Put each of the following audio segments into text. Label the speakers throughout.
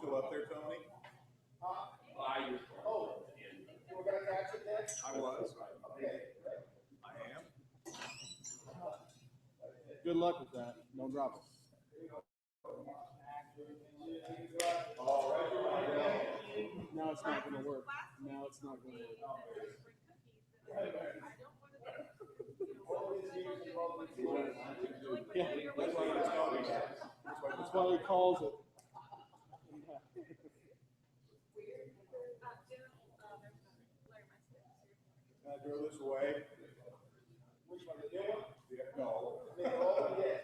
Speaker 1: still up there, Tony?
Speaker 2: Oh, we're going to catch it next?
Speaker 1: I was.
Speaker 2: Okay.
Speaker 1: I am.
Speaker 3: Good luck with that. Don't drop it. Now it's not going to work. Now it's not going to work. Yeah. That's why he calls it.
Speaker 1: Can I throw this away?
Speaker 2: Which one, the new one?
Speaker 1: Yeah, no.
Speaker 2: Oh, yeah.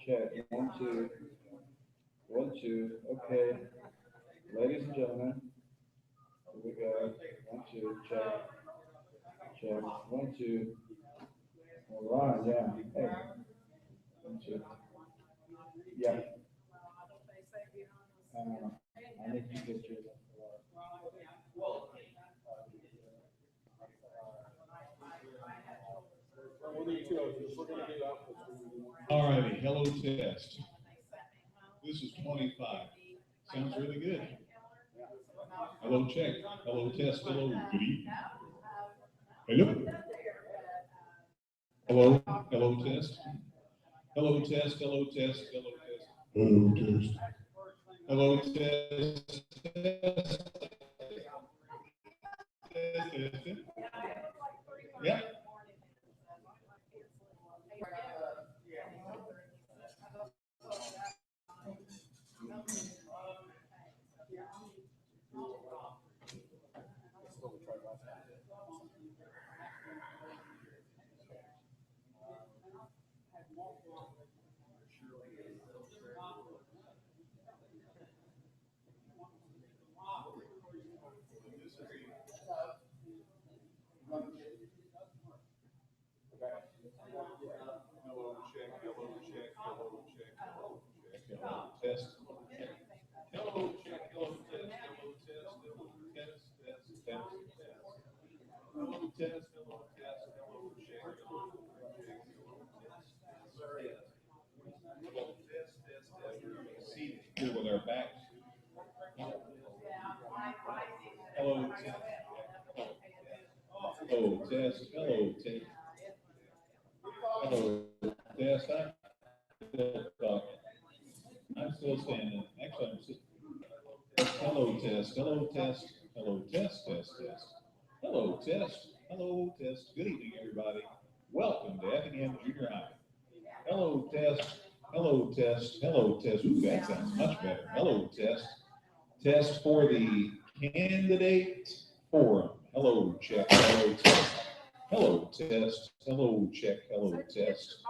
Speaker 4: Check, 1, 2. 1, 2. Okay. Ladies and gentlemen, here we go. 1, 2. Check. Check. 1, 2. All right, yeah. Hey. 1, 2. Yeah. I need to get you.
Speaker 5: All righty, hello test. This is 25. Sounds really good. Hello check. Hello test. Hello. Good evening. Hello. Hello. Hello test. Hello test. Hello test. Hello test. Hello test. Hello test. Yeah. Test. Hello, check. Hello, test. Hello, test. Hello, test. Test. Test. Hello, test. Hello, test. Hello, check. Hello, check. Hello, test. Test. Test. Seated here with our backs. Hello, test. Hello, test. Hello, test. Hello, test. I'm still standing. Actually, I'm just. Hello, test. Hello, test. Hello, test. Test. Test. Hello, test. Hello, test. Good evening, everybody. Welcome to Effingham Junior High. Hello, test. Hello, test. Hello, test. Ooh, that sounds much better. Hello, test. Test for the candidate forum. Hello, check. Hello, test. Hello, test. Hello, check. Hello, test.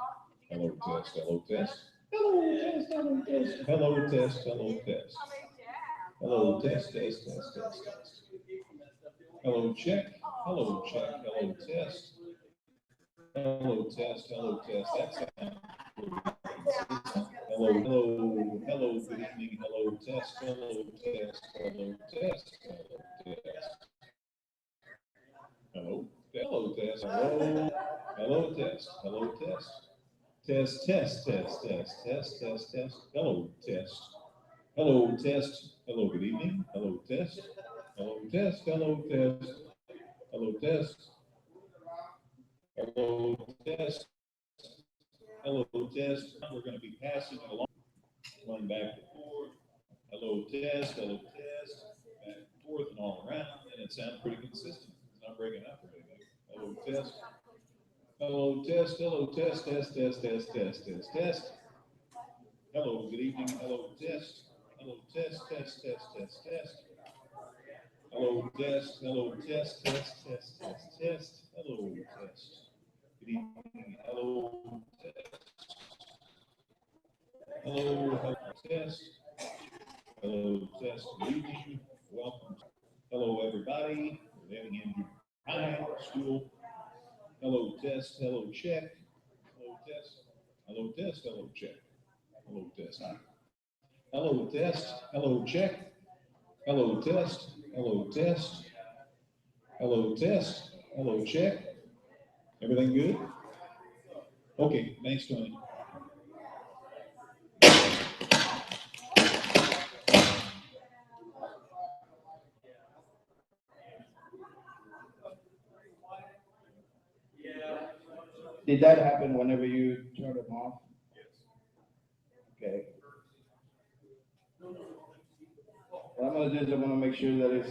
Speaker 5: Hello, test. Hello, test. Hello, test. Hello, test. Hello, test. Hello, test. Hello, test. Test. Test. Test. Test. Hello, check. Hello, check. Hello, test. Hello, test. Hello, test. That's hello, hello, hello, good evening. Hello, test. Hello, test. Hello, test. Hello, test. Hello, hello, test. Hello, hello, test. Hello, test. Test, test, test, test, test, test, test. Hello, test. Hello, test. Hello, good evening. Hello, test. Hello, test. Hello, test. Hello, test. Hello, test. Hello, test. We're going to be passing it along. One back and forth. Hello, test. Hello, test. Back and forth and all around. And it sounds pretty consistent. It's not breaking up or anything. Hello, test. Hello, test. Hello, test. Test, test, test, test, test, test. Hello, good evening. Hello, test. Hello, test, test, test, test, test. Hello, test. Hello, test, test, test, test, test. Hello, test. Good evening. Hello, test. Hello, hello, test. Hello, test. Good evening. Welcome. Hello, everybody. We're living in high school. Hello, test. Hello, check. Hello, test. Hello, test, hello, check. Hello, test. Hello, test, hello, check. Hello, test, hello, test. Hello, test, hello, check. Everything good? Okay, thanks, Tony.
Speaker 4: Did that happen whenever you turned them off? Okay. What I'm gonna do is I'm gonna make sure that it's,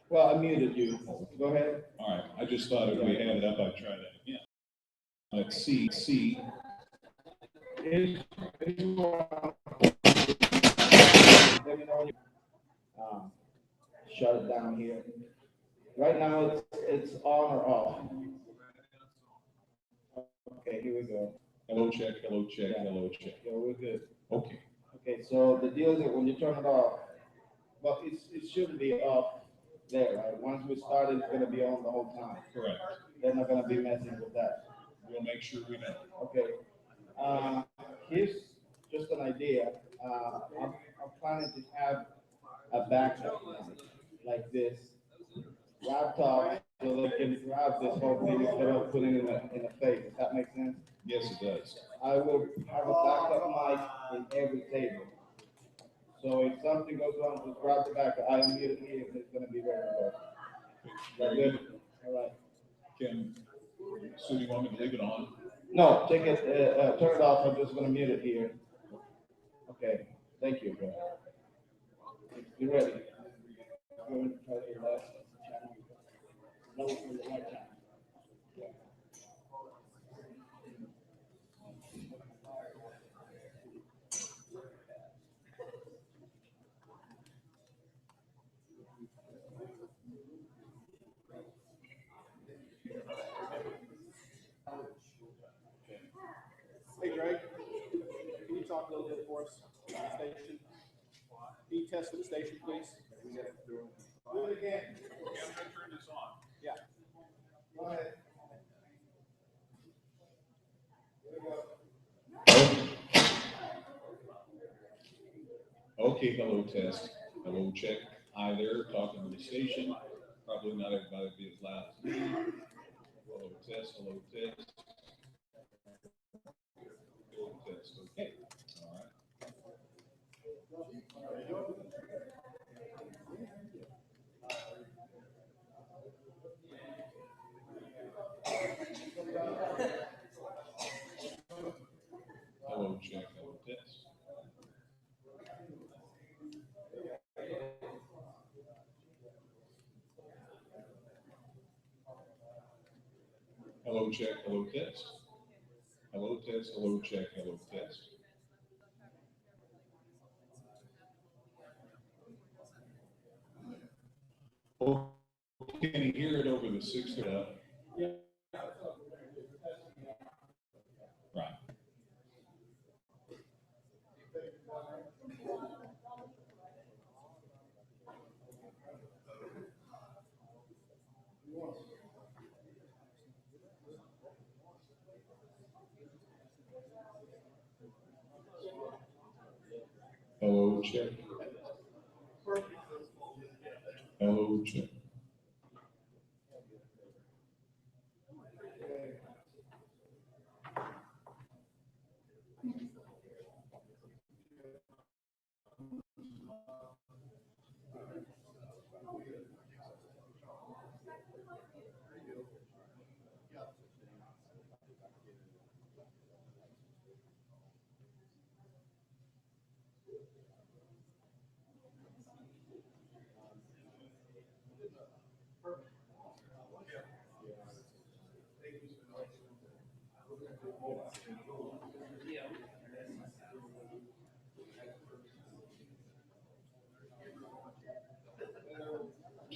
Speaker 4: well, I muted you. Go ahead.
Speaker 5: All right, I just thought if we had it up, I'd try that again. Let's see.
Speaker 4: Let me know when you, shut it down here. Right now, it's on or off. Okay, here we go.
Speaker 5: Hello, check, hello, check,
Speaker 4: Yeah.
Speaker 5: hello, check.
Speaker 4: Yeah, we're good.
Speaker 5: Okay,
Speaker 4: Okay, so the deal is that when you turn it off, well, it shouldn't be off there, right? Once we start, it's gonna be on the whole time.
Speaker 5: correct.
Speaker 4: They're not gonna be messing with that.
Speaker 5: We'll make sure we know.
Speaker 4: Okay. Here's just an idea. I'm planning to have a backup like this laptop so they can grab this whole thing instead of putting it in a face. Does that make sense?
Speaker 5: Yes, it does.
Speaker 4: I will have a backup mic in every table. So if something goes wrong, just grab the backup. I am here, and it's gonna be ready to go.
Speaker 5: Very
Speaker 4: That
Speaker 5: good.
Speaker 4: good? All right.
Speaker 5: So do you want me to leave it on?
Speaker 4: No, take it, turn it off. I'm just gonna mute it here. Okay, thank you. You ready? Go and try your last channel. No, from the right channel.
Speaker 3: Hey Greg, can you talk a little bit for us on the station? Can you test the station, please?
Speaker 4: Do it again.
Speaker 1: Turn this on.
Speaker 3: Yeah.
Speaker 4: Go ahead. Here we go.
Speaker 5: Okay, hello, test. Hello, check. Hi there, talking to the station. Probably not everybody will be as loud as me. Hello, test, hello, test. Hello, test, okay. All right. Hello, check, hello, test. Hello, check, hello, test. Hello, test, hello, check, hello, test. Oh, can you hear it over the 6? Right. Hello, check. Hello, check.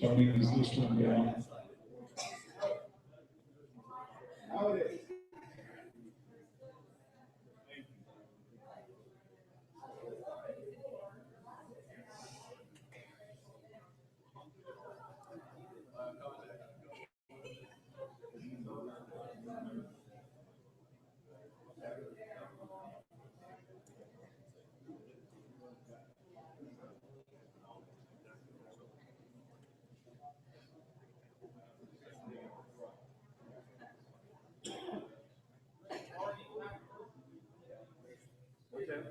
Speaker 5: Tony, is this one down?
Speaker 4: Now it is.
Speaker 1: Well,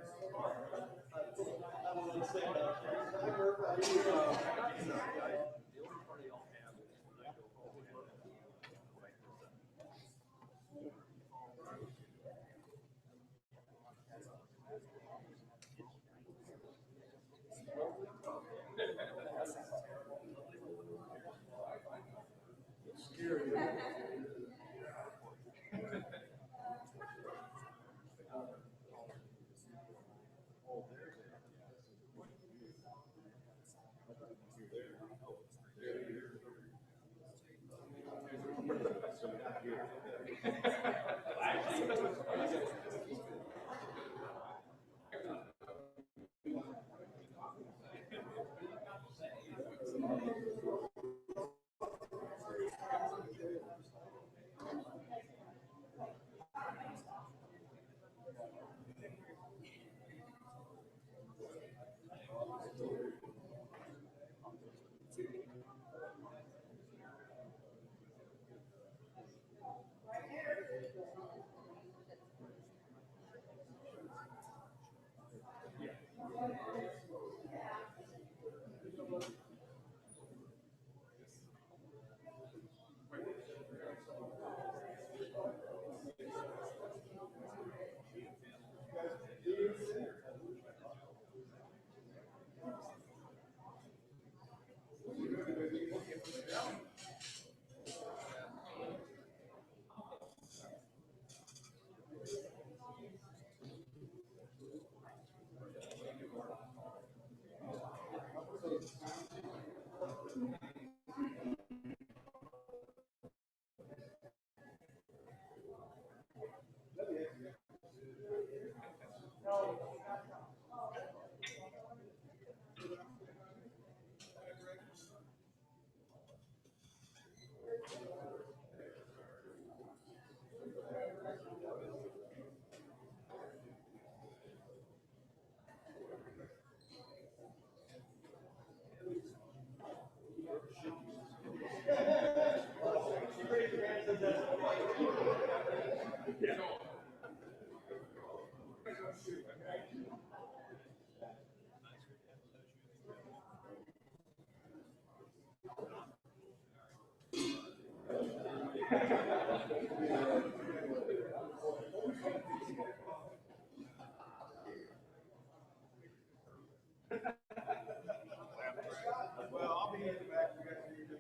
Speaker 1: I'll be in the back. You guys need to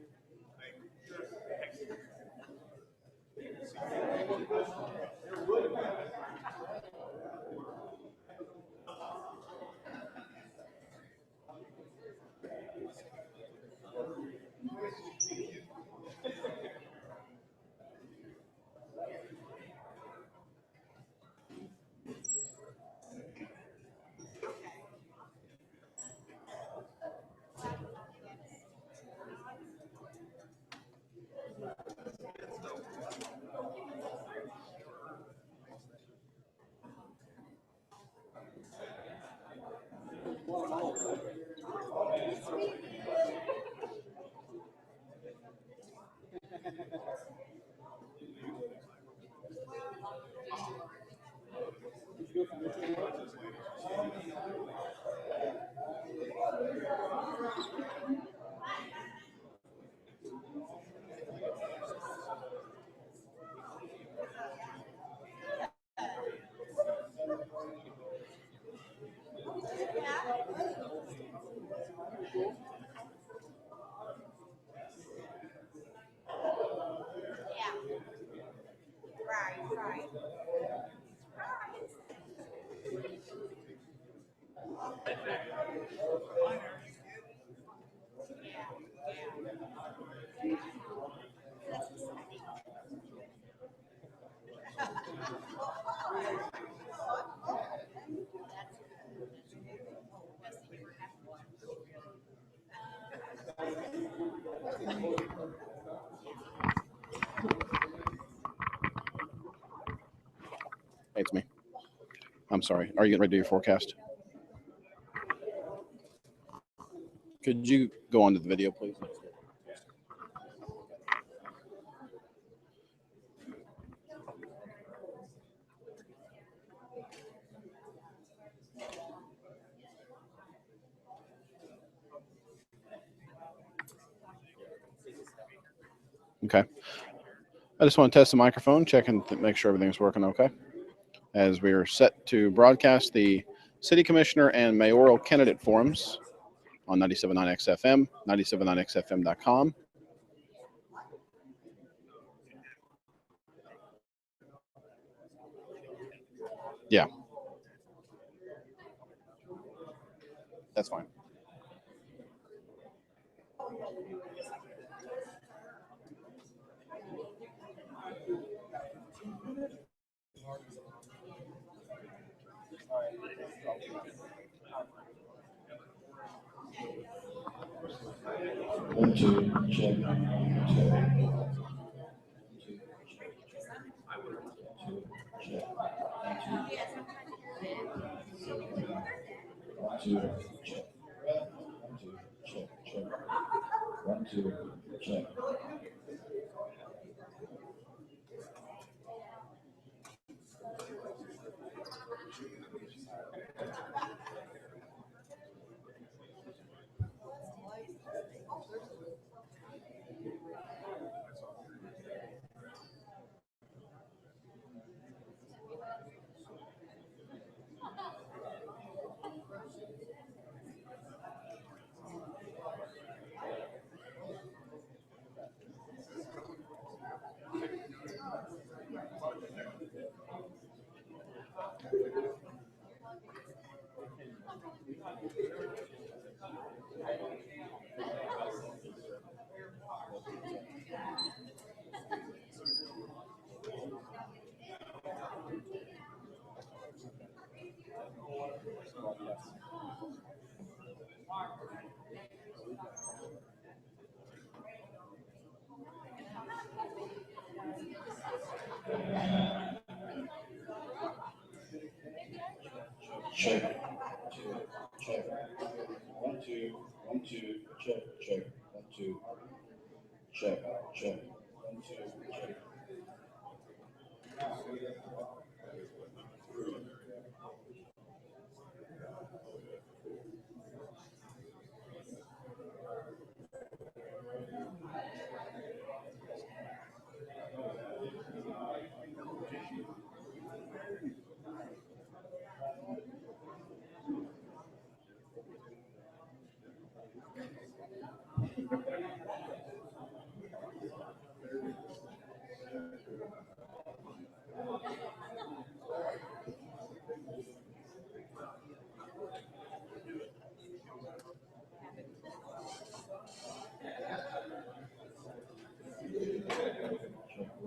Speaker 3: Hey, it's me. I'm sorry. Are you getting ready to do your forecast? Could you go on to the video, please? Okay. I just want to test the microphone, check and make sure everything's working okay. As we are set to broadcast the City Commissioner and Mayoral Candidate Forums on 97.9 XFM, 97.9XFM.com. Yeah. That's fine.
Speaker 4: One, two, check. One, two, check. One, two, check, check. One, two, check. Check. Check. One, two, check, check. One, two, check, check. One, two, check.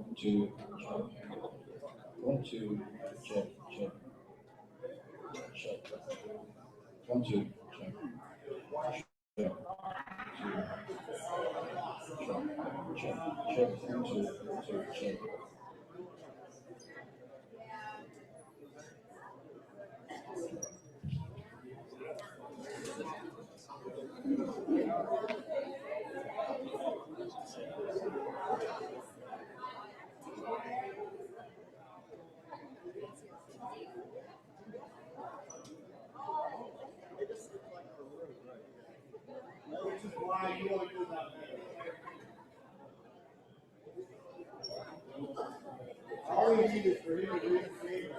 Speaker 4: One, two, check. One, two, check, check. Check. One, two, check. Check. Check. Check. One, two, check.
Speaker 2: Which is why you want to do that. All we need is for him to read the name.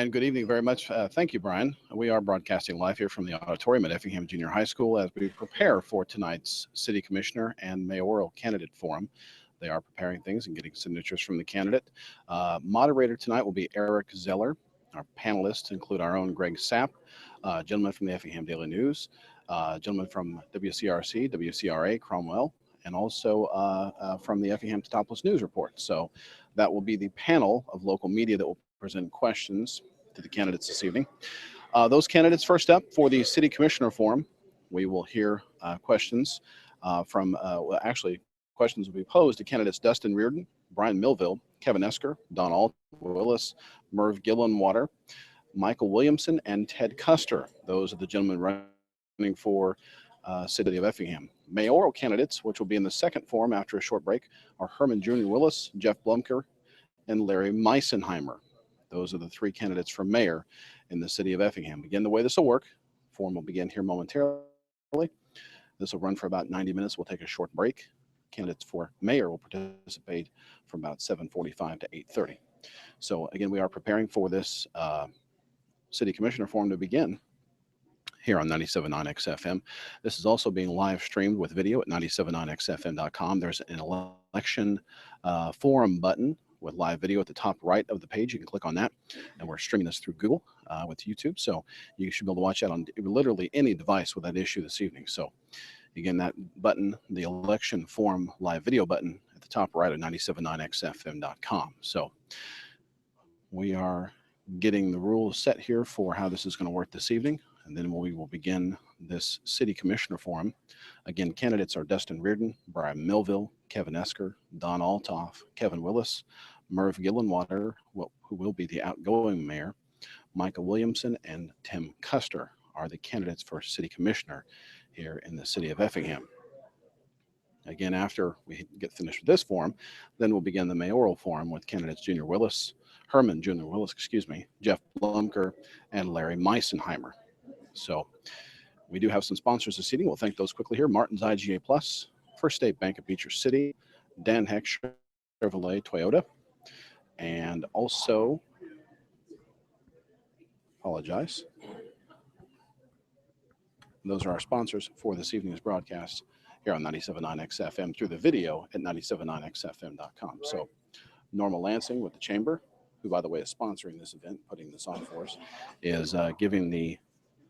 Speaker 3: And good evening very much. Thank you, Brian. We are broadcasting live here from the auditorium at Effingham Junior High School as we prepare for tonight's City Commissioner and Mayoral Candidate Forum. They are preparing things and getting signatures from the candidate. Moderator tonight will be Eric Zeller. Our panelists include our own Greg Sapp, gentleman from the Effingham Daily News, gentleman from WCRC, WCRA, Cromwell, and also from the Effingham Topless News Report. So that will be the panel of local media that will present questions to the candidates this evening. Those candidates first up for the City Commissioner Forum. We will hear questions from, well, actually, questions will be posed to candidates Dustin Reardon, Brian Millville, Kevin Esker, Don Alt Willis, Merv Gillenwater, Michael Williamson, and Ted Custer. Those are the gentlemen running for City of Effingham. Mayoral candidates, which will be in the second forum after a short break, are Herman Jr. Willis, Jeff Blumker, and Larry Meisenheimer. Those are the three candidates for mayor in the City of Effingham. Again, the way this will work, forum will begin here momentarily. This will run for about 90 minutes. We'll take a short break. Candidates for mayor will participate from about 7:45 to 8:30. So again, we are preparing for this City Commissioner Forum to begin here on 97.9 XFM. This is also being live streamed with video at 979xfm.com. There's an election forum button with live video at the top right of the page. You can click on that, and we're streaming this through Google with YouTube. So you should be able to watch that on literally any device with that issue this evening. So again, that button, the election forum live video button at the top right of 979xfm.com. So we are getting the rules set here for how this is going to work this evening, and then we will begin this City Commissioner Forum. Again, candidates are Dustin Reardon, Brian Millville, Kevin Esker, Don Altoff, Kevin Willis, Merv Gillenwater, who will be the outgoing mayor, Michael Williamson, and Tim Custer are the candidates for City Commissioner here in the City of Effingham. Again, after we get finished with this forum, then we'll begin the mayoral forum with candidates Herman Jr. Willis, Jeff Blumker, and Larry Meisenheimer. So we do have some sponsors this evening. We'll thank those quickly here. Martin's IGA Plus, First State Bank of Beecher City, Dan Heck Chevrolet Toyota, and also, apologize. Those are our sponsors for this evening's broadcast here on 97.9 XFM through the video at 979xfm.com. So Norma Lansing with the Chamber, who, by the way, is sponsoring this event, putting this on for us, is giving the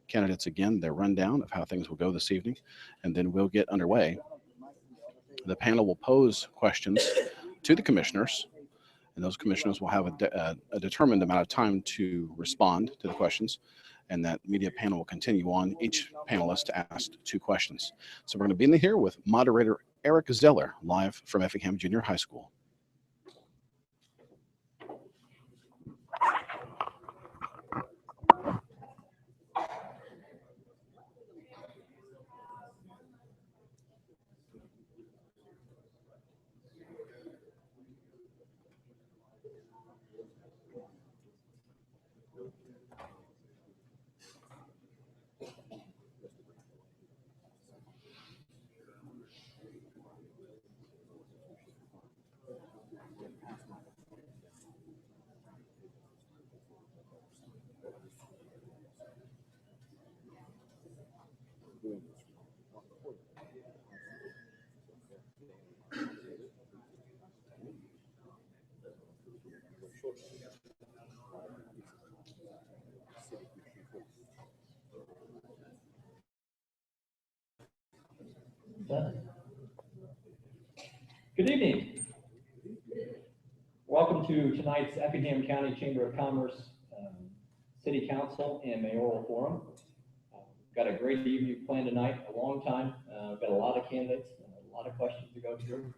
Speaker 3: candidates again their rundown of how things will go this evening, and then we'll get underway. The panel will pose questions to the commissioners, and those commissioners will have a determined amount of time to respond to the questions, and that media panel will continue on, each panelist to ask 2 questions. So we're going to be in here with moderator Eric Zeller, live from Effingham Junior High School.
Speaker 6: Good evening. Welcome to tonight's Effingham County Chamber of Commerce City Council and Mayoral Forum. Got a great evening planned tonight, a long time. We've got a lot of candidates, a lot of questions to go through.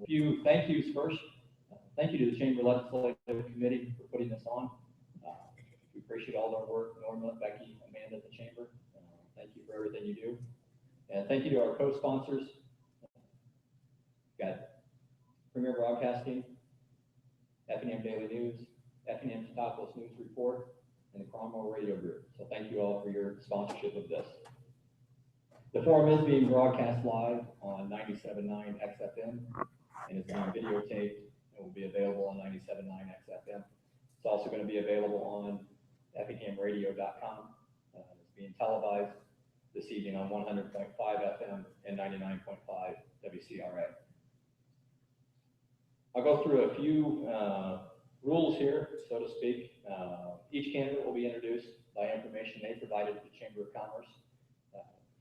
Speaker 6: A few thank yous first. Thank you to the Chamber Legislative Committee for putting this on. We appreciate all their work, Norma, Becky, Amanda, the Chamber. Thank you for everything you do. And thank you to our co-sponsors. Got Premier Broadcasting, Effingham Daily News, Effingham Topless News Report, and the Cromwell Radio Group. So thank you all for your sponsorship of this. The forum is being broadcast live on 97.9 XFM and is being videotaped and will be available on 97.9 XFM. It's also going to be available on effinghamradio.com. It's being televised this evening on 100.5 FM and 99.5 WCRA. I'll go through a few rules here, so to speak. Each candidate will be introduced by information they provided to the Chamber of Commerce.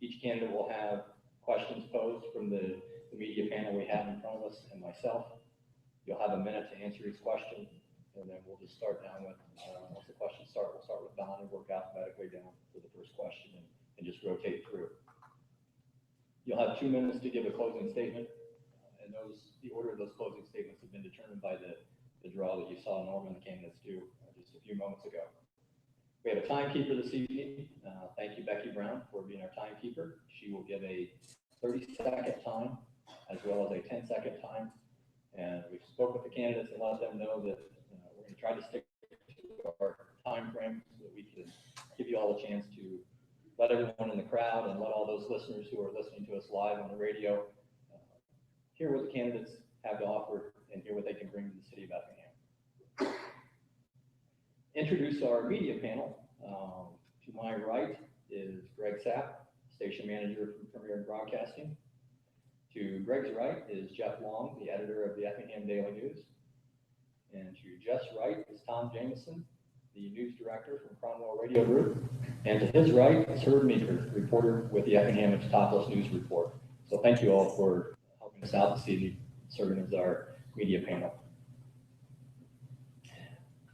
Speaker 6: Each candidate will have questions posed from the media panel we have in front of us and myself. You'll have a minute to answer each question, and then we'll just start down with, once the questions start, we'll start with Don and work alphabetically down to the first question and just rotate through. You'll have 2 minutes to give a closing statement, and the order of those closing statements have been determined by the draw that you saw Norman and the candidates do just a few moments ago. We have a timekeeper this evening. Thank you, Becky Brown, for being our timekeeper. She will give a 30-second time as well as a 10-second time. And we spoke with the candidates and let them know that we're going to try to stick to our time frame so that we can give you all a chance to let everyone in the crowd and let all those listeners who are listening to us live on the radio hear what the candidates have to offer and hear what they can bring to the city of Effingham. Introduce our media panel. To my right is Greg Sapp, station manager from Premier Broadcasting. To Greg's right is Jeff Long, the editor of the Effingham Daily News. And to Jeff's right is Tom Jameson, the news director from Cromwell Radio Group. And to his right is Herb Meeker, reporter with the Effingham Topless News Report. So thank you all for helping us out this evening, serving as our media panel.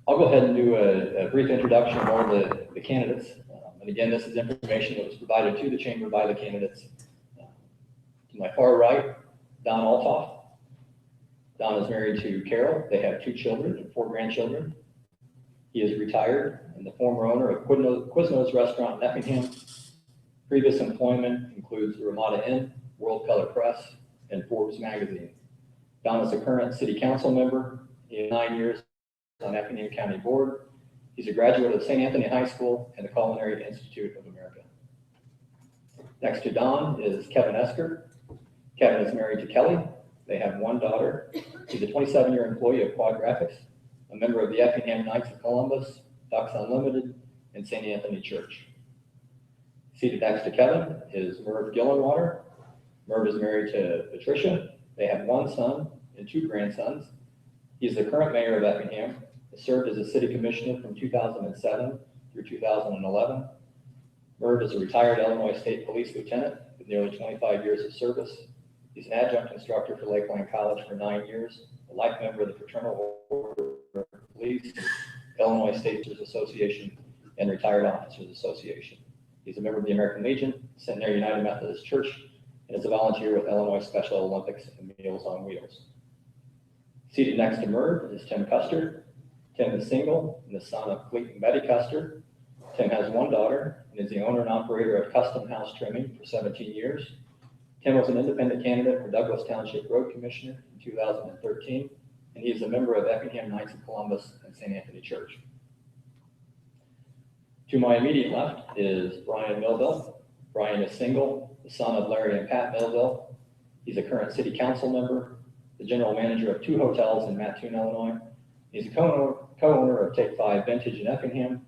Speaker 6: I'll go ahead and do a brief introduction of all the candidates. And again, this is information that was provided to the chamber by the candidates. To my far right, Don Altoff. Don is married to Carol. They have 2 children and 4 grandchildren. He is retired and the former owner of Quiznos Restaurant in Effingham. Previous employment includes the Ramada Inn, World Color Press, and Forbes magazine. Don is a current city council member. He has 9 years on Effingham County Board. He's a graduate of St. Anthony High School and the Culinary Institute of America. Next to Don is Kevin Esker. Kevin is married to Kelly. They have 1 daughter. He's a 27-year employee of Quad Graphics, a member of the Effingham Knights of Columbus, Ducks Unlimited, and St. Anthony Church. Seated next to Kevin is Merv Gillenwater. Merv is married to Patricia. They have 1 son and 2 grandsons. He's the current mayor of Effingham. He served as a city commissioner from 2007 through 2011. Merv is a retired Illinois State Police lieutenant with nearly 25 years of service. He's an adjunct instructor for Lakeland College for 9 years, a life member of the Fraternal Order of Police, Illinois State Teachers Association, and Retired Officers Association. He's a member of the American Legion, Centenary United Methodist Church, and is a volunteer with Illinois Special Olympics and Meals on Wheels. Seated next to Merv is Tim Custer. Tim is single and the son of Cleet and Betty Custer. Tim has 1 daughter and is the owner and operator of Custom House Trimming for 17 years. Tim was an independent candidate for Douglas Township Road Commissioner in 2013, and he is a member of Effingham Knights of Columbus and St. Anthony Church. To my immediate left is Brian Melville. Brian is single, the son of Larry and Pat Melville. He's a current city council member, the general manager of 2 hotels in Mattoon, Illinois. He's a co-owner of Take 5 Vintage in Effingham.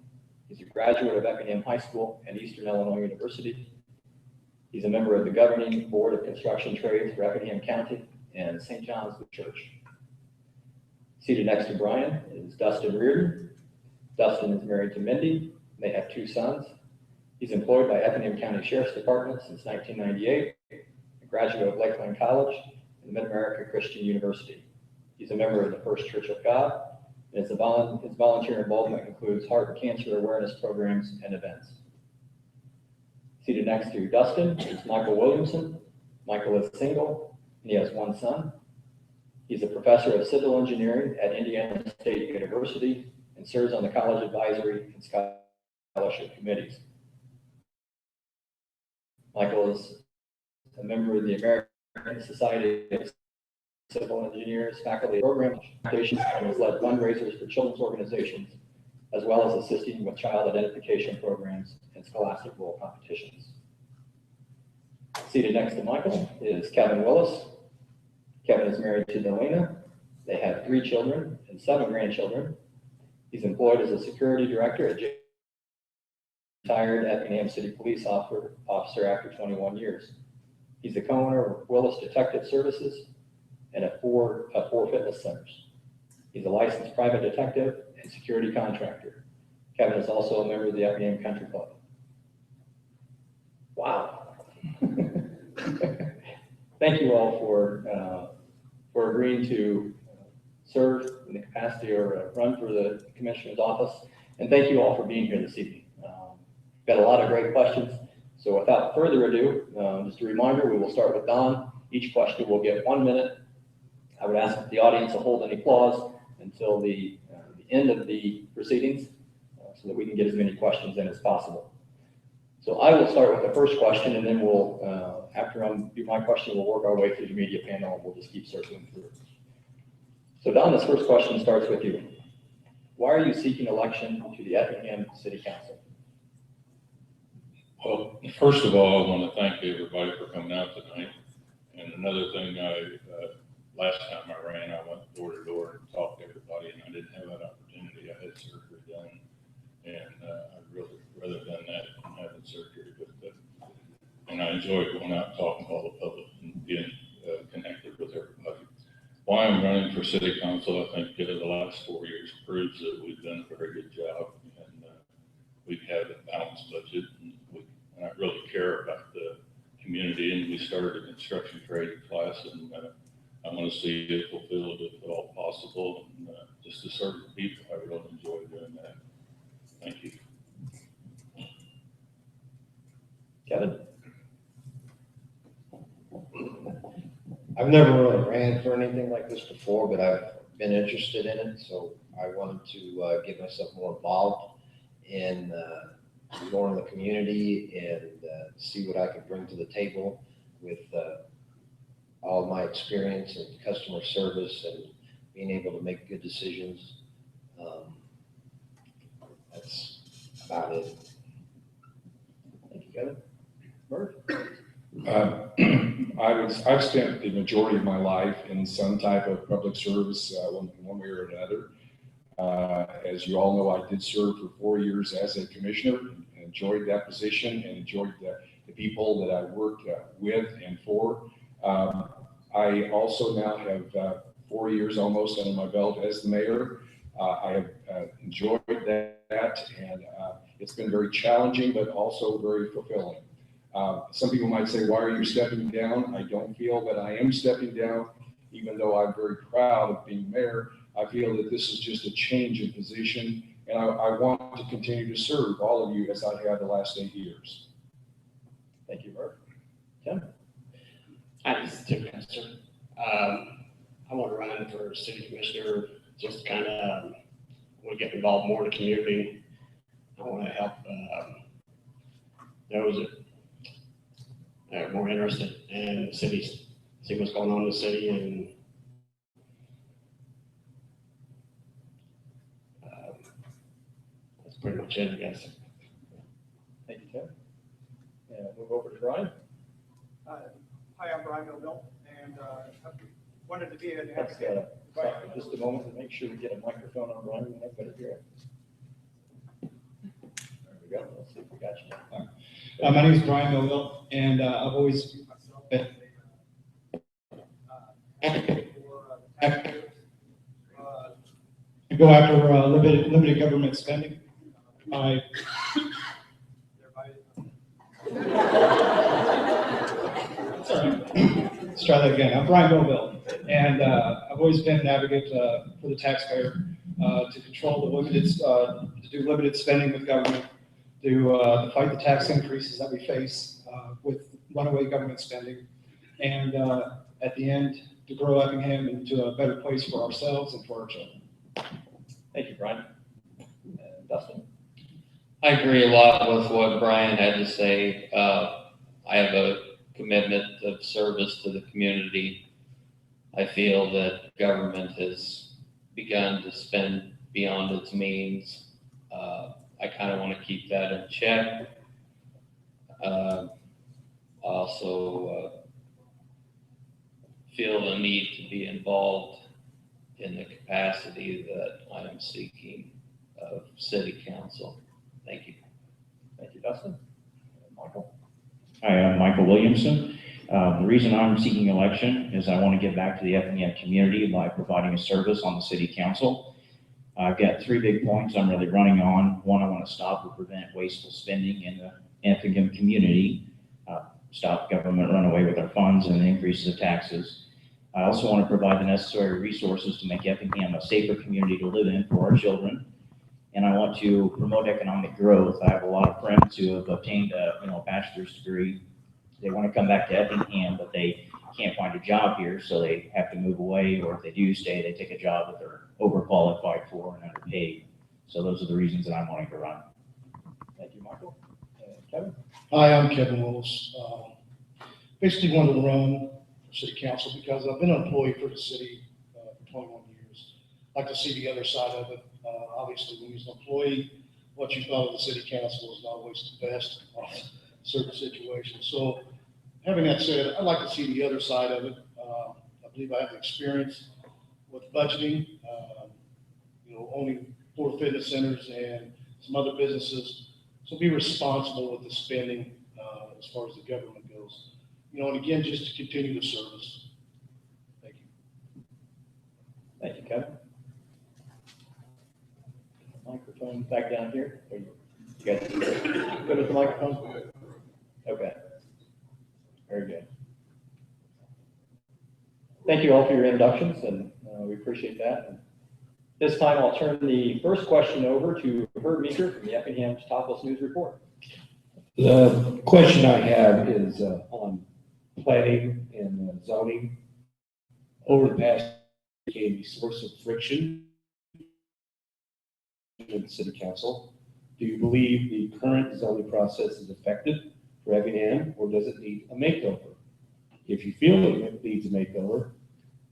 Speaker 6: He's a graduate of Effingham High School and Eastern Illinois University. He's a member of the governing board of construction trades for Effingham County and St. John's Church. Seated next to Brian is Dustin Reardon. Dustin is married to Mindy. They have 2 sons. He's employed by Effingham County Sheriff's Department since 1998, a graduate of Lakeland College and Mid-America Christian University. He's a member of the First Church of God, and his volunteer involvement includes heart and cancer awareness programs and events. Seated next to Dustin is Michael Williamson. Michael is single, and he has 1 son. He's a professor of civil engineering at Indiana State University and serves on the college advisory and scholarship committees. Michael is a member of the American Society of Civil Engineers faculty program and has led fundraisers for children's organizations, as well as assisting with child identification programs and scholastic role competitions. Seated next to Michael is Kevin Willis. Kevin is married to Delana. They have 3 children and 7 grandchildren. He's employed as a security director at retired Effingham City Police officer after 21 years. He's the co-owner of Willis Detective Services and four fitness centers. He's a licensed private detective and security contractor. Kevin is also a member of the Effingham Country Club. Wow. Thank you all for agreeing to serve in the capacity or run for the commissioner's office. And thank you all for being here this evening. Got a lot of great questions. So without further ado, just a reminder, we will start with Don. Each question will get 1 minute. I would ask the audience to hold any applause until the end of the proceedings so that we can get as many questions in as possible. So I will start with the first question, and then we'll, after I do my question, we'll work our way through the media panel, and we'll just keep circling through. So Don, this first question starts with you. Why are you seeking election to the Effingham City Council?
Speaker 7: Well, first of all, I want to thank everybody for coming out tonight. And another thing, last time I ran, I went door to door and talked to everybody, and I didn't have that opportunity. I had surgery done, and I'd really rather done that than having surgery. And I enjoyed going out and talking to all the public and getting connected with everybody. Why I'm running for city council, I think the last 4 years proves that we've done a very good job, and we've had a balanced budget, and I really care about the community, and we started a construction trade class, and I want to see it fulfilled if at all possible, and just to serve the people. I really enjoy doing that. Thank you.
Speaker 6: Kevin?
Speaker 8: I've never really ran for anything like this before, but I've been interested in it, so I wanted to get myself more involved in more in the community and see what I could bring to the table with all of my experience in customer service and being able to make good decisions. That's about it.
Speaker 6: Thank you, Kevin. Murph?
Speaker 9: I've spent the majority of my life in some type of public service, one way or another. As you all know, I did serve for 4 years as a commissioner, and enjoyed that position and enjoyed the people that I worked with and for. I also now have 4 years almost under my belt as the mayor. I have enjoyed that, and it's been very challenging, but also very fulfilling. Some people might say, why are you stepping down? I don't feel that I am stepping down, even though I'm very proud of being mayor. I feel that this is just a change in position, and I want to continue to serve all of you as I have the last 8 years.
Speaker 6: Thank you, Murph. Tim?
Speaker 10: Hi, this is Tim Kester. I want to run for city commissioner, just kind of want to get involved more in the community. I want to help those that are more interested in the city, see what's going on in the city, and that's pretty much it, I guess.
Speaker 6: Thank you, Tim. And move over to Brian.
Speaker 1: Hi, I'm Brian Millville, and I wanted to be an
Speaker 6: Let's
Speaker 1: advocate.
Speaker 6: stop for just a moment and make sure we get a microphone on Brian. We might better hear it. There we go. Let's see if we got you now.
Speaker 11: My name is Brian Millville, and I've always been to go after limited government spending. Sorry, let's try that again. I'm Brian Millville, and I've always been an advocate for the taxpayer to control the to do limited spending with government, to fight the tax increases that we face with runaway government spending, and at the end, to grow Effingham into a better place for ourselves and for our children.
Speaker 6: Thank you, Brian. And Dustin?
Speaker 12: I agree a lot with what Brian had to say. I have a commitment of service to the community. I feel that government has begun to spend beyond its means. I kind of want to keep that in check. Also feel the need to be involved in the capacity that I am seeking of city council. Thank you.
Speaker 6: Thank you, Dustin. Michael?
Speaker 13: Hi, I'm Michael Williamson. The reason I'm seeking election is I want to give back to the Effingham community by providing a service on the city council. I've got 3 big points I'm really running on. One, I want to stop or prevent wasteful spending in the Effingham community, stop government runaway with our funds and increases of taxes. I also want to provide the necessary resources to make Effingham a safer community to live in for our children. And I want to promote economic growth. I have a lot of friends who have obtained a bachelor's degree. They want to come back to Effingham, but they can't find a job here, so they have to move away, or if they do stay, they take a job that they're overqualified for and underpaid. So those are the reasons that I'm wanting to run.
Speaker 6: Thank you, Michael. Kevin?
Speaker 14: Hi, I'm Kevin Willis. Basically wanted to run for city council because I've been an employee for the city for 21 years. I'd like to see the other side of it. Obviously, when you're an employee, what you thought of the city council is not always the best on certain situations. So having that said, I'd like to see the other side of it. I believe I have the experience with budgeting, owning 4 fitness centers and some other businesses. So be responsible with the spending as far as the government goes. And again, just to continue the service. Thank you.
Speaker 6: Thank you, Kevin. Microphone back down here. You guys good with the microphone? Okay. Very good. Thank you all for your introductions, and we appreciate that. And this time, I'll turn the first question over to Herb Meeker from the Effingham Topless News Report.
Speaker 15: The question I have is on planning and zoning. Over the past became a source of friction in the city council. Do you believe the current zoning process is effective for Effingham, or does it need a makeover? If you feel it needs a makeover,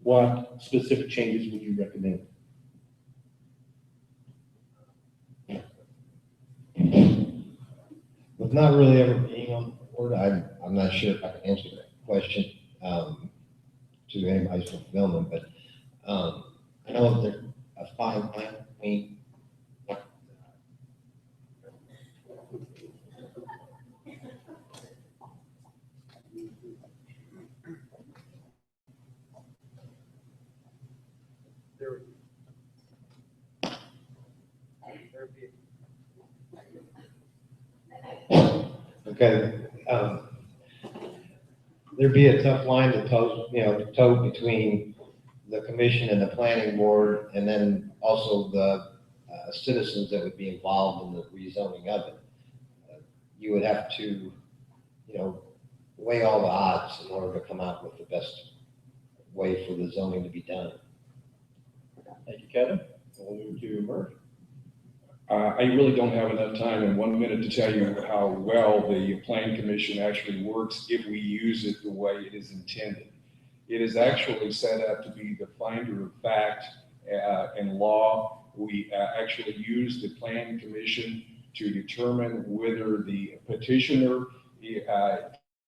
Speaker 15: what specific changes would you recommend?
Speaker 8: With not really ever being on the board, I'm not sure if I can answer that question to anybody's fulfillment, but I know there's a fine line between okay, there'd be a tough line to toe between the commission and the planning board, and then also the citizens that would be involved in the rezoning of it. You would have to, weigh all the odds in order to come out with the best way for the zoning to be done.
Speaker 6: Thank you, Kevin. We'll move to Murph.
Speaker 9: I really don't have enough time in 1 minute to tell you how well the Planning Commission actually works if we use it the way it is intended. It is actually set up to be the finder of fact in law. We actually use the Planning Commission to determine whether the petitioner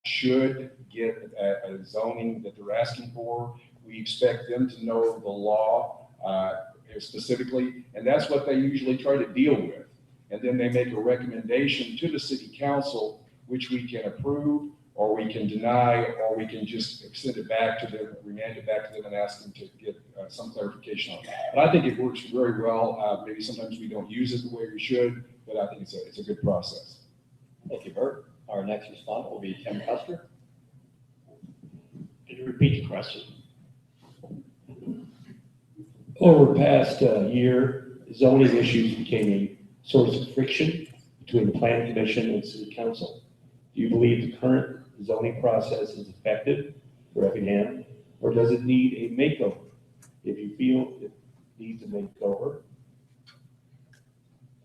Speaker 9: should get a zoning that they're asking for. We expect them to know the law specifically, and that's what they usually try to deal with. And then they make a recommendation to the city council, which we can approve, or we can deny, or we can just send it back to them, remand it back to them and ask them to get some clarification on it. But I think it works very well. Maybe sometimes we don't use it the way we should, but I think it's a good process.
Speaker 6: Thank you, Bert. Our next respondent will be Tim Custer.
Speaker 10: Could you repeat the question?
Speaker 15: Over the past year, zoning issues became a source of friction between the Planning Commission and City Council. Do you believe the current zoning process is effective for Effingham, or does it need a makeover? If you feel it needs a makeover,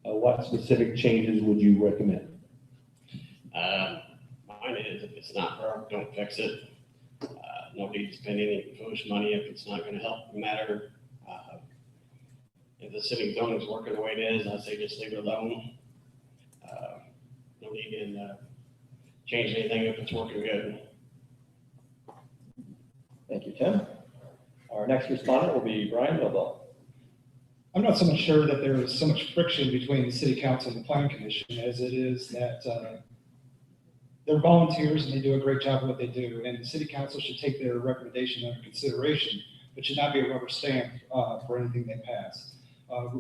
Speaker 15: what specific changes would you recommend?
Speaker 10: Mine is, if it's not broke, don't fix it. No need to spend any foolish money if it's not going to help the matter. If the city zoning is working the way it is, I say just leave it alone. No need in change anything if it's working good.
Speaker 6: Thank you, Tim. Our next respondent will be Brian Nobel.
Speaker 11: I'm not so much sure that there is so much friction between the city council and the planning commission as it is that they're volunteers and they do a great job of what they do. And the city council should take their recommendation under consideration, but should not be a rubber stamp for anything they pass.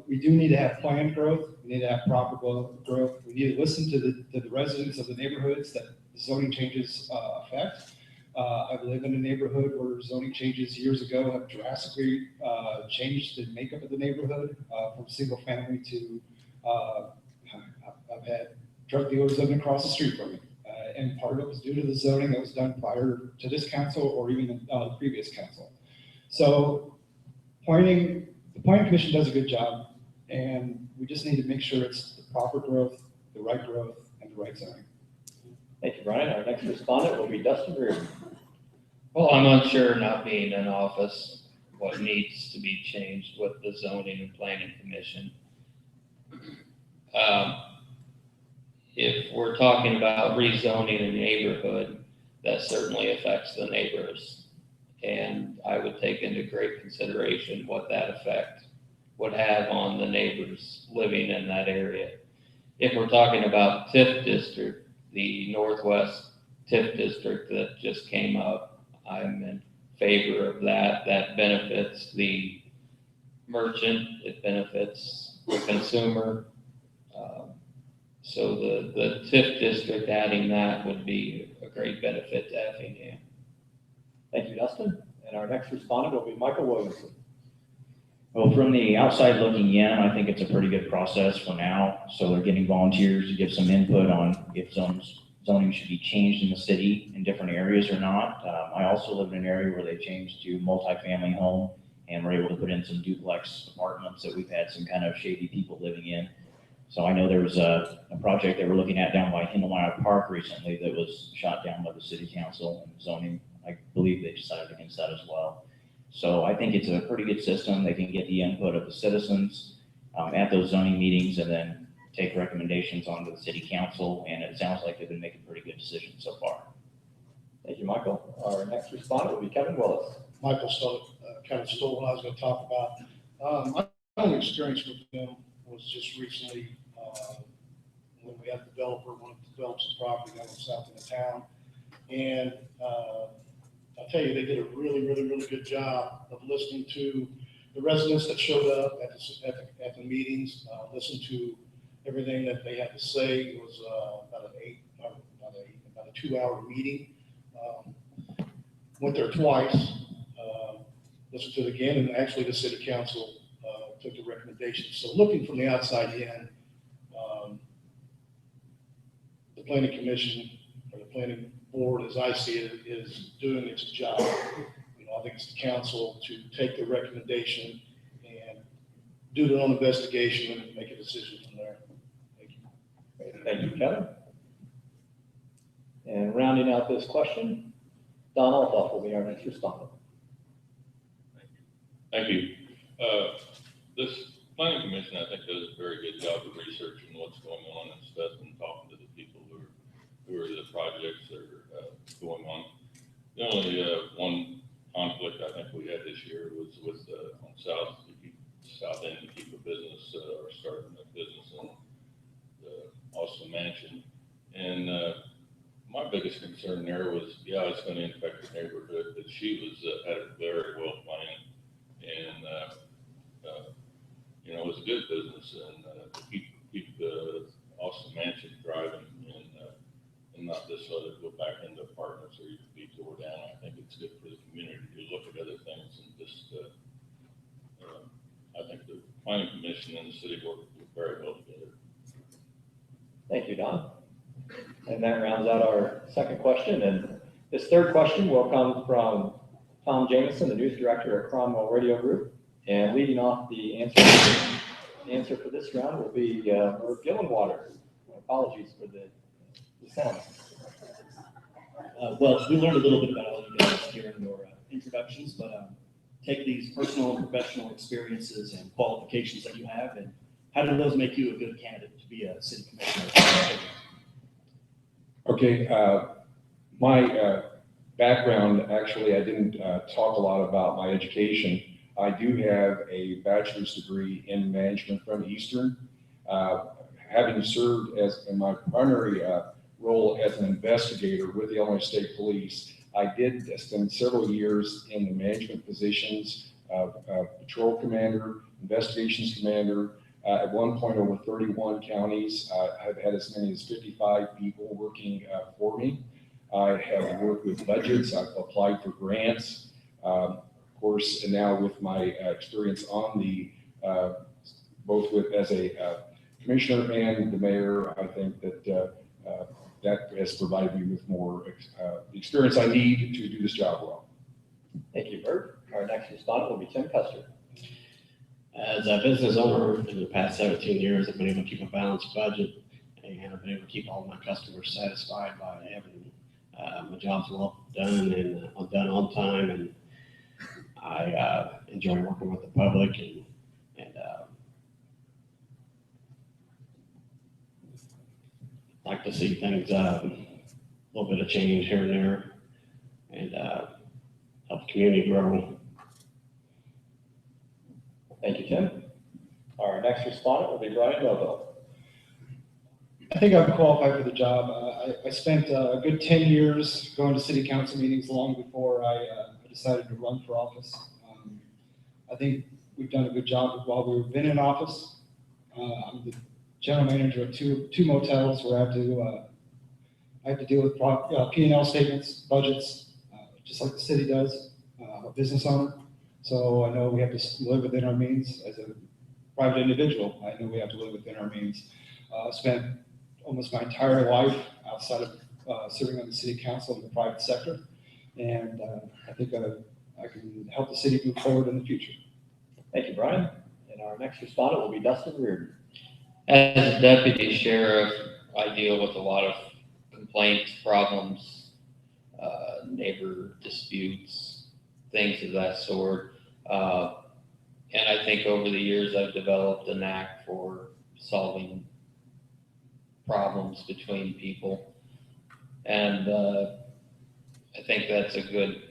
Speaker 11: We do need to have planned growth. We need to have proper growth. We need to listen to the residents of the neighborhoods that the zoning changes affect. I live in a neighborhood where zoning changes years ago have drastically changed the makeup of the neighborhood from single family to, I've had drug dealers living across the street from me. And part of it was due to the zoning that was done prior to this council or even the previous council. So the planning commission does a good job, and we just need to make sure it's the proper growth, the right growth, and the right zoning.
Speaker 6: Thank you, Brian. Our next respondent will be Dustin Reardon.
Speaker 12: Well, I'm unsure, not being in office, what needs to be changed with the zoning and planning commission. If we're talking about rezoning a neighborhood, that certainly affects the neighbors. And I would take into great consideration what that effect would have on the neighbors living in that area. If we're talking about TIF district, the Northwest TIF district that just came up, I'm in favor of that. That benefits the merchant, it benefits the consumer. So the TIF district, adding that would be a great benefit to Effingham.
Speaker 6: Thank you, Dustin. And our next respondent will be Michael Williamson.
Speaker 13: Well, from the outside looking in, I think it's a pretty good process for now. So they're getting volunteers to give some input on if zoning should be changed in the city in different areas or not. I also live in an area where they changed to multifamily home and were able to put in some duplex apartments that we've had some kind of shady people living in. So I know there was a project they were looking at down by Hindlemeier Park recently that was shot down by the city council and zoning. I believe they decided against that as well. So I think it's a pretty good system. They can get the input of the citizens at those zoning meetings and then take recommendations onto the city council. And it sounds like they've been making pretty good decisions so far.
Speaker 6: Thank you, Michael. Our next respondent will be Kevin Willis.
Speaker 14: Michael kind of stole what I was going to talk about. My only experience with them was just recently when we had a developer wanted to develop some property down south of the town. And I'll tell you, they did a really, really, really good job of listening to the residents that showed up at the meetings, listened to everything that they had to say. It was about a 2-hour meeting. Went there twice, listened to it again, and actually the city council took the recommendations. So looking from the outside in, the planning commission or the planning board, as I see it, is doing its job. I think it's the council to take the recommendation and do their own investigation and make a decision from there. Thank you.
Speaker 6: Thank you, Kevin. And rounding out this question, Don Althoff will be our next respondent.
Speaker 7: Thank you. This planning commission, I think, does a very good job of researching what's going on and stuff and talking to the people who are the projects that are going on. The only one conflict I think we had this year was with on South End to keep a business or starting a business in the Austin Mansion. And my biggest concern there was, yeah, it's going to infect the neighborhood, but she was had it very well planned. And it was a good business, and to keep the Austin Mansion driving and not just let it go back into apartments or even be tore down. I think it's good for the community to look at other things and just. I think the planning commission and the city work very well together.
Speaker 6: Thank you, Don. And that rounds out our second question. And this third question will come from Tom Jameson, the news director at Cromwell Radio Group. And leading off the answer for this round will be Merv Gillenwater. Apologies for the sound.
Speaker 16: Well, we learned a little bit about all you guys during your introductions, but take these personal and professional experiences and qualifications that you have, and how do those make you a good candidate to be a city commissioner?
Speaker 9: Okay, my background, actually, I didn't talk a lot about my education. I do have a bachelor's degree in management from Eastern. Having served as in my primary role as an investigator with the Illinois State Police, I did spend several years in the management positions of patrol commander, investigations commander. At one point, over 31 counties. I've had as many as 55 people working for me. I have worked with budgets. I've applied for grants. Of course, and now with my experience on the, both with as a commissioner and the mayor, I think that that has provided me with more the experience I need to do this job well.
Speaker 6: Thank you, Bert. Our next respondent will be Tim Custer.
Speaker 10: As a business owner in the past 17 years, I've been able to keep a balanced budget and I've been able to keep all my customers satisfied by having my jobs well done and done on time. And I enjoy working with the public and like to see things, a little bit of change here and there and help the community grow.
Speaker 6: Thank you, Tim. Our next respondent will be Brian Melville.
Speaker 11: I think I'm qualified for the job. I spent a good 10 years going to city council meetings long before I decided to run for office. I think we've done a good job while we've been in office. I'm the general manager of two motels where I have to deal with P&L statements, budgets, just like the city does. I'm a business owner, so I know we have to live within our means. As a private individual, I know we have to live within our means. I spent almost my entire life outside of serving on the city council in the private sector, and I think I can help the city move forward in the future.
Speaker 6: Thank you, Brian. And our next respondent will be Dustin Reardon.
Speaker 12: As a deputy sheriff, I deal with a lot of complaints, problems, neighbor disputes, things of that sort. And I think over the years, I've developed a knack for solving problems between people. And I think that's a good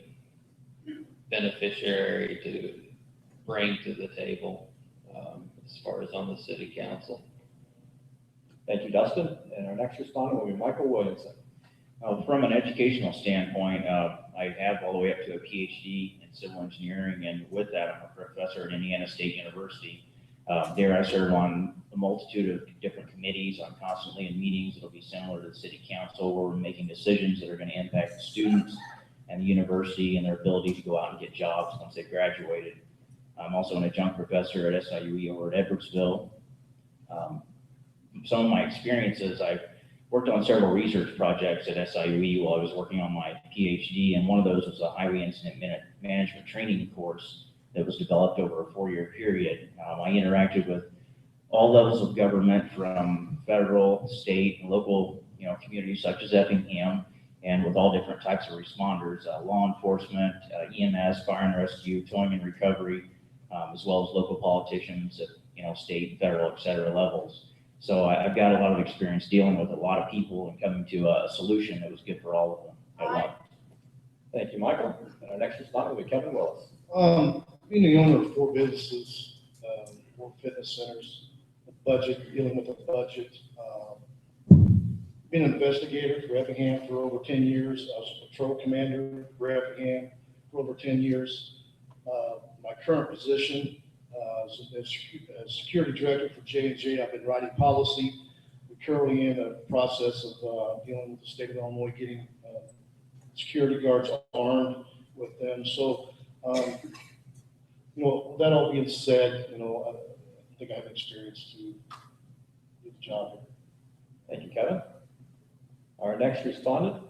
Speaker 12: beneficiary to bring to the table as far as on the city council.
Speaker 6: Thank you, Dustin. And our next respondent will be Michael Williamson.
Speaker 13: From an educational standpoint, I have all the way up to a PhD in civil engineering, and with that, I'm a professor at Indiana State University. There I serve on a multitude of different committees. I'm constantly in meetings that'll be similar to the city council, where we're making decisions that are going to impact the students and the university and their ability to go out and get jobs once they've graduated. I'm also an adjunct professor at SIUE over at Edwardsville. Some of my experiences, I've worked on several research projects at SIUE while I was working on my PhD, and one of those was a highway incident management training course that was developed over a 4-year period. I interacted with all levels of government, from federal, state, and local, communities such as Effingham, and with all different types of responders, law enforcement, EMS, fire and rescue, towing and recovery, as well as local politicians at state, federal, et cetera levels. So I've got a lot of experience dealing with a lot of people and coming to a solution that was good for all of them at once.
Speaker 6: Thank you, Michael. And our next respondent will be Kevin Willis.
Speaker 14: Being the owner of 4 businesses, 4 fitness centers, dealing with a budget, been an investigator for Effingham for over 10 years. I was a patrol commander for Effingham for over 10 years. My current position as security director for J&J, I've been writing policy. We're currently in a process of dealing with the state of Illinois, getting security guards armed with them. So, that all being said, I think I have experience to do the job.
Speaker 6: Thank you, Kevin. Our next respondent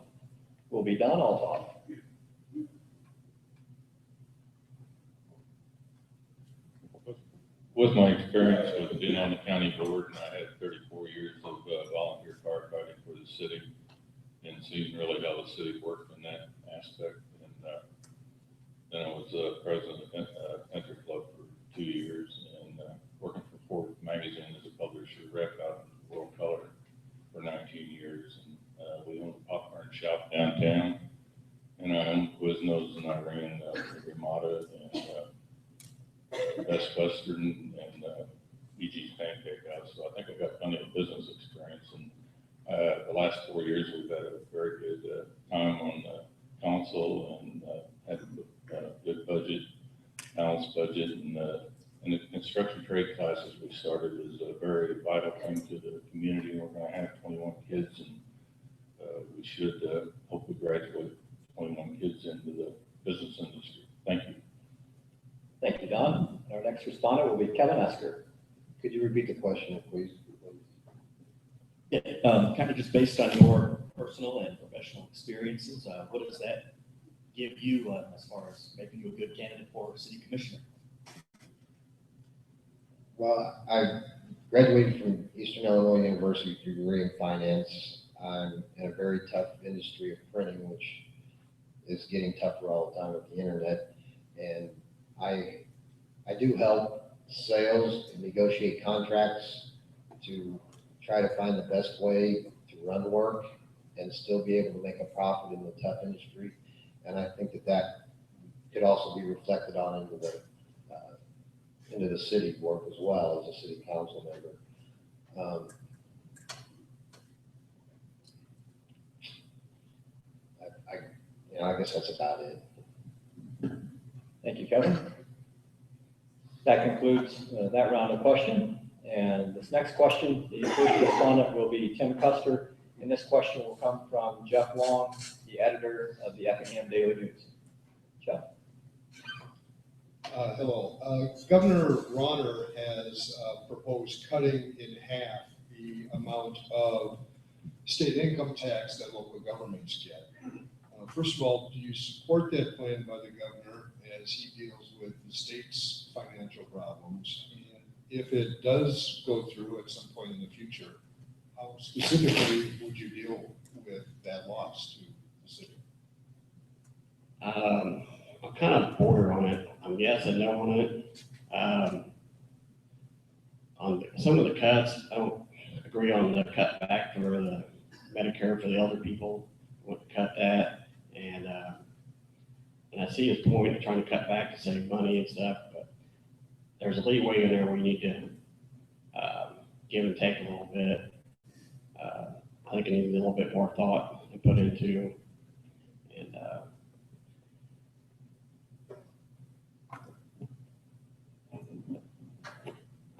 Speaker 6: will be Don Altoff.
Speaker 7: With my experience with being on the county board, and I had 34 years of volunteer firefighting for the city, and seeing really how the city worked in that aspect. And then I was president of Country Club for 2 years, and working for Ford Magazine as a publisher rep out in World Color for 19 years. And we owned a popcorn shop downtown, and I owned Quiznos, and I ran Ramada, and Best Western and EG's Pancake House. So I think I've got plenty of business experience. And the last 4 years, we've had a very good time on the council and had a good budget, balanced budget. And the construction trade classes we started is a very vital thing to the community. We're going to have 21 kids, and we should hopefully graduate 21 kids into the business industry. Thank you.
Speaker 6: Thank you, Don. Our next respondent will be Kevin Esker.
Speaker 8: Could you repeat the question, please?
Speaker 16: Yeah, kind of just based on your personal and professional experiences, what does that give you as far as making you a good candidate for city commissioner?
Speaker 8: Well, I graduated from Eastern Illinois University with a degree in finance. I'm in a very tough industry of printing, which is getting tougher all the time with the internet. And I do help sales and negotiate contracts to try to find the best way to run work and still be able to make a profit in the tough industry. And I think that could also be reflected on into the city work as well as a city council member. I guess that's about it.
Speaker 6: Thank you, Kevin. That concludes that round of question. And this next question, the first respondent will be Tim Custer. And this question will come from Jeff Long, the editor of the Effingham Daily News. Jeff?
Speaker 17: Hello. Governor Rauner has proposed cutting in half the amount of state income tax that local governments get. First of all, do you support that plan by the governor as he deals with the state's financial problems? And if it does go through at some point in the future, how specifically would you deal with that loss to the city?
Speaker 10: I'm kind of border on it. I'm yes and no on it. On some of the cuts, I don't agree on the cut back for the Medicare for the elder people. I want to cut that. And I see his point of trying to cut back to save money and stuff, but there's a leeway in there where you need to give and take a little bit. I think it needs a little bit more thought to put into, and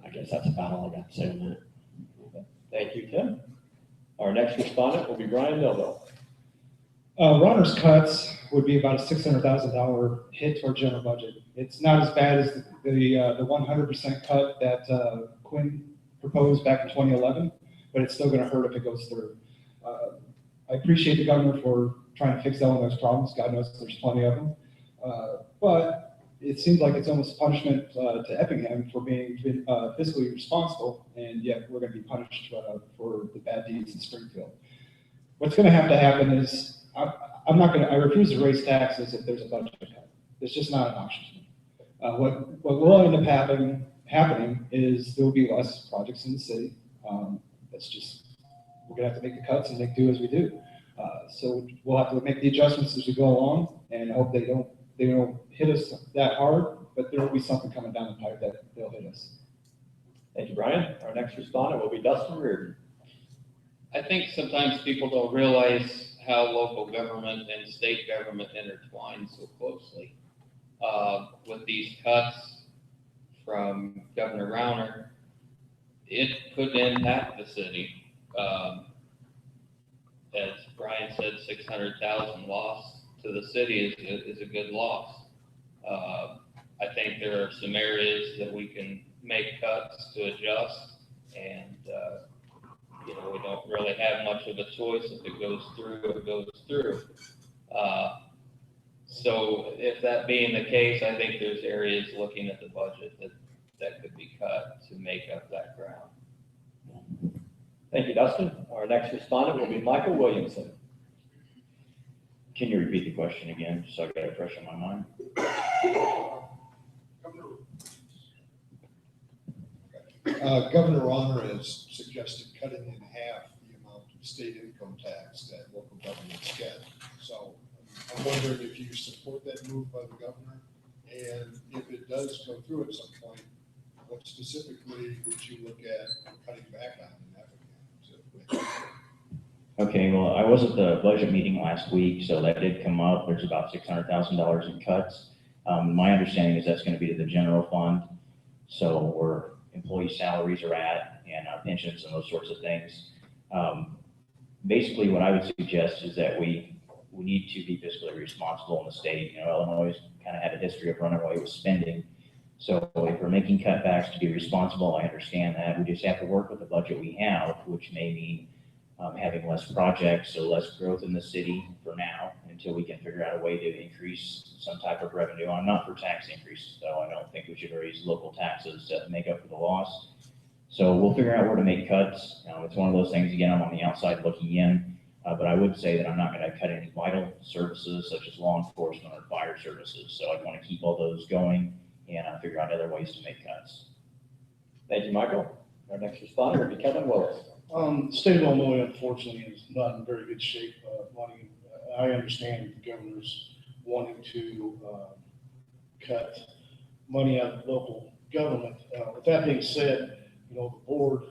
Speaker 10: I guess that's about all I got to say on that.
Speaker 6: Thank you, Tim. Our next respondent will be Brian Millville.
Speaker 11: Rauner's cuts would be about a $600,000 hit to our general budget. It's not as bad as the 100% cut that Quinn proposed back in 2011, but it's still going to hurt if it goes through. I appreciate the governor for trying to fix all of those problems. God knows there's plenty of them. But it seems like it's almost punishment to Effingham for being fiscally responsible, and yet we're going to be punished for the bad deeds in Springfield. What's going to happen is I refuse to raise taxes if there's a budget cut. It's just not an option to me. What will end up happening is there will be less projects in the city. That's just, we're gonna have to make the cuts and do as we do. So we'll have to make the adjustments as we go along and hope they don't hit us that hard, but there will be something coming down the pipe that they'll hit us.
Speaker 6: Thank you, Brian. Our next respondent will be Dustin Reardon.
Speaker 12: I think sometimes people don't realize how local government and state government intertwine so closely. With these cuts from Governor Rauner, it could impact the city. As Brian said, 600,000 loss to the city is a good loss. I think there are some areas that we can make cuts to adjust, and we don't really have much of a choice. If it goes through, it goes through. So if that being the case, I think there's areas looking at the budget that could be cut to make up that ground.
Speaker 6: Thank you, Dustin. Our next respondent will be Michael Williamson.
Speaker 13: Can you repeat the question again, so I got it fresh in my mind?
Speaker 17: Governor Rauner has suggested cutting in half the amount of state income tax that local governments get. So I'm wondering if you support that move by the governor And if it does go through at some point, what specifically would you look at cutting back on in Effingham?
Speaker 13: Okay, well, I was at the budget meeting last week, so that did come up. There's about $600,000 in cuts. My understanding is that's going to be to the general fund. So where employee salaries are at and pensions and those sorts of things. Basically, what I would suggest is that we need to be fiscally responsible in the state. You know, Illinois kind of had a history of running away with spending. So if we're making cutbacks to be responsible, I understand that. We just have to work with the budget we have, which may mean having less projects, so less growth in the city for now, until we can figure out a way to increase some type of revenue. I'm not for tax increases, though. I don't think we should raise local taxes to make up for the loss. So we'll figure out where to make cuts. It's one of those things, again, I'm on the outside looking in, but I would say that I'm not going to cut any vital services such as law enforcement or fire services. So I want to keep all those going and figure out other ways to make cuts.
Speaker 6: Thank you, Michael. Our next responder will be Kevin Willis.
Speaker 14: State of Illinois, unfortunately, is not in very good shape. I understand the governor's wanting to cut money out of local government. With that being said, you know, the board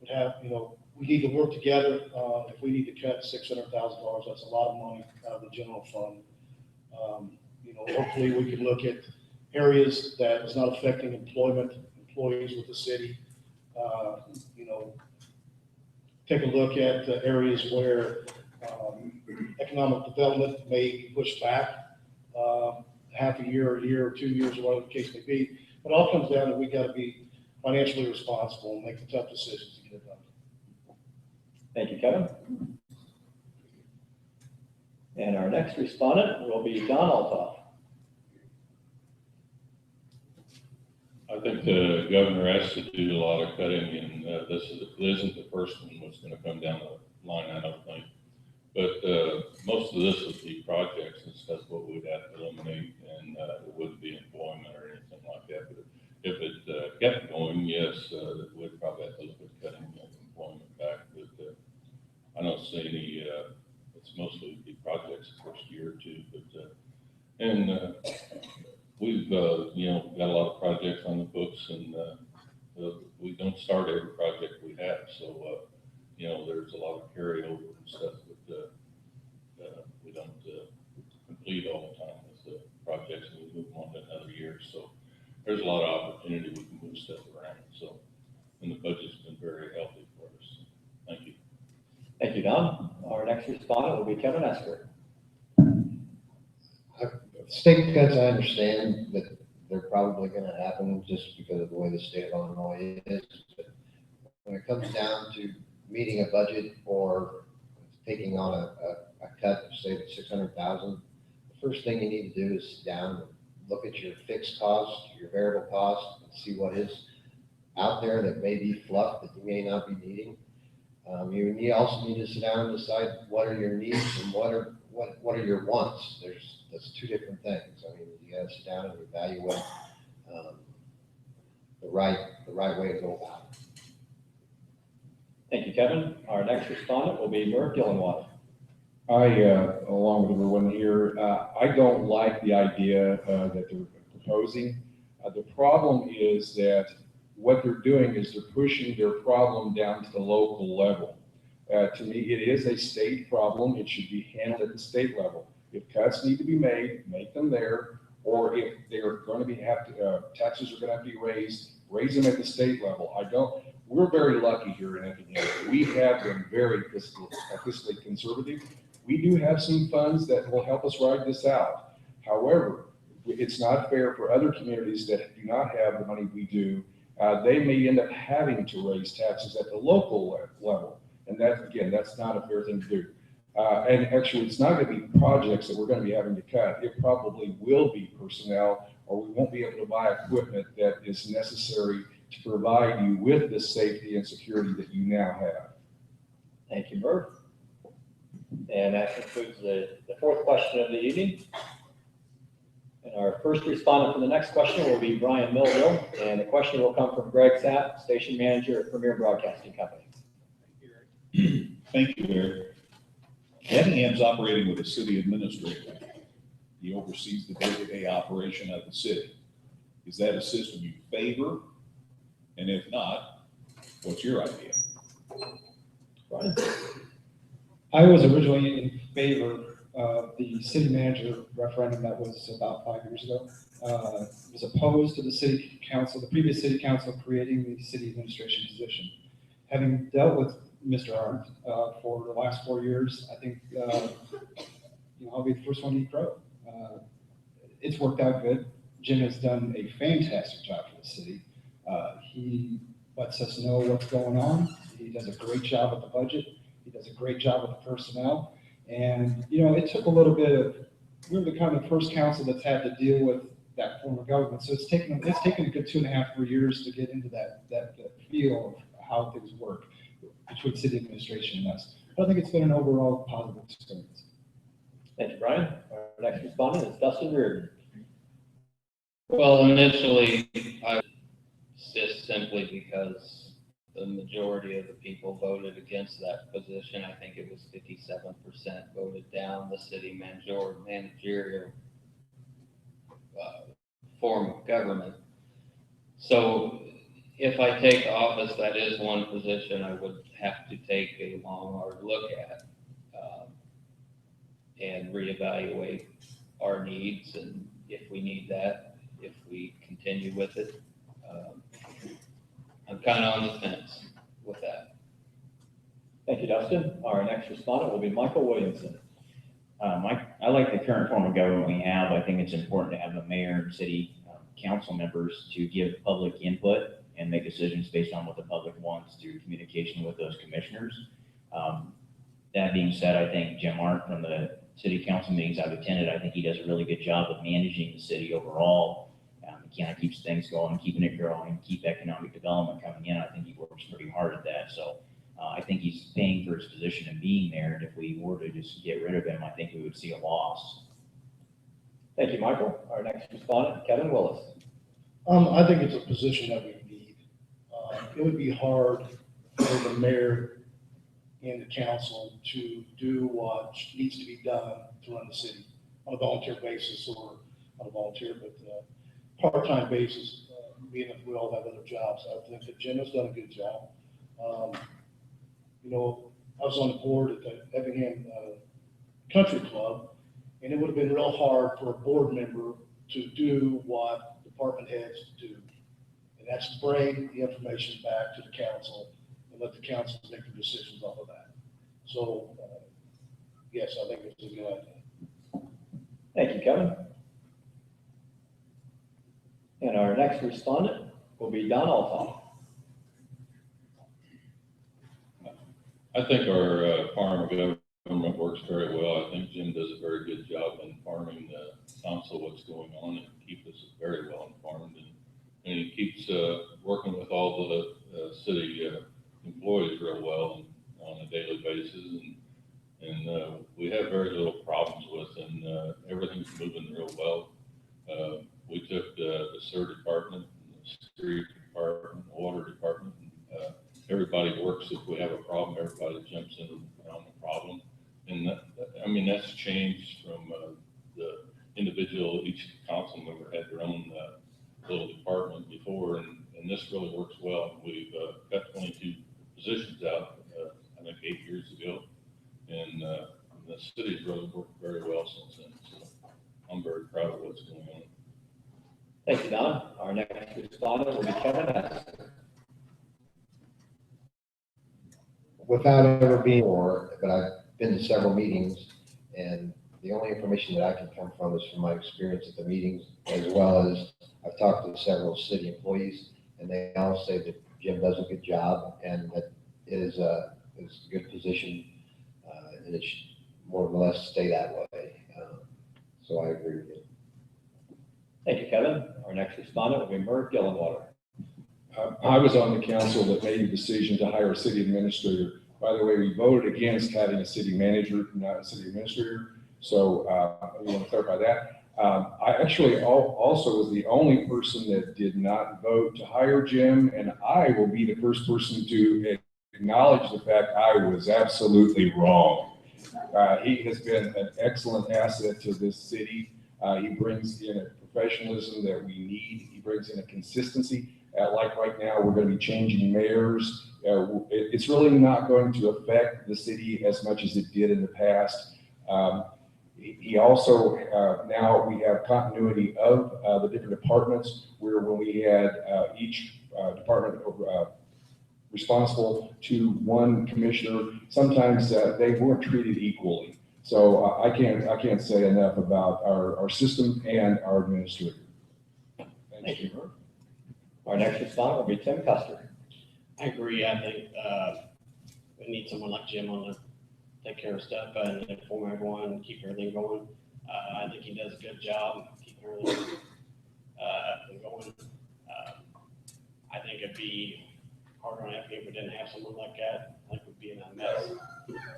Speaker 14: would have, you know, we need to work together. If we need to cut $600,000, that's a lot of money out of the general fund. You know, hopefully we can look at areas that is not affecting employees with the city. You know, take a look at the areas where economic development may be pushed back half a year, or a year, or 2 years, or whatever the case may be. But it all comes down to we got to be financially responsible and make the tough decisions to get it done.
Speaker 6: Thank you, Kevin. And our next respondent will be Don Altoff.
Speaker 7: I think the governor has to do a lot of cutting, and this isn't the first one that's going to come down the line, I don't think. But most of this would be projects and stuff what we'd have to eliminate, and it wouldn't be employment or anything like that. But if it kept going, yes, we'd probably have to look at cutting employment back. But I don't see any. It's mostly be projects the first year or two. But we've you know, got a lot of projects on the books, and we don't start every project we have. So you know, there's a lot of carryover and stuff that we don't complete all the time with the projects, and we move on to another year. So there's a lot of opportunity we can move stuff around. So, and the budget's been very healthy for us. Thank you.
Speaker 6: Thank you, Don. Our next respondent will be Kevin Esker.
Speaker 8: State cuts, I understand that they're probably going to happen just because of the way the state of Illinois is. But when it comes down to meeting a budget or taking on a cut of say $600,000, the first thing you need to do is sit down and look at your fixed cost, your variable cost, and see what is out there that may be fluff that you may not be needing. You also need to sit down and decide what are your needs and what are your wants. That's two different things. I mean, you got to sit down and evaluate the right way to go about it.
Speaker 6: Thank you, Kevin. Our next respondent will be Murph Gillenwater.
Speaker 9: Along with everyone here, I don't like the idea that they're proposing. The problem is that what they're doing is they're pushing their problem down to the local level. To me, it is a state problem. It should be handled at the state level. If cuts need to be made, make them there. Or if they're going to be taxes are going to have to be raised, raise them at the state level. We're very lucky here in Effingham. We have been very fiscally conservative. We do have some funds that will help us ride this out. However, it's not fair for other communities that do not have the money we do. They may end up having to raise taxes at the local level. And that, again, that's not a fair thing to do. And actually, it's not going to be projects that we're going to be having to cut. It probably will be personnel, or we won't be able to buy equipment that is necessary to provide you with the safety and security that you now have.
Speaker 6: Thank you, Murph. And that concludes the fourth question of the evening. And our first respondent for the next question will be Brian Millville. And the question will come from Greg Sapp, Station Manager at Premier Broadcasting Company.
Speaker 5: Thank you, Eric. Effingham's operating with a city administrator. The He oversees the day-to-day operation of the city. Is that a system you favor? And if not, what's your idea?
Speaker 6: Brian?
Speaker 11: I was originally in favor of the city manager referendum that was about 5 years ago. Was opposed to the city council, the previous city council creating the city administration position. Having dealt with Mr. Arndt for the last 4 years, I think I'll be the first one to eat crow. It's worked out good. Jim has done a fantastic job for the city. He lets us know what's going on. He does a great job with the budget. He does a great job with the personnel. And, it took a little bit of, we're the kind of first council that's had to deal with that form of government. So it's taken a good 2.5, 3 years to get into that feel of how things work between city administration and us. But I think it's been an overall positive experience.
Speaker 6: Thank you, Brian. Our next respondent is Dustin Reardon.
Speaker 12: Well, initially, I just simply because the majority of the people voted against that position. I think it was 57% voted down the city managerial form of government. So if I take office, that is one position I would have to take a long, hard look at and reevaluate our needs, and if we need that, if we continue with it. I'm kind of on the fence with that.
Speaker 6: Thank you, Dustin. Our next respondent will be Michael Williamson.
Speaker 13: I like the current form of government we have. I think it's important to have the mayor and city council members to give public input and make decisions based on what the public wants through communication with those commissioners. That being said, I think Jim Arndt from the city council meetings I've attended, I think he does a really good job of managing the city overall. He kind of keeps things going, keeping it growing, keep economic development coming in. I think he works pretty hard at that. So I think he's paying for his position and being there. And if we were to just get rid of him, I think we would see a loss.
Speaker 6: Thank you, Michael. Our next respondent, Kevin Willis.
Speaker 14: I think it's a position that we need. It would be hard for the mayor and the council to do what needs to be done to run the city on a volunteer basis, or not a volunteer, but part-time basis, being that we all have other jobs. I think that Jim has done a good job. I was on the board at the Effingham Country Club, and it would have been real hard for a board member to do what department heads do. And that's bring the information back to the council and let the council make the decisions off of that. So, yes, I think it's a good idea.
Speaker 6: Thank you, Kevin. And our next respondent will be Don Alton.
Speaker 7: I think our farm of government works very well. I think Jim does a very good job informing the council what's going on and keep us very well informed. And he keeps working with all the city employees real well on a daily basis. And we have very little problems with, and everything's moving real well. We took the sewer department, the street department, water department. Everybody works. If we have a problem, everybody jumps in on the problem. And that's changed from the individual. Each council member had their own little department before, and this really works well. We've got 22 positions out, I think 8 years ago, and the city's really worked very well since then. So I'm very proud of what's going on.
Speaker 6: Thank you, Don. Our next respondent will be Kevin Hess.
Speaker 8: Without ever being more, but I've been to several meetings, and the only information that I can come from is from my experience at the meetings, as well as I've talked to several city employees, and they all say that Jim does a good job, and that it is a good position, and it should more or less stay that way. So I agree with you.
Speaker 6: Thank you, Kevin. Our next respondent will be Merv Gillenwater.
Speaker 9: I was on the council that made the decision to hire a city administrator. By the way, we voted against having a city manager, not a city administrator. So I want to clarify that. I actually also was the only person that did not vote to hire Jim, and I will be the first person to acknowledge the fact I was absolutely wrong. He has been an excellent asset to this city. He brings in a professionalism that we need. He brings in a consistency. Like right now, we're going to be changing mayors. It's really not going to affect the city as much as it did in the past. He also, now we have continuity of the different departments, where when we had each department responsible to one commissioner, sometimes they weren't treated equally. So I can't say enough about our system and our administrator.
Speaker 6: Thank you. Our next respondent will be Tim Custer.
Speaker 10: I agree. I think we need someone like Jim on to take care of stuff and inform everyone, keep everything going. I think he does a good job keeping everything going. I think it'd be hard on Effingham if we didn't have someone like that. I think we'd be in a mess.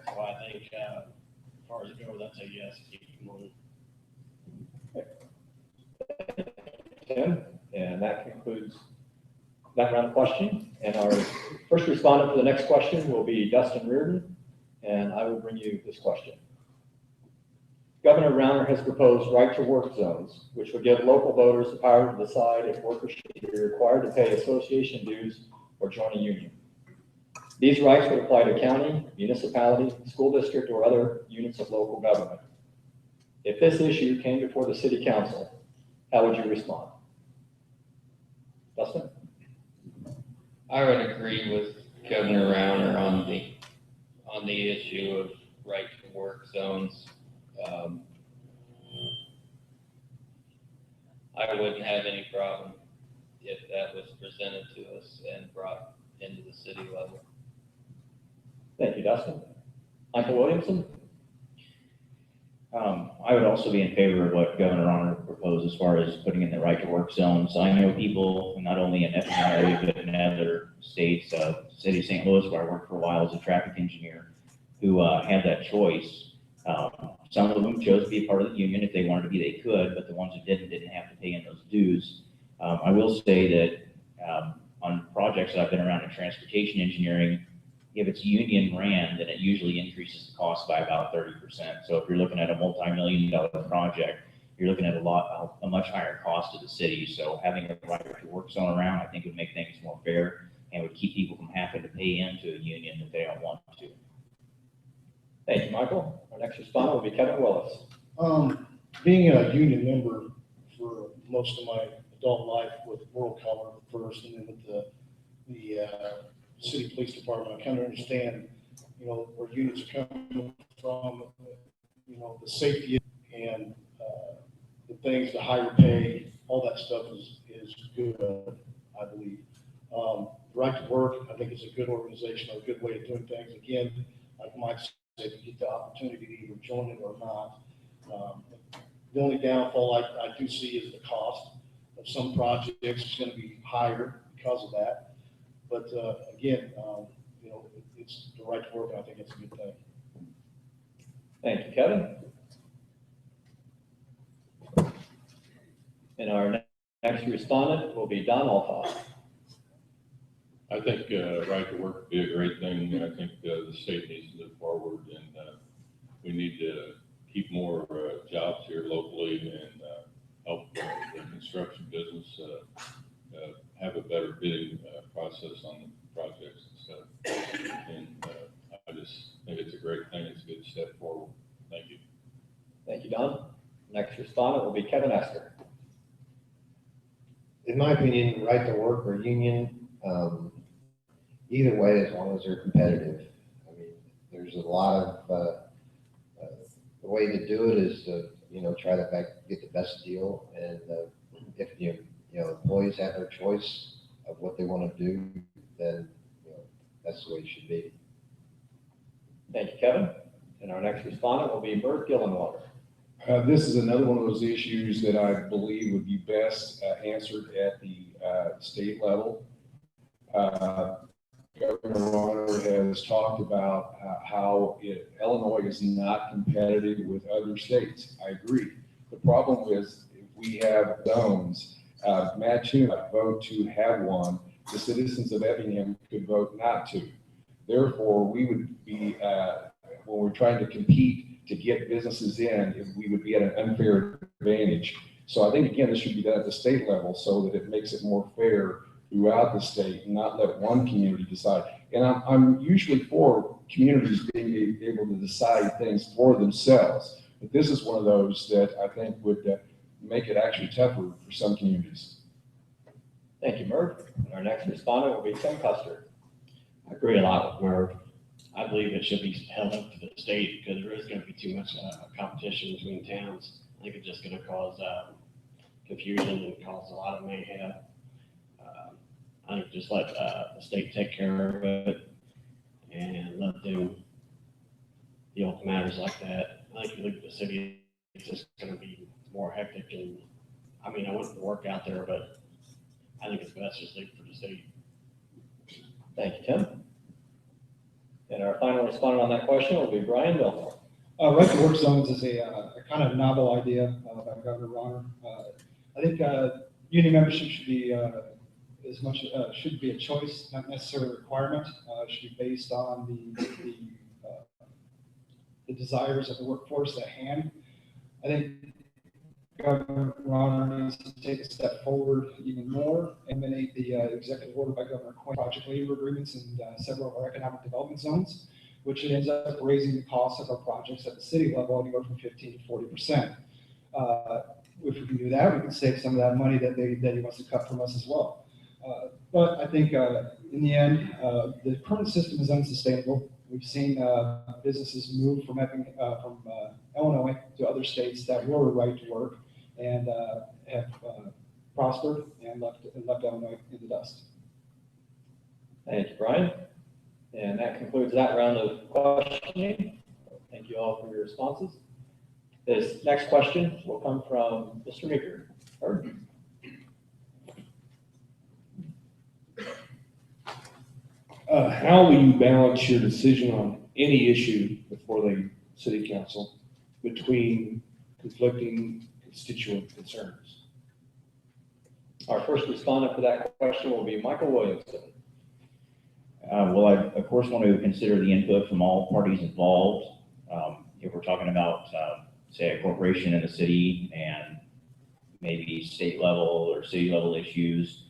Speaker 10: So I think as far as it goes, I'd say yes, keep him on.
Speaker 6: Tim, and that concludes that round of questioning. And our first respondent for the next question will be Dustin Reardon, and I will bring you this question. Governor Rauner has proposed right-to-work zones, which would give local voters the power to decide if workers should be required to pay association dues or join a union. These rights would apply to county, municipality, school district, or other units of local government. If this issue came before the city council, how would you respond? Dustin?
Speaker 12: I would agree with Governor Rauner on the issue of right to work zones. I wouldn't have any problem if that was presented to us and brought into the city level.
Speaker 6: Thank you, Dustin. Michael Williamson?
Speaker 13: I would also be in favor of what Governor Rauner proposed as far as putting in the right to work zones. I know people, not only in Effingham area, but in other states, city of St. Louis, where I worked for a while as a traffic engineer, who had that choice. Some of them chose to be a part of the union. If they wanted to be, they could, but the ones who didn't have to pay in those dues. I will say that on projects that I've been around in transportation engineering, if it's union ran, then it usually increases the cost by about 30%. So if you're looking at a multi-million-dollar project, you're looking at a much higher cost to the city. So having a right to work zone around, I think would make things more fair and would keep people from having to pay into a union if they don't want to.
Speaker 6: Thank you, Michael. Our next respondent will be Kevin Willis.
Speaker 14: Being a union member for most of my adult life with World Color first, and then with the city police department, I kind of understand, where unions are coming from, the safety and the things, the higher pay, all that stuff is good, I believe. Right to Work, I think, is a good organization, a good way of doing things. Again, like Mike said, you get the opportunity to either join it or not. The only downfall I do see is the cost of some projects is going to be higher because of that. But again, it's the right to work, and I think it's a good thing.
Speaker 6: Thank you, Kevin. And our next respondent will be Don Altoff.
Speaker 7: I think right to work would be a great thing. I think the state needs to move forward, and we need to keep more jobs here locally and help the construction business have a better bidding process on the projects and stuff. And I just think it's a great thing. It's a good step forward. Thank you.
Speaker 6: Thank you, Don. Next respondent will be Kevin Esker.
Speaker 8: In my opinion, right to work or union, either way, as long as they're competitive. I mean, there's a lot of, the way to do it is to, try to get the best deal. And if employees have their choice of what they want to do, then, that's the way it should be.
Speaker 6: Thank you, Kevin. And our next respondent will be Bert Gillenwater.
Speaker 9: This is another one of those issues that I believe would be best answered at the state level. Governor Rauner has talked about how Illinois is not competitive with other states. I agree. The problem is if we have zones, Mattoon might vote to have one. The citizens of Effingham could vote not to. Therefore, we would be, when we're trying to compete to get businesses in, we would be at an unfair advantage. So I think, again, this should be done at the state level so that it makes it more fair throughout the state and not let one community decide. And I'm usually for communities being able to decide things for themselves. But this is one of those that I think would make it actually tougher for some communities.
Speaker 6: Thank you, Merv. And our next respondent will be Tim Custer.
Speaker 10: I agree a lot with Merv. I believe it should be held up to the state because there is going to be too much competition between towns. I think it's just going to cause confusion and cause a lot of mayhem. I think just let the state take care of it and let them deal with matters like that. I think if you look at the city, it's just going to be more hectic. And I mean, I want to work out there, but I think it's best just leave it for the state.
Speaker 6: Thank you, Tim. And our final respondent on that question will be Brian Milton.
Speaker 11: Right to work zones is a kind of novel idea by Governor Ronner. I think union membership should be should be a choice, not necessarily a requirement. It should be based on the desires of the workforce at hand. I think Governor Ronner needs to take a step forward even more and eliminate the executive order by Governor Quinn, project labor agreements in several of our economic development zones, which ends up raising the cost of our projects at the city level anywhere from 15 to 40%. If we can do that, we can save some of that money that he wants to cut from us as well. But I think in the end, the current system is unsustainable. We've seen businesses move from Illinois to other states that were right to work and have prospered and left Illinois in the dust.
Speaker 6: Thank you, Brian. And that concludes that round of questioning. Thank you all for your responses. This next question will come from Mr. Meeker.
Speaker 15: How will you balance your decision on any issue before the city council between conflicting constituent concerns?
Speaker 6: Our first respondent for that question will be Michael Williamson.
Speaker 13: Well, I, of course, want to consider the input from all parties involved. If we're talking about, say, a corporation in the city and maybe state level or city level issues,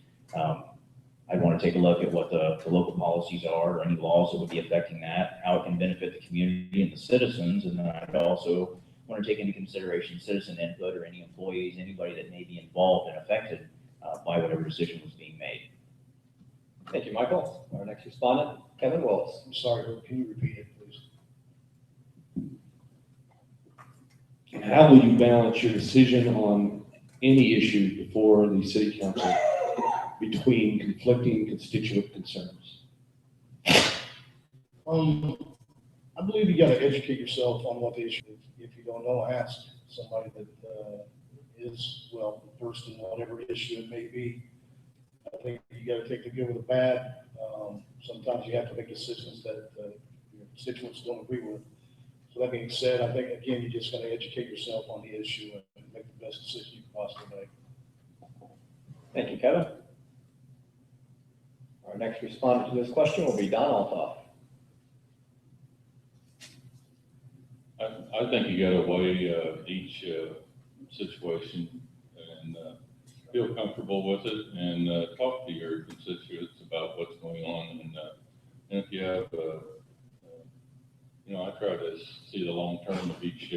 Speaker 13: I'd want to take a look at what the local policies are, or any laws that would be affecting that, how it can benefit the community and the citizens. And then I'd also want to take into consideration citizen input or any employees, anybody that may be involved and affected by whatever decision was being made.
Speaker 6: Thank you, Michael. Our next respondent, Kevin Willis.
Speaker 14: I'm sorry, can you repeat it, please?
Speaker 15: How will you balance your decision on any issue before the city council between conflicting constituent concerns?
Speaker 14: I believe you got to educate yourself on what the issue is. If you don't know, ask somebody that is well versed in whatever issue it may be. I think you got to take the good with the bad. Sometimes you have to make decisions that your constituents don't agree with. So that being said, I think again you just got to educate yourself on the issue and make the best decision you can possibly make.
Speaker 6: Thank you, Kevin. Our next respondent to this question will be Don Altoff.
Speaker 7: I think you gotta weigh each situation and feel comfortable with it and talk to your constituents about what's going on. And if you have, I try to see the long term of each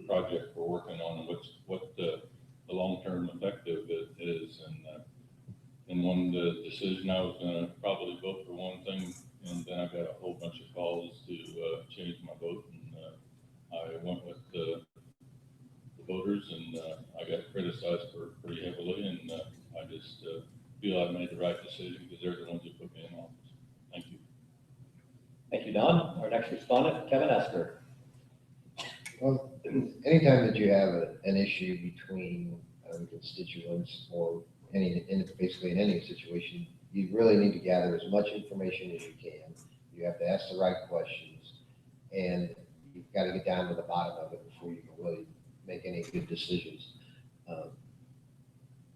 Speaker 7: project we're working on and what the long term effective it is. And one decision I was gonna probably vote for one thing, and then I got a whole bunch of calls to change my vote, and I went with the voters, and I got criticized for it pretty heavily, and I just feel I made the right decision because they're the ones who put me in office. Thank you.
Speaker 6: Thank you, Don. Our next respondent, Kevin Esker.
Speaker 8: Well, anytime that you have an issue between constituents or basically in any situation, you really need to gather as much information as you can. You have to ask the right questions, and you've got to get down to the bottom of it before you can really make any good decisions.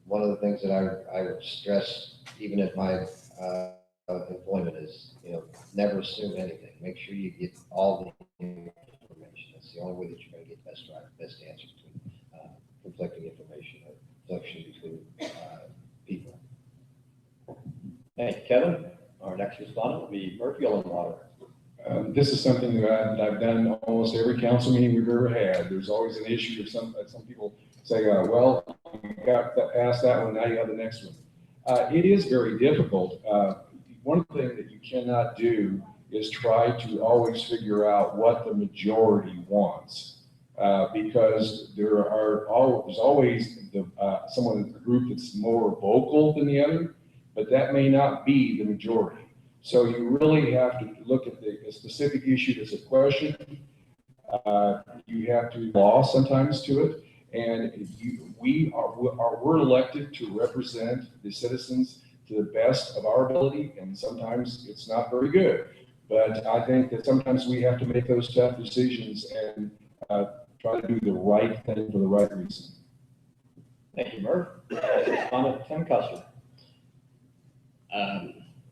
Speaker 8: One of the things that I would stress, even at my employment, is never assume anything. Make sure you get all the information. That's the only way that you're going to get best answer conflicting information or confliction between people.
Speaker 6: Thank you, Kevin. Our next respondent will be Fuel and Water.
Speaker 9: This is something that I've done almost every council meeting we've ever had. There's always an issue of some people say, well, you got past that one, now you have the next one. It is very difficult. One thing that you cannot do is try to always figure out what the majority wants. Because there's always someone in the group that's more vocal than the other, but that may not be the majority. So you really have to look at the specific issue that's a question. You have to law sometimes to it, and we're elected to represent the citizens to the best of our ability, and sometimes it's not very good. But I think that sometimes we have to make those tough decisions and try to do the right thing for the right reason.
Speaker 6: Thank you, Murph. Respondent Tim Custer.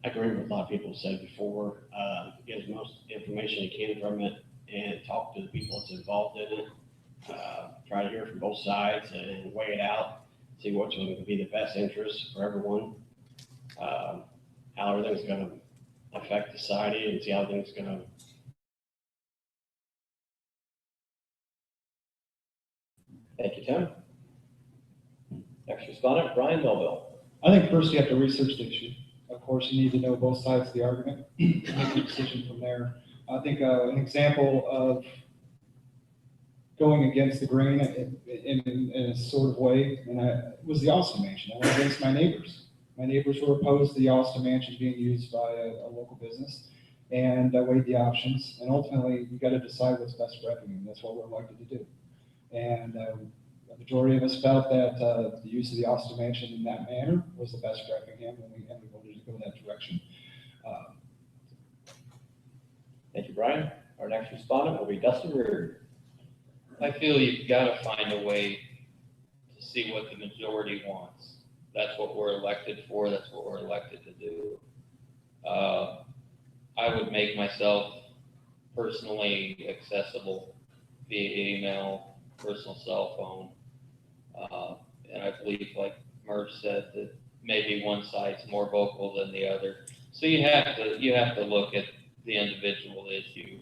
Speaker 10: I agree with a lot of people said before. Get as most information you can from it and talk to the people that's involved in it. Try to hear from both sides and weigh it out, see which one would be the best interest for everyone. How everything's going to affect society and see how everything's going to.
Speaker 6: Thank you, Tim. Next respondent, Brian Melville.
Speaker 11: I think first you have to research the issue. Of course, you need to know both sides of the argument, make a decision from there. I think an example of going against the grain in a sort of way, was the Austin Mansion. I went against my neighbors. My neighbors were opposed to the Austin Mansion being used by a local business, and I weighed the options. And ultimately, you got to decide what's best for Effingham. That's what we're elected to do. And the majority of us felt that the use of the Austin Mansion in that manner was the best for Effingham, and we voted to go that direction.
Speaker 6: Thank you, Brian. Our next respondent will be Dustin Reardon.
Speaker 12: I feel you've got to find a way to see what the majority wants. That's what we're elected for. That's what we're elected to do. I would make myself personally accessible via email, personal cell phone. And I believe, like Murph said, that maybe one side's more vocal than the other. So you have to look at the individual issue,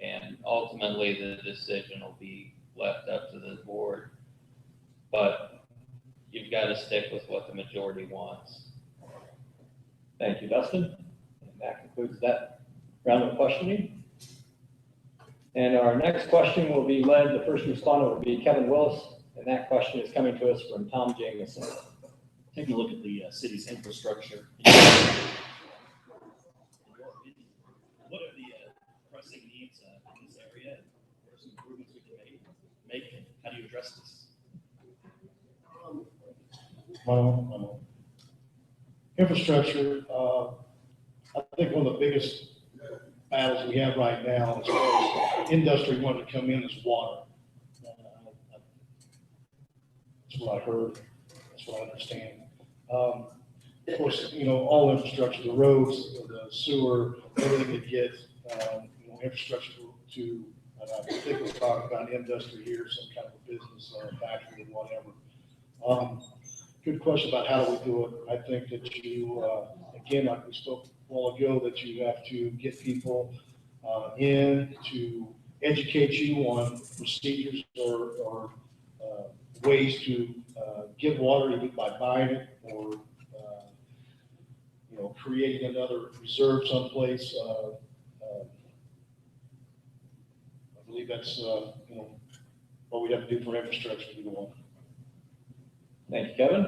Speaker 12: and ultimately the decision will be left up to the board. But you've got to stick with what the majority wants.
Speaker 6: Thank you, Dustin. And that concludes that round of questioning. And our next question will be led, the first respondent will be Kevin Willis, and that question is coming to us from Tom Jamieson.
Speaker 16: Taking a look at the city's infrastructure. What are the pressing needs in this area? What are some improvements we can make? How do you address this?
Speaker 14: Infrastructure, I think one of the biggest battles we have right now as far as industry wanting to come in is water. That's what I heard. That's what I understand. Of course, all infrastructure, the roads, the sewer, everything to get, infrastructure to, I think we're talking about industry here, some kind of a business, factory, whatever. Good question about how do we do it. I think that you, again, like we spoke a while ago, that you have to get people in to educate you on procedures or ways to get water, either by buying it or creating another reserve someplace. I believe that's what we have to do for infrastructure to go on.
Speaker 6: Thank you, Kevin.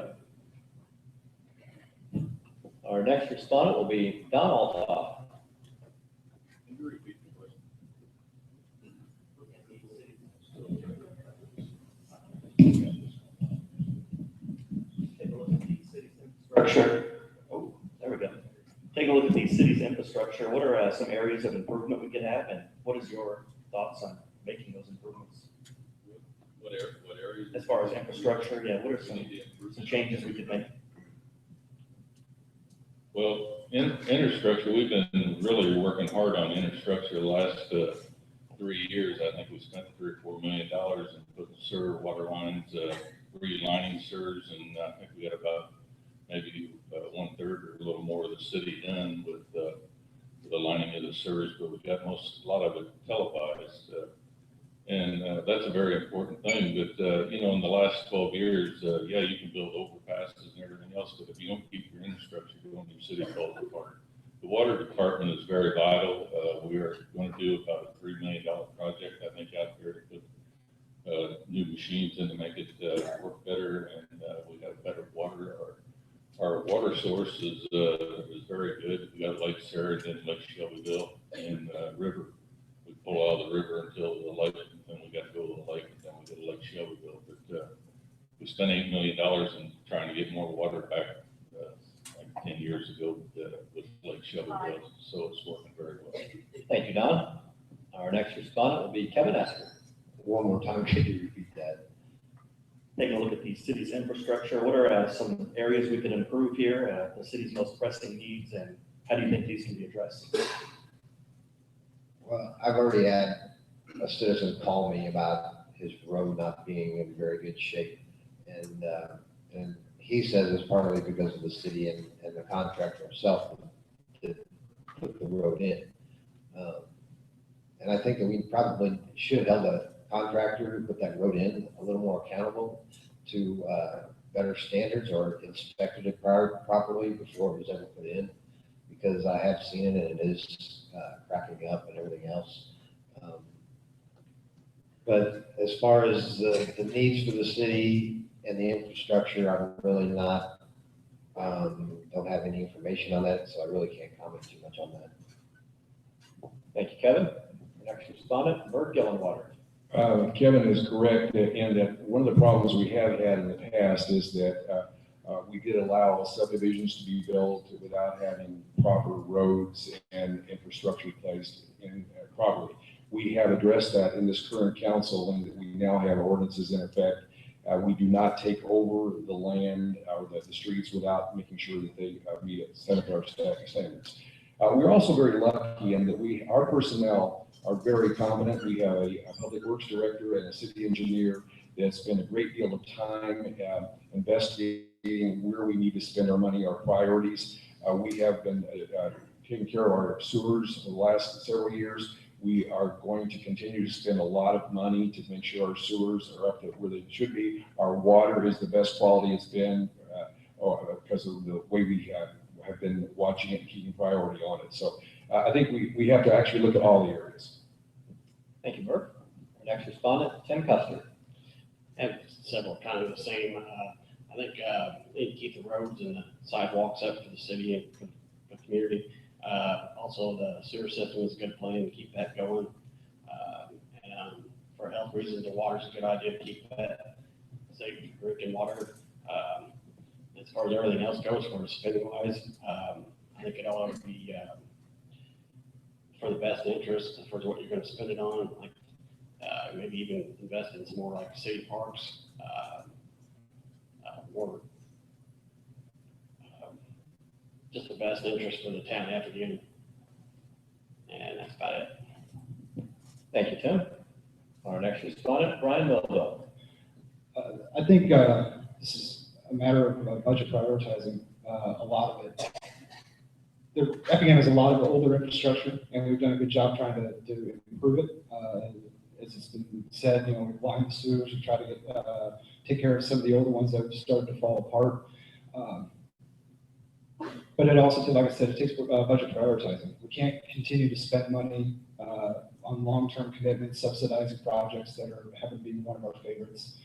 Speaker 6: Our next respondent will be Don Altoff.
Speaker 16: Infrastructure. Oh, there we go. Take a look at the city's infrastructure. What are some areas of improvement we could have, and what is your thoughts on making those improvements?
Speaker 7: What areas?
Speaker 16: As far as infrastructure, yeah, what are some changes we could make?
Speaker 7: Well, infrastructure, we've been really working hard on infrastructure the last 3 years, I think we spent $3 or $4 million in putting sewer, water lines, relining sewers, and I think we got about maybe 1/3 or a little more of the city done with the lining of the sewers, but we got a lot of it televised. And that's a very important thing, but you know, in the last 12 years, yeah, you can build overpasses and everything else, but if you don't keep your infrastructure going, your city falls apart. The water department is very vital. We are going to do about a $3 million project, I think, out there to put new machines in to make it work better, and we have better water. Our water source is very good. We got Lake Sheridan, Lake Shelbyville, and river. We pull out of the river until the lake, and then we got to go to the lake, and then we go to Lake Shelbyville. But we spent $8 million in trying to get more water back like 10 years ago with Lake Shelbyville, so it's working very well.
Speaker 6: Thank you, Don. Our next respondent will be Kevin Esker.
Speaker 8: One more time, could you repeat that?
Speaker 16: Taking a look at the city's infrastructure, what are some areas we could improve here, the city's most pressing needs, and how do you think these can be addressed?
Speaker 8: Well, I've already had a citizen call me about his road not being in very good shape. And he says it's partly because of the city and the contractor himself to put the road in. And I think that we probably should have held the contractor who put that road in a little more accountable to better standards, or inspected it properly before it was ever put in, because I have seen it and it is cracking up and everything else. But as far as the needs for the city and the infrastructure, I'm really not, don't have any information on that, so I really can't comment too much on that.
Speaker 6: Thank you, Kevin. Next respondent, Bert Gillenwater.
Speaker 9: Kevin is correct in that one of the problems we have had in the past is that we did allow subdivisions to be built without having proper roads and infrastructure placed in properly. We have addressed that in this current council, and we now have ordinances in effect. We do not take over the land or the streets without making sure that they meet our standards. We're also very lucky in that our personnel are very competent. We have a public works director and a city engineer that spend a great deal of time investigating where we need to spend our money, our priorities. We have been taking care of our sewers for the last several years. We are going to continue to spend a lot of money to make sure our sewers are up to where they should be. Our water is the best quality it's been because of the way we have been watching it and keeping priority on it. So I think we have to actually look at all the areas.
Speaker 6: Thank you, Bert. Our next respondent, Tim Custer.
Speaker 10: And several kind of the same. I think need to keep the roads and the sidewalks up for the city and for the community. Also, the sewer system is a good plan to keep that going. And for health reasons, the water's a good idea to keep that safe drinking water. As far as everything else goes, for spending wise, I think it ought to be for the best interest as far as what you're going to spend it on. Like maybe even invest in some more like city parks, more just the best interest for the town after the end. And that's about it.
Speaker 6: Thank you, Tim. Our next respondent, Brian Melville.
Speaker 11: I think this is a matter of budget prioritizing a lot of it. Effingham has a lot of older infrastructure, and we've done a good job trying to improve it. As it's been said, we've lined the sewers and try to take care of some of the older ones that have started to fall apart. But it also, like I said, it takes budget prioritizing. We can't continue to spend money on long-term commitments, subsidizing projects that haven't been one of our favorites.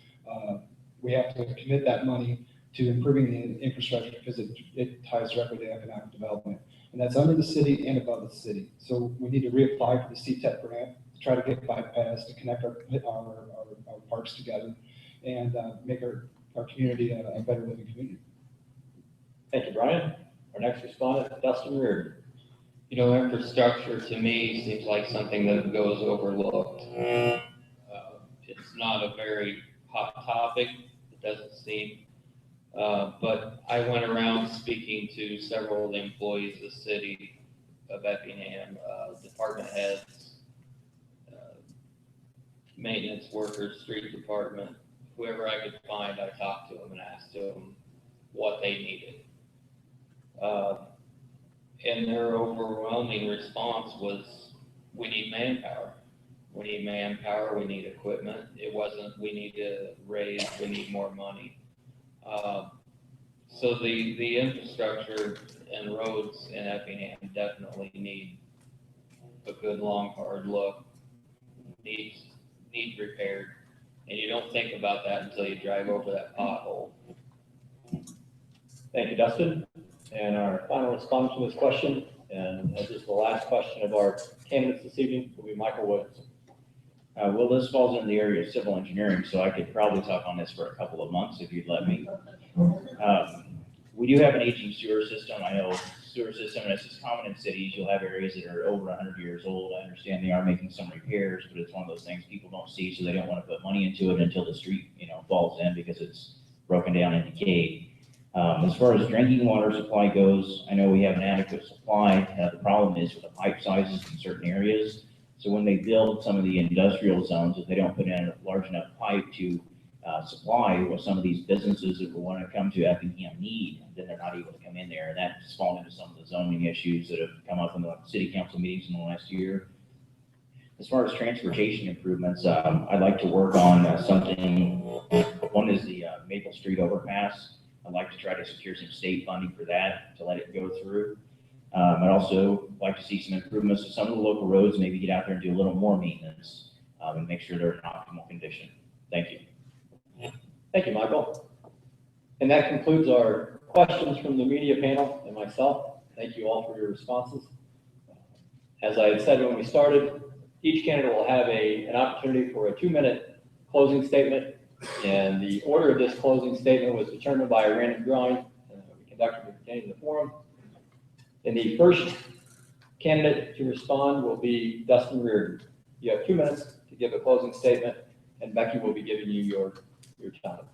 Speaker 11: We have to commit that money to improving the infrastructure because it ties directly to economic development. And that's under the city and above the city. So we need to reapply for the CTEP grant to try to get bypass, to connect our parks together and make our community a better living community.
Speaker 6: Thank you, Brian. Our next respondent, Dustin Reardon.
Speaker 12: Infrastructure to me seems like something that goes overlooked. It's not a very hot topic, it doesn't seem. But I went around speaking to several of the employees of the city of Effingham, department heads, maintenance workers, street department, whoever I could find, I talked to them and asked them what they needed. And their overwhelming response was, we need manpower. We need manpower, we need equipment. It wasn't, we need to raise, we need more money. So the infrastructure and roads in Effingham definitely need a good, long, hard look, needs repaired. And you don't think about that until you drive over that pothole.
Speaker 6: Thank you, Dustin. And our final response to this question, and this is the last question of our candidates this evening, will be Michael Williamson.
Speaker 13: Well, this falls in the area of civil engineering, so I could probably talk on this for a couple of months if you'd let me. We do have an aging sewer system. I know sewer system, and this is common in cities. You'll have areas that are over 100 years old. I understand they are making some repairs, but it's one of those things people don't see, so they don't want to put money into it until the street, falls in because it's broken down and decayed. As far as drinking water supply goes, I know we have an adequate supply. The problem is with the pipe sizes in certain areas. So when they build some of the industrial zones, if they don't put in a large enough pipe to supply what some of these businesses that will want to come to Effingham need, then they're not able to come in there. And that's fallen into some of the zoning issues that have come up in the city council meetings in the last year. As far as transportation improvements, I'd like to work on something. One is the Maple Street overpass. I'd like to try to secure some state funding for that to let it go through. I'd also like to see some improvements to some of the local roads, maybe get out there and do a little more maintenance and make sure they're in optimal condition. Thank you.
Speaker 6: Thank you, Michael. And that concludes our questions from the media panel and myself. Thank you all for your responses. As I had said when we started, each candidate will have an opportunity for a 2-minute closing statement. And the order of this closing statement was determined by a random drawing we conducted pertaining to the forum. And the first candidate to respond will be Dustin Reardon. You have 2 minutes to give a closing statement, and Becky will be giving you your time.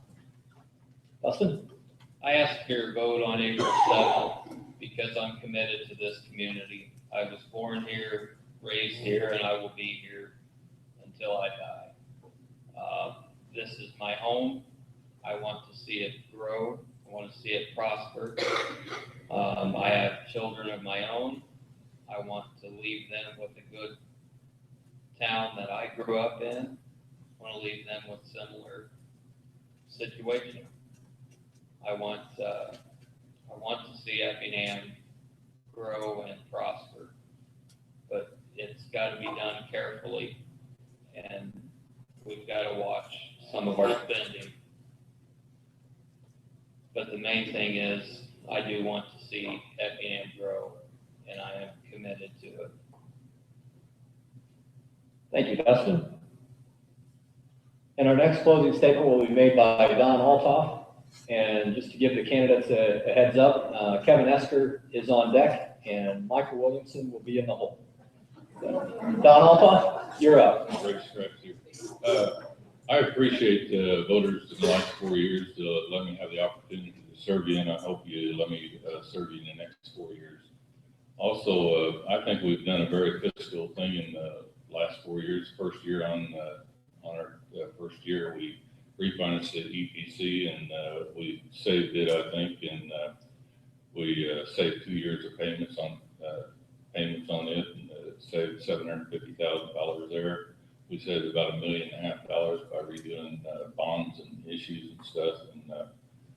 Speaker 6: Dustin?
Speaker 12: I ask your vote on April 7th because I'm committed to this community. I was born here, raised here, and I will be here until I die. This is my home. I want to see it grow. I want to see it prosper. I have children of my own. I want to leave them with a good town that I grew up in. I want to leave them with similar situation. I want to see Effingham grow and prosper, but it's got to be done carefully, and we've got to watch some of our spending. But the main thing is, I do want to see Effingham grow, and I am committed to it.
Speaker 6: Thank you, Dustin. And our next closing statement will be made by Don Altoff. And just to give the candidates a heads up, Kevin Esker is on deck, and Michael Williamson will be in the hole. Don Altoff, you're up.
Speaker 7: Great stretch here. I appreciate the voters in the last 4 years to let me have the opportunity to serve you, and I hope you let me serve you in the next 4 years. Also, I think we've done a very fiscal thing in the last 4 years. First year on our first year, we refinanced the EPC, and we saved it, I think, and we saved 2 years of payments on it, and saved $750,000 there. We saved about $1.5 million by redoing bonds and issues and stuff. And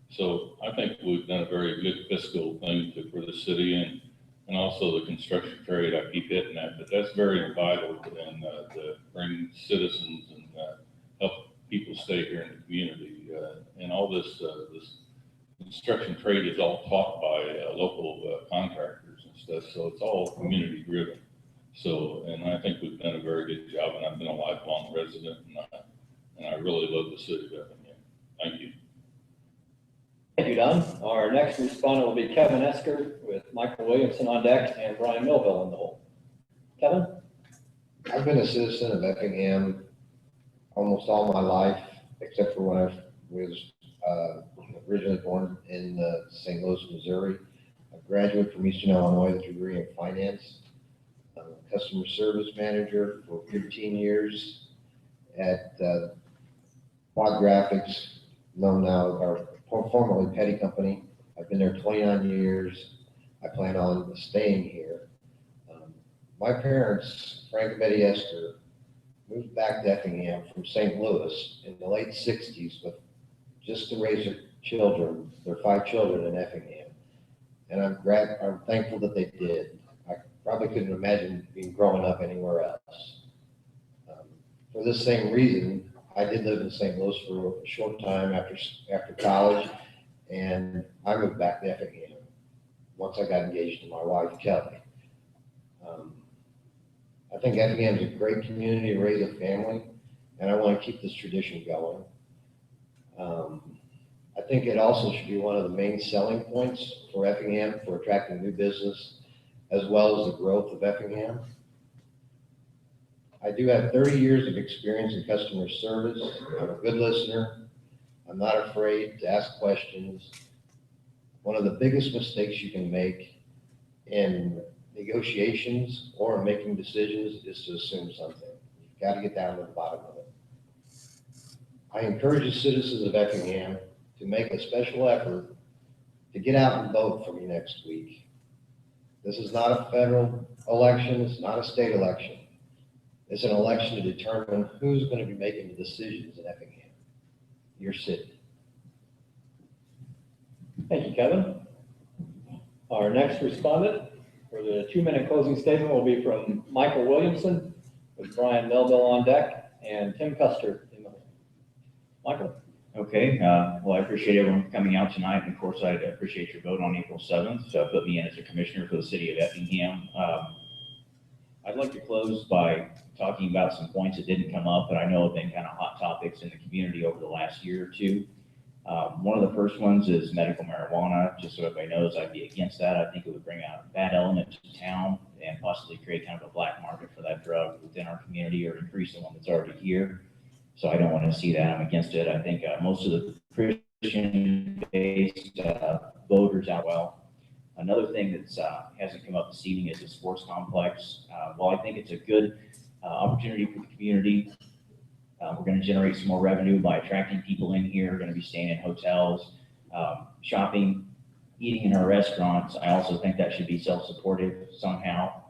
Speaker 7: so I think we've done a very good fiscal thing for the city, and also the construction trade. I keep hitting that, but that's very vital and to bring citizens and help people stay here in the community. And all this construction trade is all taught by local contractors and stuff, so it's all community driven. So, and I think we've done a very good job, and I've been a lifelong resident, and I really love the city of Effingham. Thank you.
Speaker 6: Thank you, Don. Our next respondent will be Kevin Esker with Michael Williamson on deck and Brian Millville in the hole. Kevin?
Speaker 8: I've been a citizen of Effingham almost all my life, except for when I was originally born in St. Louis, Missouri. I graduated from Eastern Illinois with a degree in finance. I'm a customer service manager for 15 years, at Quad Graphics, known now, or formerly Petty Company. I've been there 29 years. I plan on staying here. My parents, Frank and Betty Esther, moved back to Effingham from St. Louis in the late 60s with just to raise their children, their 5 children in Effingham. And I'm thankful that they did. I probably couldn't imagine being growing up anywhere else. For this same reason, I did live in St. Louis for a short time after college, and I moved back to Effingham once I got engaged to my wife, Kelly. I think Effingham is a great community to raise a family, and I want to keep this tradition going. I think it also should be one of the main selling points for Effingham for attracting new business, as well as the growth of Effingham. I do have 30 years of experience in customer service. I'm a good listener. I'm not afraid to ask questions. One of the biggest mistakes you can make in negotiations or making decisions is to assume something. You've got to get down to the bottom of it. I encourage the citizens of Effingham to make a special effort to get out and vote for me next week. This is not a federal election. It's not a state election. It's an election to determine who's going to be making the decisions in Effingham, your city.
Speaker 6: Thank you, Kevin. Our next respondent for the 2-minute closing statement will be from Michael Williamson, with Brian Melville on deck and Tim Custer in the hall. Michael?
Speaker 13: Okay, well, I appreciate everyone coming out tonight, and of course, I appreciate your vote on April 7th, so put me in as a commissioner for the city of Effingham. I'd like to close by talking about some points that didn't come up, but I know have been kind of hot topics in the community over the last year or two. One of the first ones is medical marijuana. Just so everybody knows, I'd be against that. I think it would bring out a bad element to town and possibly create kind of a black market for that drug within our community, or increase the one that's already here. So I don't want to see that. I'm against it. I think most of the Christian-based voters out well. Another thing that hasn't come up this evening is the sports complex. While I think it's a good opportunity for the community, we're going to generate some more revenue by attracting people in here. We're going to be staying in hotels, shopping, eating in our restaurants. I also think that should be self-supportive somehow.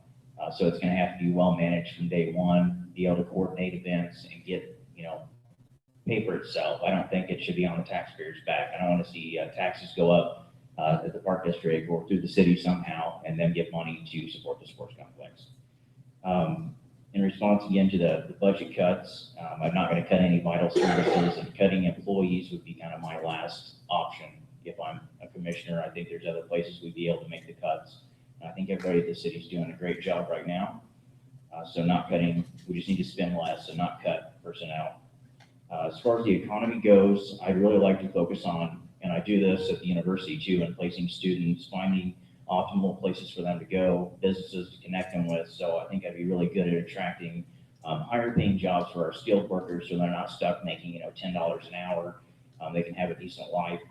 Speaker 13: So it's going to have to be well managed from day one, be able to coordinate events and get, pay for itself. I don't think it should be on the taxpayers' back. I don't want to see taxes go up at the park district or through the city somehow, and then give money to support the sports complex. In response again to the budget cuts, I'm not going to cut any vital services, and cutting employees would be kind of my last option if I'm a commissioner. I think there's other places we'd be able to make the cuts. And I think everybody at the city's doing a great job right now. So not cutting, we just need to spend less and not cut personnel. As far as the economy goes, I'd really like to focus on, and I do this at the university too, in placing students, finding optimal places for them to go, businesses to connect them with. So I think I'd be really good at attracting higher paying jobs for our skilled workers, so they're not stuck making, $10 an hour. They can have a decent life,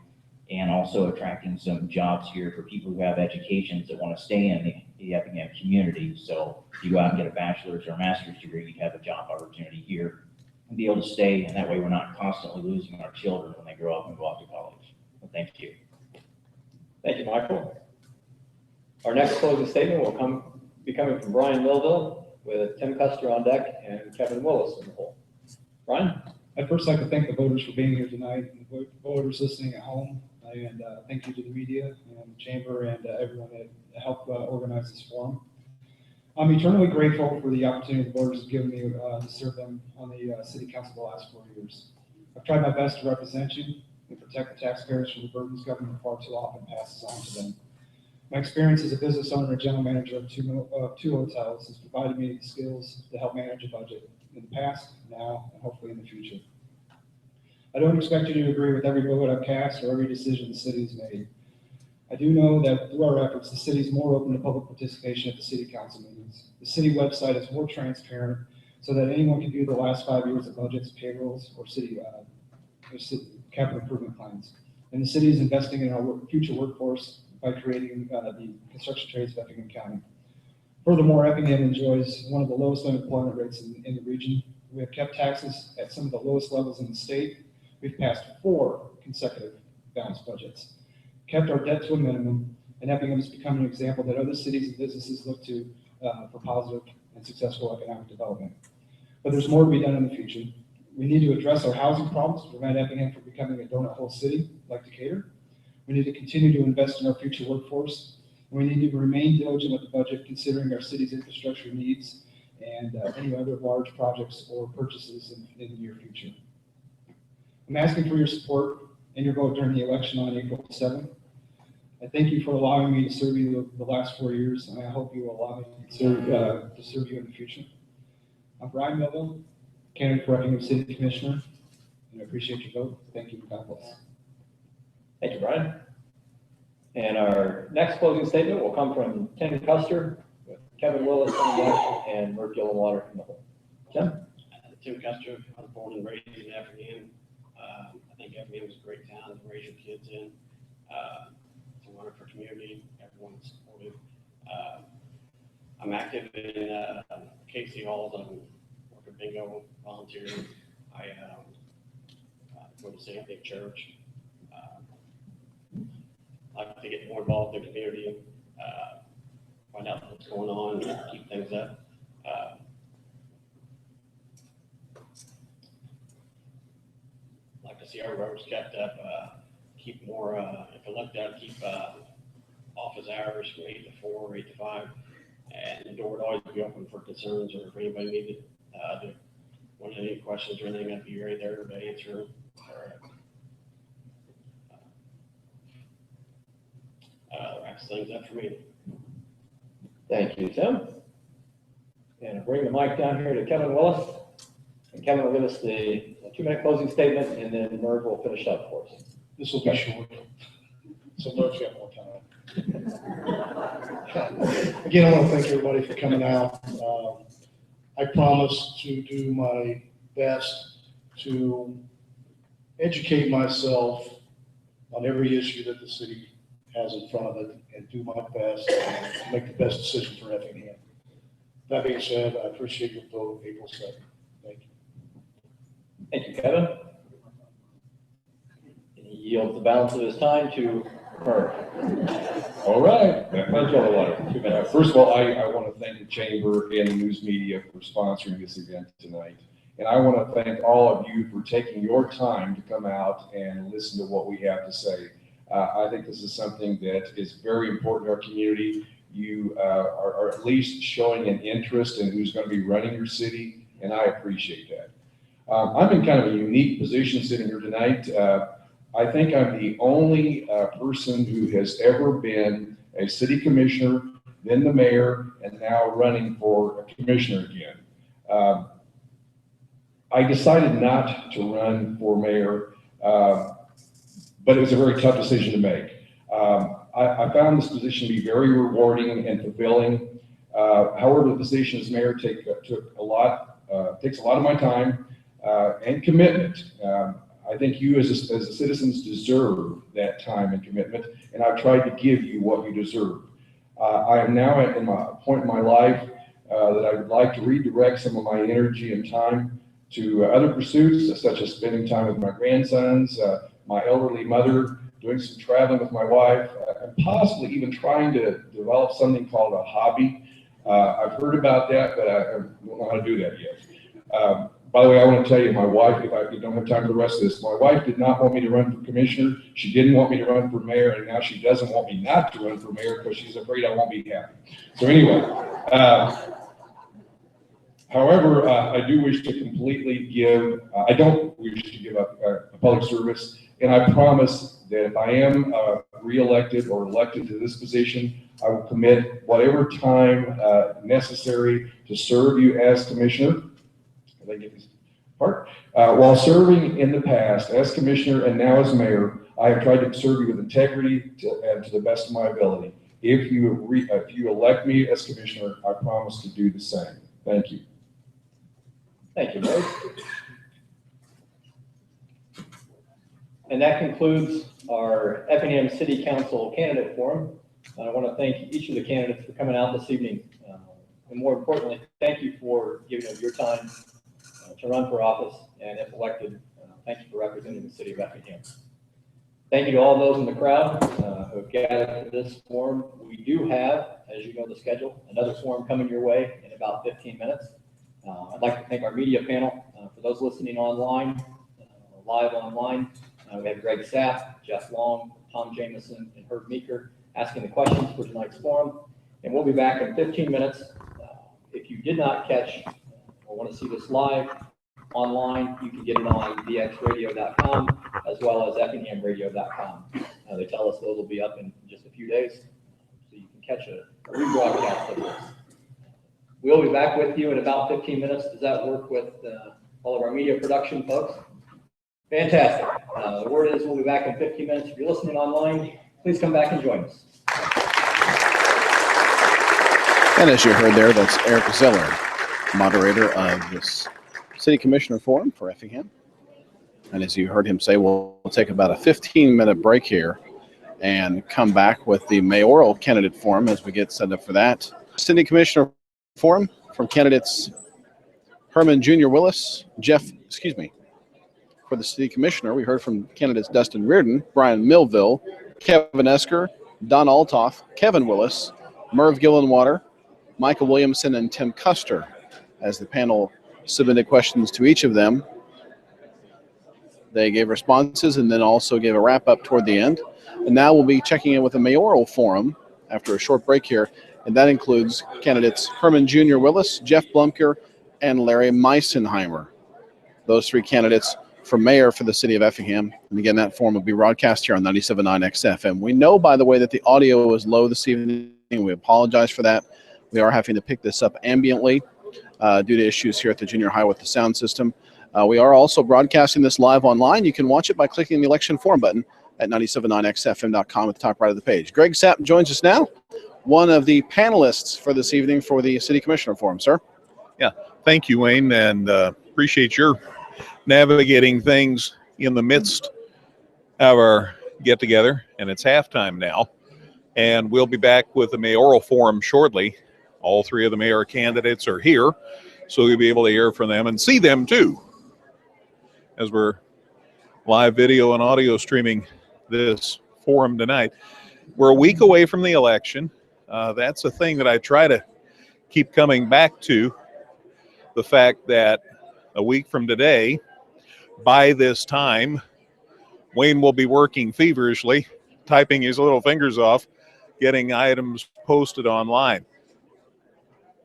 Speaker 13: and also attracting some jobs here for people who have educations that want to stay in the Effingham community. So if you go out and get a bachelor's or a master's degree, you have a job opportunity here and be able to stay, and that way we're not constantly losing our children when they grow up and go off to college. Well, thank you.
Speaker 6: Thank you, Michael. Our next closing statement will be coming from Brian Melville, with Tim Custer on deck and Kevin Willis in the hole. Brian?
Speaker 11: I'd first like to thank the voters for being here tonight, and the voters listening at home, and thank you to the media and the chamber and everyone that helped organize this forum. I'm eternally grateful for the opportunity the voters have given me to serve them on the city council the last 4 years. I've tried my best to represent you and protect the taxpayers from the burdens government far too often passes on to them. My experience as a business owner and general manager of two hotels has provided me the skills to help manage a budget in the past, now, and hopefully in the future. I don't expect you to agree with every vote I've cast or every decision the city has made. I do know that through our efforts, the city is more open to public participation at the city council meetings. The city website is more transparent so that anyone can view the last 5 years of budgets, payrolls, or city capital improvement plans. And the city is investing in our future workforce by creating the construction trades of Effingham County. Furthermore, Effingham enjoys one of the lowest unemployment rates in the region. We have kept taxes at some of the lowest levels in the state. We've passed 4 consecutive balanced budgets, kept our debt to a minimum, and Effingham has become an example that other cities and businesses look to for positive and successful economic development. But there's more to be done in the future. We need to address our housing problems to prevent Effingham from becoming a donut hole city like Decatur. We need to continue to invest in our future workforce, and we need to remain diligent with the budget, considering our city's infrastructure needs and any other large projects or purchases in the near future. I'm asking for your support and your vote during the election on April 7th. I thank you for allowing me to serve you the last 4 years, and I hope you will allow me to serve you in the future. I'm Brian Melville, candidate for Effingham City Commissioner, and I appreciate your vote. Thank you. God bless.
Speaker 6: Thank you, Brian. And our next closing statement will come from Tim Custer, with Kevin Willis on the left, and Merv Gillenwater from the whole. Tim?
Speaker 10: Tim Custer, I was born and raised in Effingham. I think Effingham is a great town to raise your kids in. It's a wonderful community. Everyone's supportive. I'm active in KC Halls. I'm working bingo, volunteering. I go to St. Anthony Church. I like to get more involved in the community, find out what's going on, keep things up. Like to see our roads kept up, keep more, if elected, keep office hours from 8 to 4, 8 to 5. And the door would always be open for concerns, or if anybody needed to want any questions or anything, I'd be right there to answer them. Wraps things up for me.
Speaker 6: Thank you, Tim. And I'll bring the mic down here to Kevin Willis. And Kevin will give us the 2-minute closing statement, and then Merv will finish up for us.
Speaker 14: This will be short, so Merv's got more time. Again, I want to thank everybody for coming out. I promise to do my best to educate myself on every issue that the city has in front of it, and do my best to make the best decision for Effingham. That being said, I appreciate your vote April 2nd. Thank you.
Speaker 6: Thank you, Kevin. He yields the balance of his time to Merv.
Speaker 9: All right.
Speaker 6: Merv Gillenwater, 2 minutes.
Speaker 9: First of all, I want to thank the Chamber and the news media for sponsoring this event tonight. And I want to thank all of you for taking your time to come out and listen to what we have to say. I think this is something that is very important to our community. You are at least showing an interest in who's going to be running your city, and I appreciate that. I'm in kind of a unique position sitting here tonight. I think I'm the only person who has ever been a city commissioner, then the mayor, and now running for a commissioner again. I decided not to run for mayor, but it was a very tough decision to make. I found this position to be very rewarding and fulfilling. However, the position as mayor takes a lot of my time and commitment. I think you as the citizens deserve that time and commitment, and I've tried to give you what you deserve. I am now at my point in my life that I would like to redirect some of my energy and time to other pursuits, such as spending time with my grandsons, my elderly mother, doing some traveling with my wife, and possibly even trying to develop something called a hobby. I've heard about that, but I don't know how to do that yet. By the way, I want to tell you, my wife, if I don't have time for the rest of this, my wife did not want me to run for commissioner. She didn't want me to run for mayor, and now she doesn't want me not to run for mayor because she's afraid I won't be happy. So anyway, however, I do wish to completely give, I don't wish to give up a public service, and I promise that if I am re-elected or elected to this position, I will commit whatever time necessary to serve you as commissioner. Did I get this part? While serving in the past as commissioner and now as mayor, I have tried to serve you with integrity and to the best of my ability. If you elect me as commissioner, I promise to do the same. Thank you.
Speaker 6: Thank you, Merv. And that concludes our Effingham City Council candidate forum. I want to thank each of the candidates for coming out this evening. And more importantly, thank you for giving up your time to run for office, and if elected, thank you for representing the city of Effingham. Thank you to all those in the crowd who have gathered for this forum. We do have, as you know the schedule, another forum coming your way in about 15 minutes. I'd like to thank our media panel. For those listening online, live online, we have Greg Sapp, Jeff Long, Tom Jameson, and Herb Meeker asking the questions for tonight's forum. And we'll be back in 15 minutes. If you did not catch or want to see this live online, you can get it on vxradio.com as well as effinghamradio.com. They tell us those will be up in just a few days, so you can catch a rebroadcast of this. We'll be back with you in about 15 minutes. Does that work with all of our media production folks? Fantastic. The word is we'll be back in 15 minutes. If you're listening online, please come back and join us.
Speaker 3: And as you heard there, that's Eric Zeller, moderator of this City Commissioner Forum for Effingham. And as you heard him say, we'll take about a 15-minute break here and come back with the mayoral candidate forum as we get set up for that. City Commissioner Forum from candidates Herman Jr. Willis, for the City Commissioner, we heard from candidates Dustin Reardon, Brian Millville, Kevin Esker, Don Altoff, Kevin Willis, Merv Gillenwater, Michael Williamson, and Tim Custer. As the panel submitted questions to each of them, they gave responses and then also gave a wrap-up toward the end. And now we'll be checking in with the mayoral forum after a short break here, and that includes candidates Herman Jr. Willis, Jeff Blumker, and Larry Meisenheimer. Those three candidates for mayor for the city of Effingham. And again, that forum will be broadcast here on 97.9 XFM. We know, by the way, that the audio is low this evening. We apologize for that. We are having to pick this up ambiently due to issues here at the junior high with the sound system. We are also broadcasting this live online. You can watch it by clicking the election forum button at 979xfm.com at the top right of the page. Greg Sapp joins us now, one of the panelists for this evening for the City Commissioner Forum, sir.
Speaker 18: Yeah, thank you, Wayne, and appreciate your navigating things in the midst of our get-together, and it's halftime now, and we'll be back with the mayoral forum shortly. All three of the mayor candidates are here, so you'll be able to hear from them and see them too, as we're live video and audio streaming this forum tonight. We're a week away from the election. That's a thing that I try to keep coming back to, the fact that a week from today, by this time, Wayne will be working feverishly, typing his little fingers off, getting items posted online.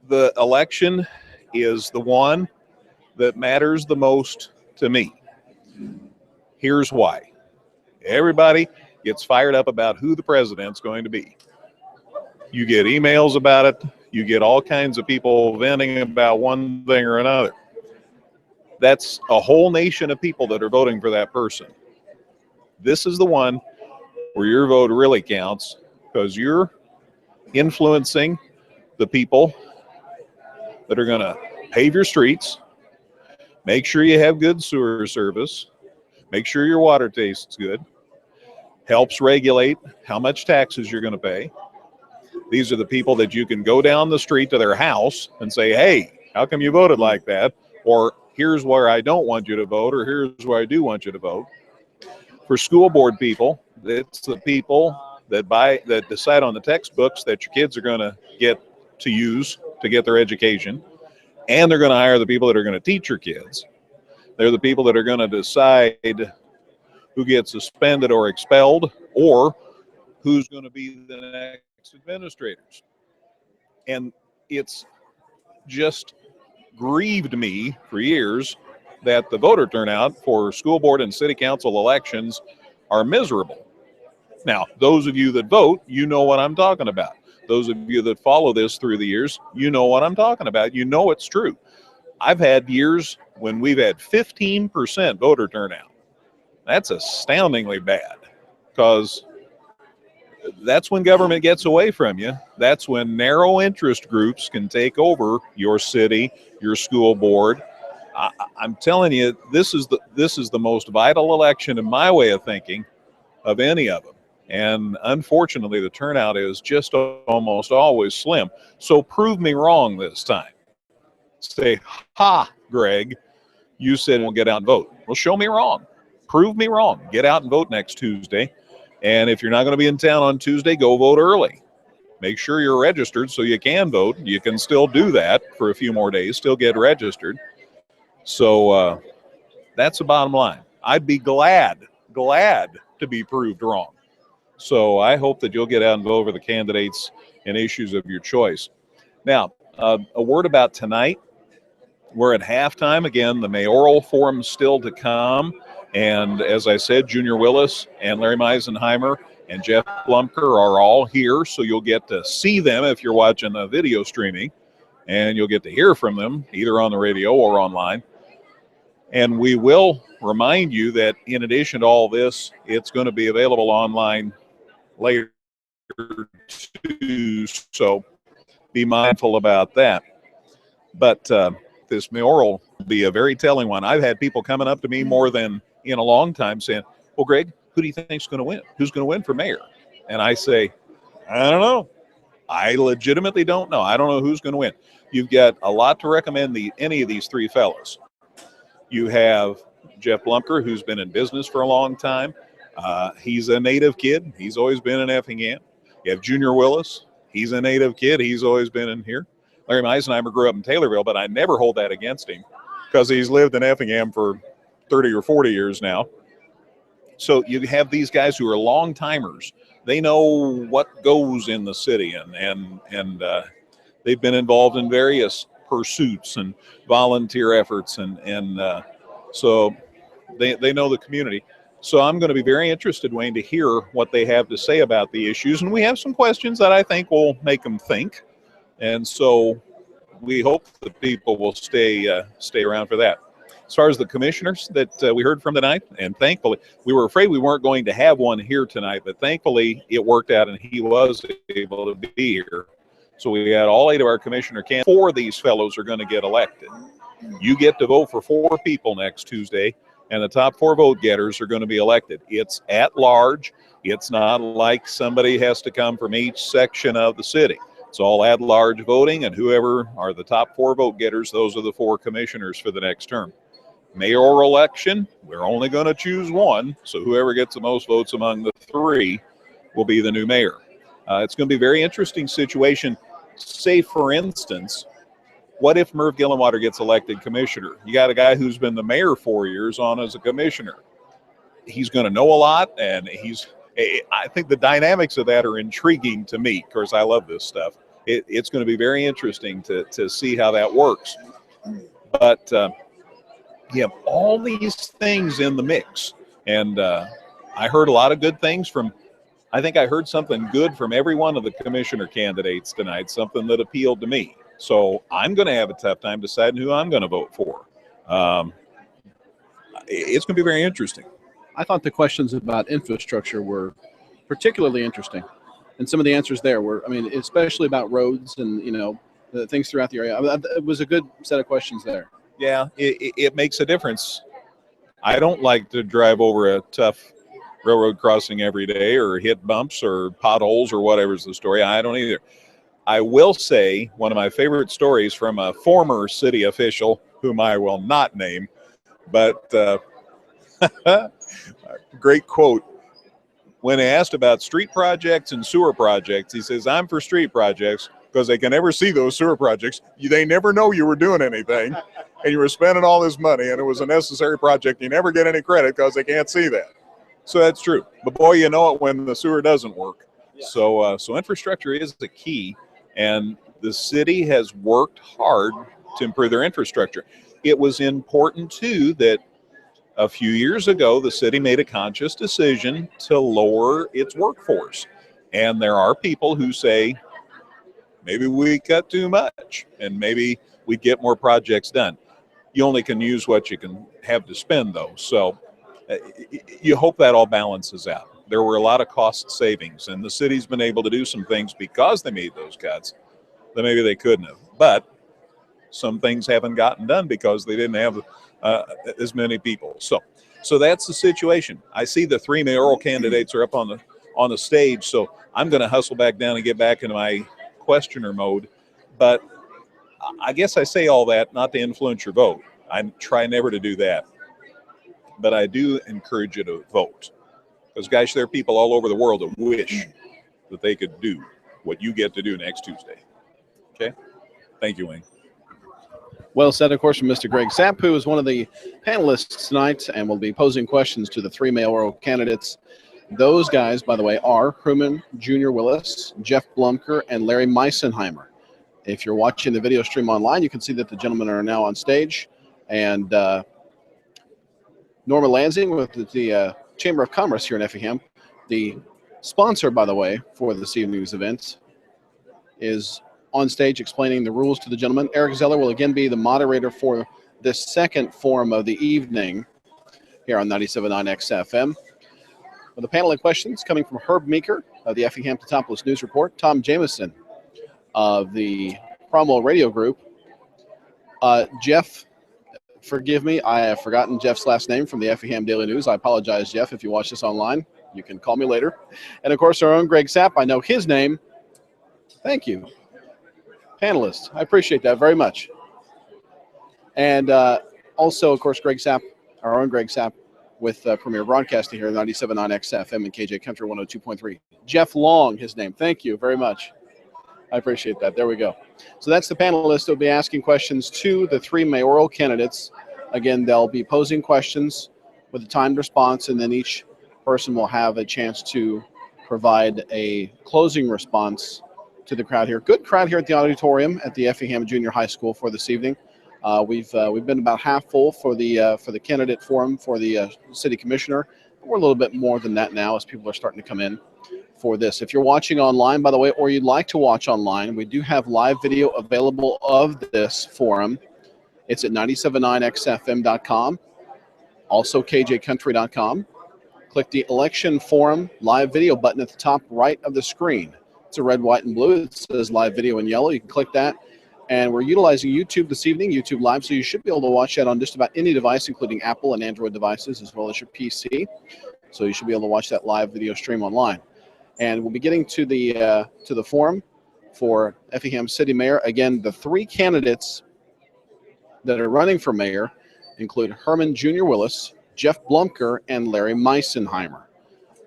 Speaker 18: The election is the one that matters the most to me. Here's why. Everybody gets fired up about who the president's going to be. You get emails about it. You get all kinds of people venting about one thing or another. That's a whole nation of people that are voting for that person. This is the one where your vote really counts, because you're influencing the people that are going to pave your streets, make sure you have good sewer service, make sure your water tastes good, helps regulate how much taxes you're going to pay. These are the people that you can go down the street to their house and say, hey, how come you voted like that? Or here's where I don't want you to vote, or here's where I do want you to vote. For school board people, it's the people that decide on the textbooks that your kids are going to get to use to get their education, and they're going to hire the people that are going to teach your kids. They're the people that are going to decide who gets suspended or expelled, or who's going to be the next administrators. And it's just grieved me for years that the voter turnout for school board and city council elections are miserable. Now, those of you that vote, you know what I'm talking about. Those of you that follow this through the years, you know what I'm talking about. You know it's true. I've had years when we've had 15% voter turnout. That's astoundingly bad, because that's when government gets away from you. That's when narrow interest groups can take over your city, your school board. I'm telling you, this is the most vital election in my way of thinking of any of them. And unfortunately, the turnout is just almost always slim. So prove me wrong this time. Say, ha, Greg, you said we'll get out and vote. Well, show me wrong. Prove me wrong. Get out and vote next Tuesday. And if you're not going to be in town on Tuesday, go vote early. Make sure you're registered so you can vote. You can still do that for a few more days, still get registered. So that's the bottom line. I'd be glad to be proved wrong. So I hope that you'll get out and vote for the candidates and issues of your choice. Now, a word about tonight. We're at halftime. Again, the mayoral forum's still to come. And as I said, Junior Willis and Larry Meisenheimer and Jeff Blumker are all here. So you'll get to see them if you're watching the video streaming. And you'll get to hear from them either on the radio or online. And we will remind you that in addition to all this, it's going to be available online later too. So be mindful about that. But this mayoral will be a very telling one. I've had people coming up to me more than in a long time saying, well, Greg, who do you think is going to win? Who's going to win for mayor? And I say, I don't know. I legitimately don't know. I don't know who's going to win. You've got a lot to recommend any of these three fellows. You have Jeff Blumker, who's been in business for a long time. He's a native kid. He's always been in Effingham. You have Junior Willis. He's a native kid. He's always been in here. Larry Meisenheimer grew up in Taylorville, but I never hold that against him because he's lived in Effingham for 30 or 40 years now. So you have these guys who are long timers. They know what goes in the city, and they've been involved in various pursuits and volunteer efforts, and so they know the community. So I'm going to be very interested, Wayne, to hear what they have to say about the issues, and we have some questions that I think will make them think. And so we hope that people will stay around for that. As far as the commissioners that we heard from tonight, and thankfully, we were afraid we weren't going to have one here tonight, but thankfully it worked out and he was able to be here. So we had all 8 of our commissioner candidates. 4 of these fellows are going to get elected. You get to vote for 4 people next Tuesday, and the top 4 vote getters are going to be elected. It's at large. It's not like somebody has to come from each section of the city. It's all at-large voting, and whoever are the top 4 vote getters, those are the 4 commissioners for the next term. Mayoral election, we're only going to choose 1, so whoever gets the most votes among the 3 will be the new mayor. It's going to be a very interesting situation. Say, for instance, what if Merv Gillenwater gets elected commissioner? You got a guy who's been the mayor 4 years on as a commissioner. He's going to know a lot, and I think the dynamics of that are intriguing to me. Of course, I love this stuff. It's going to be very interesting to see how that works. But you have all these things in the mix. And I heard a lot of good things I think I heard something good from every one of the commissioner candidates tonight, something that appealed to me. So I'm going to have a tough time deciding who I'm going to vote for. It's going to be very interesting.
Speaker 3: I thought the questions about infrastructure were particularly interesting. And some of the answers there were, especially about roads and, the things throughout the area. It was a good set of questions there.
Speaker 18: Yeah, it makes a difference. I don't like to drive over a tough railroad crossing every day or hit bumps or potholes or whatever's the story. I don't either. I will say one of my favorite stories from a former city official, whom I will not name, but great quote. When asked about street projects and sewer projects, he says, I'm for street projects because they can never see those sewer projects. They never know you were doing anything and you were spending all this money and it was a necessary project. You never get any credit because they can't see that. So that's true. But boy, you know it when the sewer doesn't work. Yeah. So infrastructure is the key, and the city has worked hard to improve their infrastructure. It was important too that a few years ago, the city made a conscious decision to lower its workforce. And there are people who say, maybe we cut too much and maybe we get more projects done. You only can use what you can have to spend, though. So you hope that all balances out. There were a lot of cost savings, and the city's been able to do some things because they made those cuts that maybe they couldn't have. But some things haven't gotten done because they didn't have as many people. So that's the situation. I see the 3 mayoral candidates are up on the stage, so I'm going to hustle back down and get back into my questioner mode. But I guess I say all that not to influence your vote. I try never to do that. But I do encourage you to vote. Because, guys, there are people all over the world that wish that they could do what you get to do next Tuesday. Okay? Thank you, Wayne.
Speaker 3: Well said, of course, from Mr. Greg Sapp, who is one of the panelists tonight and will be posing questions to the three mayoral candidates. Those guys, by the way, are Herman Jr. Willis, Jeff Blumker, and Larry Meisenheimer. If you're watching the video stream online, you can see that the gentlemen are now on stage. And Norma Lansing with the Chamber of Commerce here in Effingham, the sponsor, by the way, for this evening's event, is on stage explaining the rules to the gentleman. Eric Zeller will again be the moderator for this second forum of the evening here on 97.9 XFM. With a panel of questions coming from Herb Meeker of the Effingham Totopolis News Report, Tom Jameson of the Cromwell Radio Group, Jeff, forgive me, I have forgotten Jeff's last name from the Effingham Daily News. I apologize, Jeff, if you watch this online. You can call me later. And, of course, our own Greg Sapp. I know his name. Thank you. Panelists. I appreciate that very much. And also, of course, Greg Sapp, our own Greg Sapp, with Premier Broadcasting here, 97.9 XFM and KJ Country 102.3. Jeff Long, his name. Thank you very much. I appreciate that. There we go. So that's the panelists who will be asking questions to the three mayoral candidates. Again, they'll be posing questions with a timed response, and then each person will have a chance to provide a closing response to the crowd here. Good crowd here at the auditorium at the Effingham Junior High School for this evening. We've been about half full for the candidate forum for the city commissioner. We're a little bit more than that now as people are starting to come in for this. If you're watching online, by the way, or you'd like to watch online, we do have live video available of this forum. It's at 979xfm.com, also kjcountry.com. Click the election forum live video button at the top right of the screen. It's a red, white, and blue. It says live video in yellow. You can click that. And we're utilizing YouTube this evening, YouTube Live, so you should be able to watch that on just about any device, including Apple and Android devices, as well as your PC. So you should be able to watch that live video stream online. And we'll be getting to the forum for Effingham City Mayor. Again, the three candidates that are running for mayor include Herman Jr. Willis, Jeff Blumker, and Larry Meisenheimer.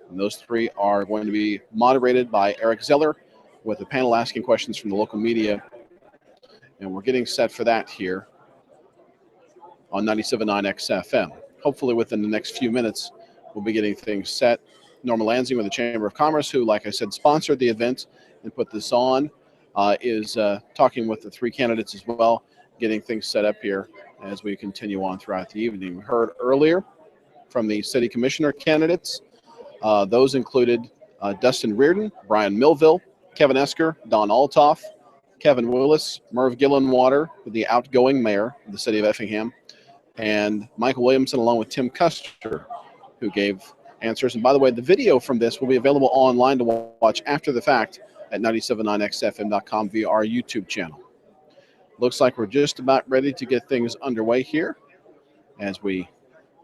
Speaker 3: And those three are going to be moderated by Eric Zeller with a panel asking questions from the local media. And we're getting set for that here on 97.9 XFM. Hopefully within the next few minutes, we'll be getting things set. Norma Lansing with the Chamber of Commerce, who, like I said, sponsored the event and put this on, is talking with the three candidates as well, getting things set up here as we continue on throughout the evening. We heard earlier from the city commissioner candidates. Those included Dustin Reardon, Brian Millville, Kevin Esker, Don Altoff, Kevin Willis, Merv Gillenwater, the outgoing mayor of the city of Effingham, and Michael Williamson, along with Tim Custer, who gave answers. And by the way, the video from this will be available online to watch after the fact at 979xfm.com via our YouTube channel. Looks like we're just about ready to get things underway here as we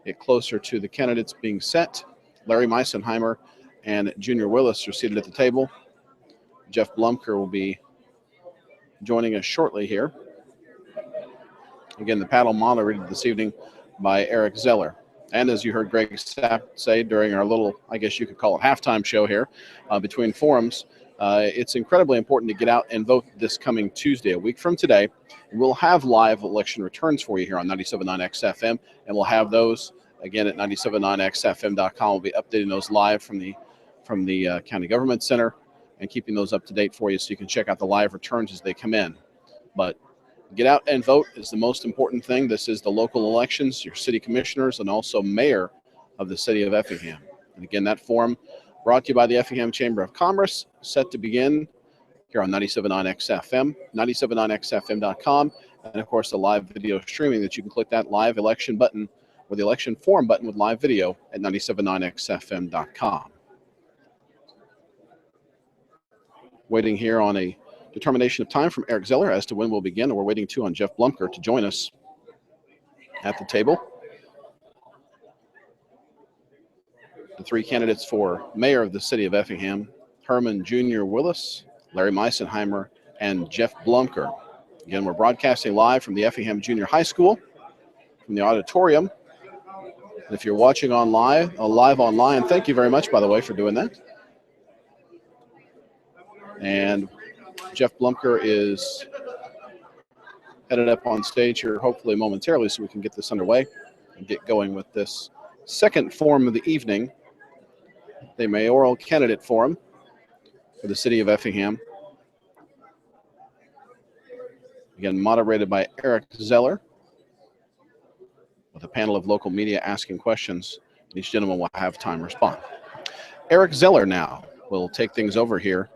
Speaker 3: get closer to the candidates being set. Larry Meisenheimer and Junior Willis are seated at the table. Jeff Blumker will be joining us shortly here. Again, the panel moderated this evening by Eric Zeller. And as you heard Greg Sapp say during our little, I guess you could call it halftime show here between forums, it's incredibly important to get out and vote this coming Tuesday, a week from today. We'll have live election returns for you here on 97.9 XFM, and we'll have those again at 979xfm.com. We'll be updating those live from the County Government Center and keeping those up to date for you so you can check out the live returns as they come in. But get out and vote is the most important thing. This is the local elections, your city commissioners, and also mayor of the city of Effingham. And again, that forum brought to you by the Effingham Chamber of Commerce, set to begin here on 97.9 XFM, 979xfm.com, and of course the live video streaming that you can click that live election button or the election forum button with live video at 979xfm.com. Waiting here on a determination of time from Eric Zeller as to when we'll begin, and we're waiting too on Jeff Blumker to join us at the table. The three candidates for mayor of the city of Effingham, Herman Jr. Willis, Larry Meisenheimer, and Jeff Blumker. Again, we're broadcasting live from the Effingham Junior High School from the auditorium. And if you're watching live online, thank you very much, by the way, for doing that. And Jeff Blumker is headed up on stage here, hopefully momentarily, so we can get this underway and get going with this second forum of the evening, the Mayoral Candidate Forum for the city of Effingham. Again, moderated by Eric Zeller, with a panel of local media asking questions. And each gentleman will have time to respond. Eric Zeller now will take things over here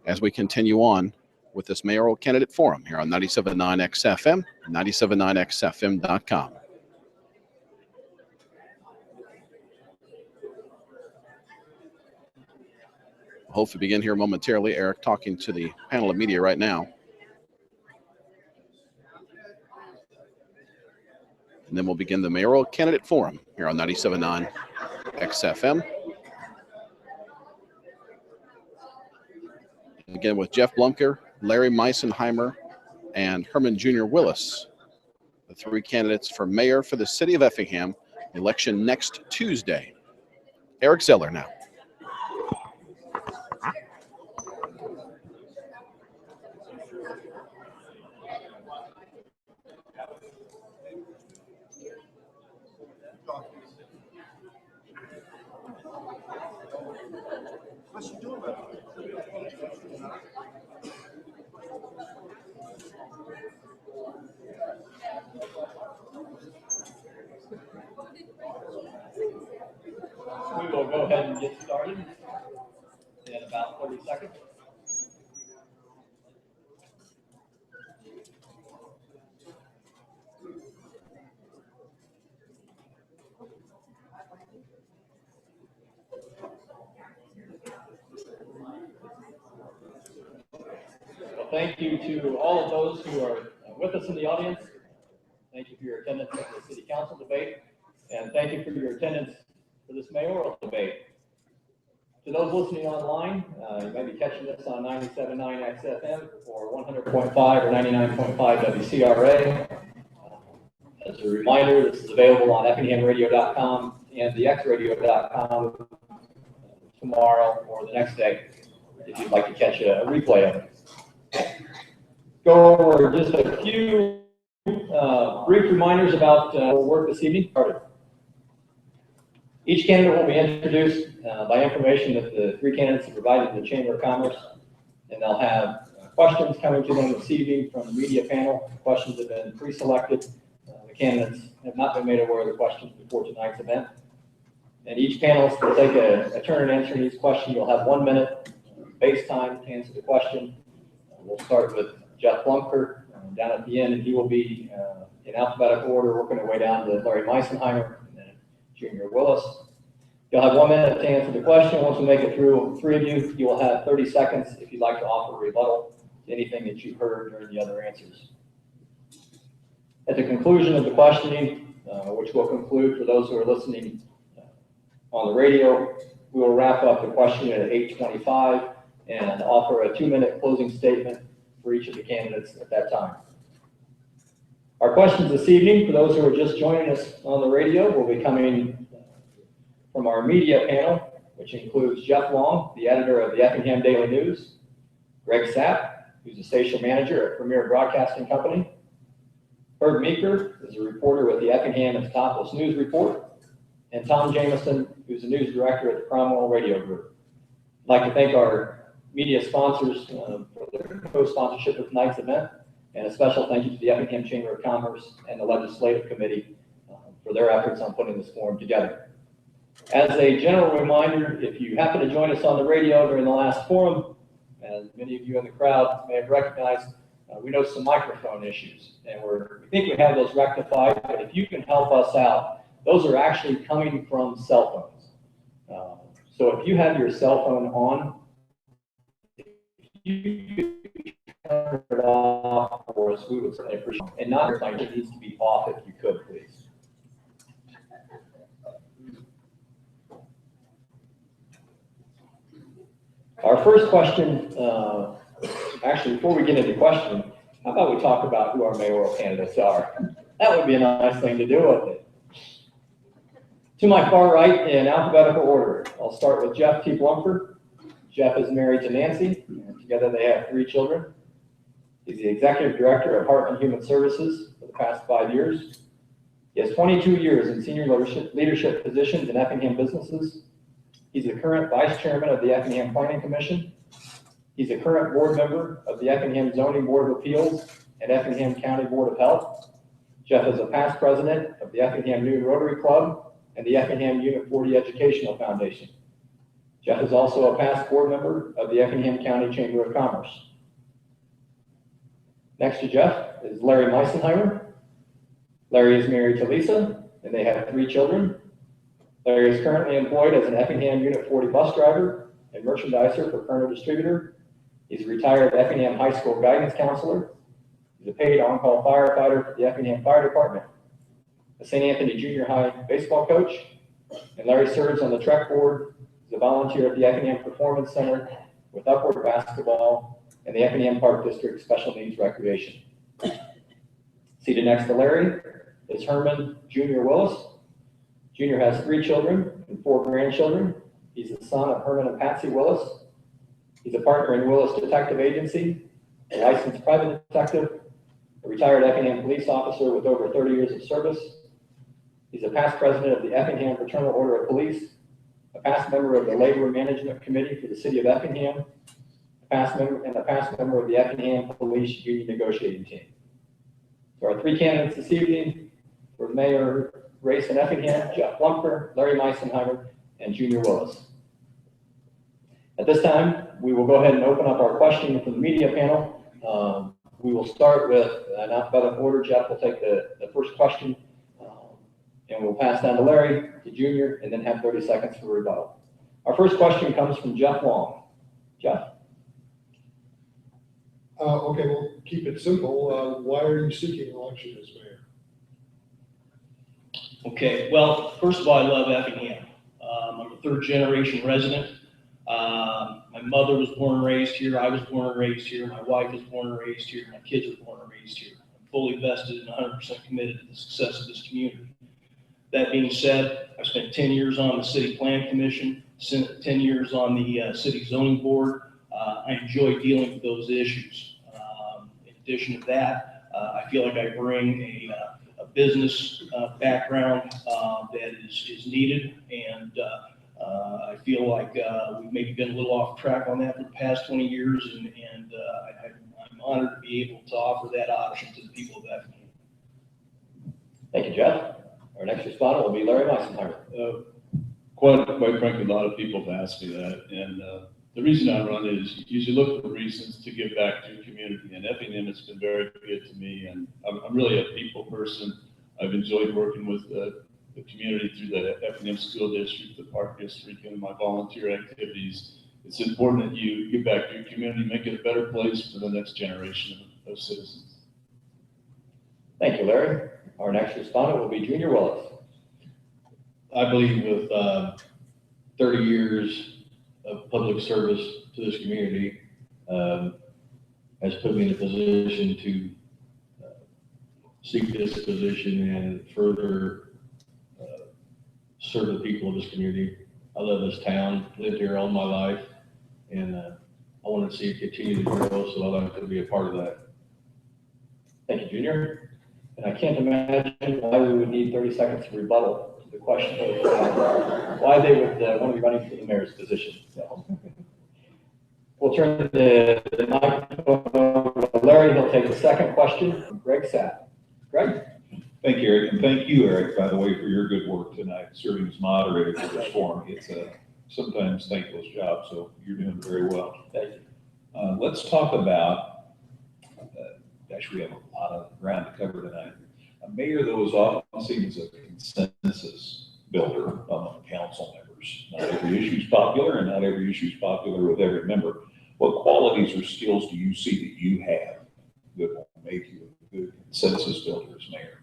Speaker 3: as we continue on with this Mayoral Candidate Forum here on 97.9 XFM, 97.9XFM.com. Hopefully begin here momentarily. Eric talking to the panel of media right now. And then we'll begin the Mayoral Candidate Forum here on 97.9 XFM. Again with Jeff Blumker, Larry Meisenheimer, and Herman Jr. Willis, the three candidates for mayor for the city of Effingham, election next Tuesday. Eric Zeller now.
Speaker 6: We will go ahead and get started in about 30 seconds. Well, thank you to all of those who are with us in the audience. Thank you for your attendance at the City Council debate, and thank you for your attendance for this mayoral debate. To those listening online, you may be catching this on 97.9 XFM or 100.5 or 99.5 WCRA. As a reminder, this is available on effinghamradio.com and thexradio.com tomorrow or the next day if you'd like to catch a replay of it. Go over just a few brief reminders about work this evening. Each candidate will be introduced by information that the three candidates have provided to the Chamber of Commerce, and they'll have questions coming to them this evening from the media panel. Questions have been pre-selected. The candidates have not been made aware of the questions before tonight's event. And each panelist will take a turn in answering each question. You'll have 1 minute base time to answer the question. We'll start with Jeff Blumker down at the end, and he will be in alphabetical order, working our way down to Larry Meisenheimer and then Junior Willis. You'll have 1 minute to answer the question. Once we make it through three of you, you will have 30 seconds if you'd like to offer a rebuttal to anything that you heard during the other answers. At the conclusion of the questioning, which will conclude for those who are listening on the radio, we will wrap up the questioning at 8:25 and offer a 2 minute closing statement for each of the candidates at that time. Our questions this evening, for those who are just joining us on the radio, will be coming from our media panel, which includes Jeff Long, the editor of the Effingham Daily News, Greg Sapp, who's a station manager at Premier Broadcasting Company, Herb Meeker is a reporter with the Effingham and Topless News Report, and Tom Jameson, who's a news director at the Cromwell Radio Group. I'd like to thank our media sponsors for their co-sponsorship of tonight's event, and a special thank you to the Effingham Chamber of Commerce and the Legislative Committee for their efforts on putting this forum together. As a general reminder, if you happen to join us on the radio during the last forum, as many of you in the crowd may have recognized, we know some microphone issues, and we think we have those rectified, but if you can help us out, those are actually coming from cell phones. So if you have your cell phone on, you can turn it off for us, we would certainly appreciate it. And not everybody, it needs to be off if you could, please. Our first question, actually, before we get into questioning, how about we talk about who our mayoral candidates are? That would be a nice thing to do, wouldn't it? To my far right, in alphabetical order, I'll start with Jeff T. Blumford. Jeff is married to Nancy, and together they have 3 children. He's the Executive Director of Heart and Human Services for the past 5 years. He has 22 years in senior leadership positions in Effingham businesses. He's the current Vice Chairman of the Effingham Planning Commission. He's a current board member of the Effingham Zoning Board of Appeals and Effingham County Board of Health. Jeff is a past president of the Effingham Noon Rotary Club and the Effingham Unit 40 Educational Foundation. Jeff is also a past board member of the Effingham County Chamber of Commerce. Next to Jeff is Larry Meisenheimer. Larry is married to Lisa, and they have 3 children. Larry is currently employed as an Effingham Unit 40 bus driver and merchandiser for Kerner Distributor. He's a retired Effingham High School guidance counselor. He's a paid on-call firefighter for the Effingham Fire Department, a St. Anthony Junior High baseball coach, and Larry serves on the Trek Board. He's a volunteer at the Effingham Performance Center with Upward Basketball and the Effingham Park District Special Needs Recreation. Seated next to Larry is Herman Jr. Willis. Jr. has 3 children and 4 grandchildren. He's the son of Herman and Patsy Willis. He's a partner in Willis Detective Agency, a licensed private detective, a retired Effingham police officer with over 30 years of service. He's a past president of the Effingham Fraternal Order of Police, a past member of the Labor Management Committee for the City of Effingham, a past member of the Effingham Police Union Negotiating Team. So our 3 candidates this evening for mayor race in Effingham: Jeff Blumford, Larry Meisenheimer, and Junior Willis. At this time, we will go ahead and open up our questioning from the media panel. We will start with, in alphabetical order. Jeff will take the first question, and we'll pass down to Larry, to Junior, and then have 30 seconds for rebuttal. Our first question comes from Jeff Long. Jeff?
Speaker 17: Okay, we'll keep it simple. Why are you seeking election as mayor?
Speaker 16: Okay, well, first of all, I love Effingham. I'm a 3rd-generation resident. My mother was born and raised here. I was born and raised here. My wife was born and raised here. My kids were born and raised here. I'm fully vested and 100% committed to the success of this community. That being said, I spent 10 years on the City Plan Commission, 10 years on the City Zoning Board. I enjoy dealing with those issues. In addition to that, I feel like I bring a business background that is needed, and I feel like we've maybe been a little off track on that for the past 20 years, and I'm honored to be able to offer that option to the people of Effingham.
Speaker 6: Thank you, Jeff. Our next respondent will be Larry Meisenheimer.
Speaker 4: Quite frankly, a lot of people have asked me that, and the reason I run is usually look for reasons to give back to the community, and Effingham has been very good to me, and I'm really a people person. I've enjoyed working with the community through the Effingham School District, the Park District, and my volunteer activities. It's important that you give back to your community, make it a better place for the next generation of citizens.
Speaker 6: Thank you, Larry. Our next respondent will be Junior Willis.
Speaker 19: I believe with 30 years of public service to this community has put me in a position to seek this position and further serve the people of this community. I love this town, lived here all my life, and I want to see it continue to grow, so I'd like to be a part of that.
Speaker 6: Thank you, Junior. And I can't imagine why we would need 30 seconds to rebuttal to the question of why they would want to be running for the mayor's position. So we'll turn the microphone over to Larry. He'll take the second question from Greg Sapp. Greg?
Speaker 18: Thank you, Eric, and thank you, Eric, by the way, for your good work tonight, serving as moderator for this forum. It's a sometimes thankless job, so you're doing very well.
Speaker 6: Thank you.
Speaker 18: Let's talk about, gosh, we have a lot of ground to cover tonight. A mayor, though, is often seen as a consensus builder among council members. Not every issue is popular, and not every issue is popular with every member. What qualities or skills do you see that you have that will make you a good consensus builder as mayor?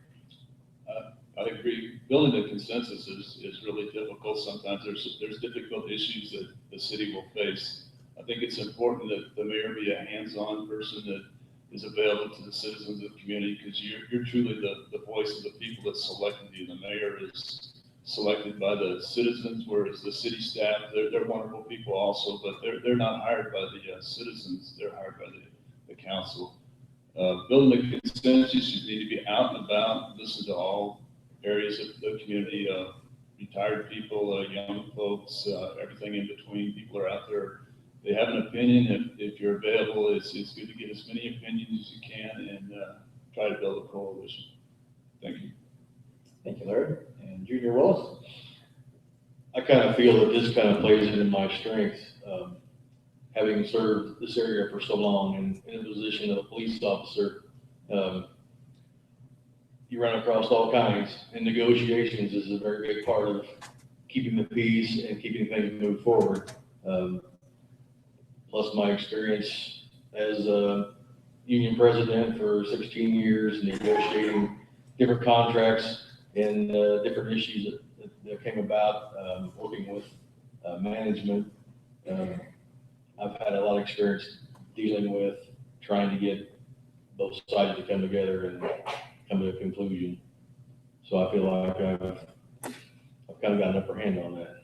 Speaker 4: I agree. Building a consensus is really difficult. Sometimes there's difficult issues that the city will face. I think it's important that the mayor be a hands-on person that is available to the citizens of the community, because you're truly the voice of the people that selected you. The mayor is selected by the citizens, whereas the city staff, they're wonderful people also, but they're not hired by the citizens, they're hired by the council. Building a consensus, you need to be out and about, listen to all areas of the community, retired people, young folks, everything in between. People are out there. They have an opinion. If you're available, it's good to get as many opinions as you can and try to build a coalition. Thank you.
Speaker 6: Thank you, Larry. And Junior Willis?
Speaker 19: I kind of feel that this kind of plays into my strengths. Having served this area for so long and in the position of a police officer, you run across all kinds, and negotiations is a very big part of keeping the peace and keeping things moving forward. Plus my experience as a union president for 16 years, negotiating different contracts and different issues that came about, working with management. I've had a lot of experience dealing with trying to get both sides to come together and come to a conclusion. So I feel like I've kind of got an upper hand on that.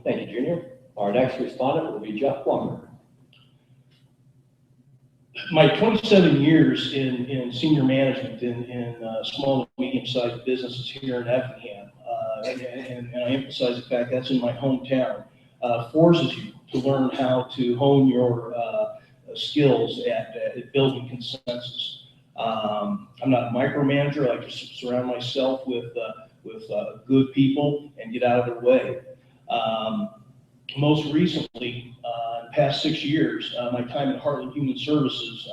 Speaker 6: Thank you, Junior. Our next respondent will be Jeff Plummer.
Speaker 16: My 27 years in senior management in small and medium-sized businesses here in Effingham, and I emphasize the fact that's in my hometown, forces you to learn how to hone your skills at building consensus. I'm not a micromanager. I like to surround myself with good people and get out of their way. Most recently, in the past 6 years, my time at Heartland Human Services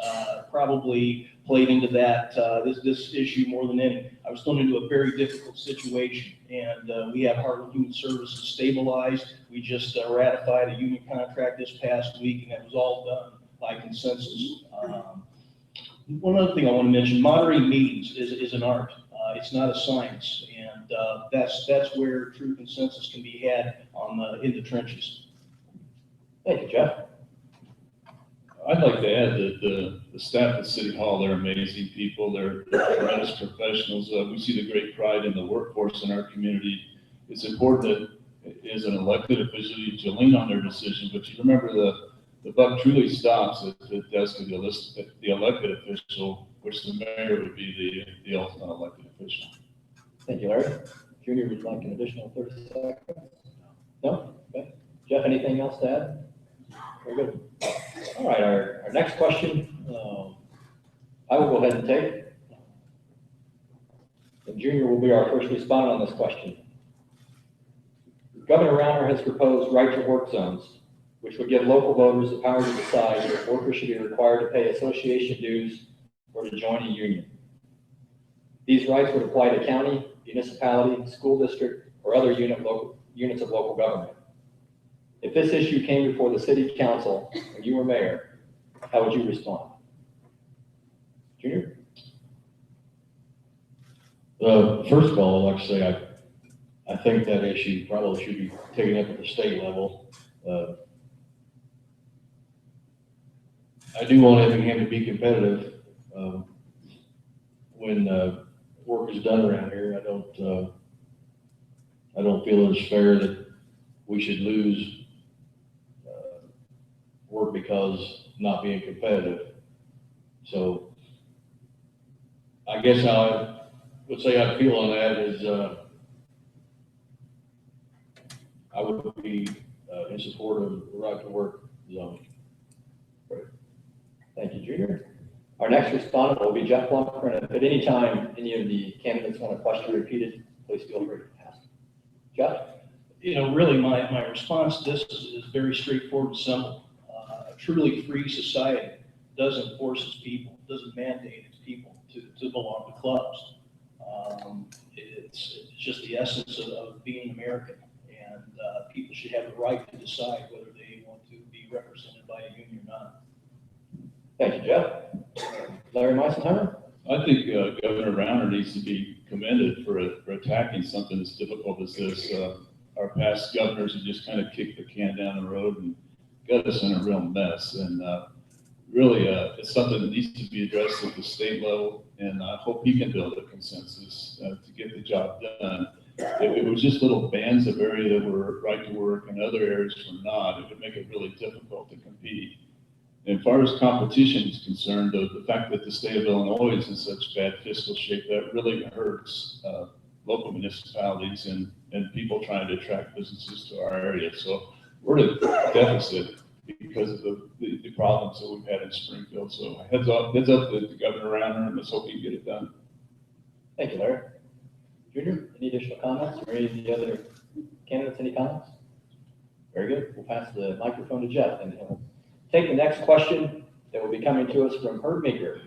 Speaker 16: probably played into that this issue more than any. I was thrown into a very difficult situation, and we have Heartland Human Services stabilized. We just ratified a union contract this past week, and that was all done by consensus. One other thing I want to mention: moderating meetings is an art. It's not a science, and that's where true consensus can be had in the trenches.
Speaker 6: Thank you, Jeff.
Speaker 4: I'd like to add that the staff at City Hall, they're amazing people. They're tremendous professionals. We see the great pride in the workforce in our community. It's important that as an elected official, you lean on their decision, but you remember the buck truly stops at the desk of the elected official, which the mayor would be the ultimate elected official.
Speaker 6: Thank you, Larry. Junior, would you like an additional 30 seconds? No? Okay. Jeff, anything else to add? Very good. All right, our next question, I will go ahead and take. And Junior will be our first respondent on this question. Governor Rauner has proposed right-to-work zones, which would give local voters the power to decide if workers should be required to pay association dues or to join a union. These rights would apply to county, municipality, school district, or other units of local government. If this issue came before the city council and you were mayor, how would you respond? Junior?
Speaker 19: First of all, I'd like to say I think that issue probably should be taken up at the state level. I do want Effingham to be competitive. When work is done around here, I don't feel it's fair that we should lose work because not being competitive. So I guess how I would say I feel on that is I would be in support of the right to work zone.
Speaker 6: Great. Thank you, Junior. Our next respondent will be Jeff Plummer, and if at any time any of the candidates want a question repeated, please feel free to ask. Jeff?
Speaker 16: Really my response to this is very straightforward and simple. A truly free society doesn't force its people, doesn't mandate its people to belong to clubs. It's just the essence of being American, and people should have the right to decide whether they want to be represented by a union or not.
Speaker 6: Thank you, Jeff. Larry Meisenheimer?
Speaker 4: I think Governor Rauner needs to be commended for attacking something as difficult as this. Our past governors have just kind of kicked the can down the road and got us in a real mess. And really, it's something that needs to be addressed at the state level, and I hope he can build a consensus to get the job done. If it was just little bands of area that were right to work and other areas were not, it would make it really difficult to compete. And as far as competition is concerned, the fact that the state of Illinois is in such bad fiscal shape, that really hurts local municipalities and people trying to attract businesses to our area. So we're at a deficit because of the problems that we've had in Springfield. So heads up to Governor Rauner, and let's hope he can get it done.
Speaker 6: Thank you, Larry. Junior, any additional comments, or any of the other candidates, any comments? Very good. We'll pass the microphone to Jeff, and he'll take the next question that will be coming to us from Herb Meeker.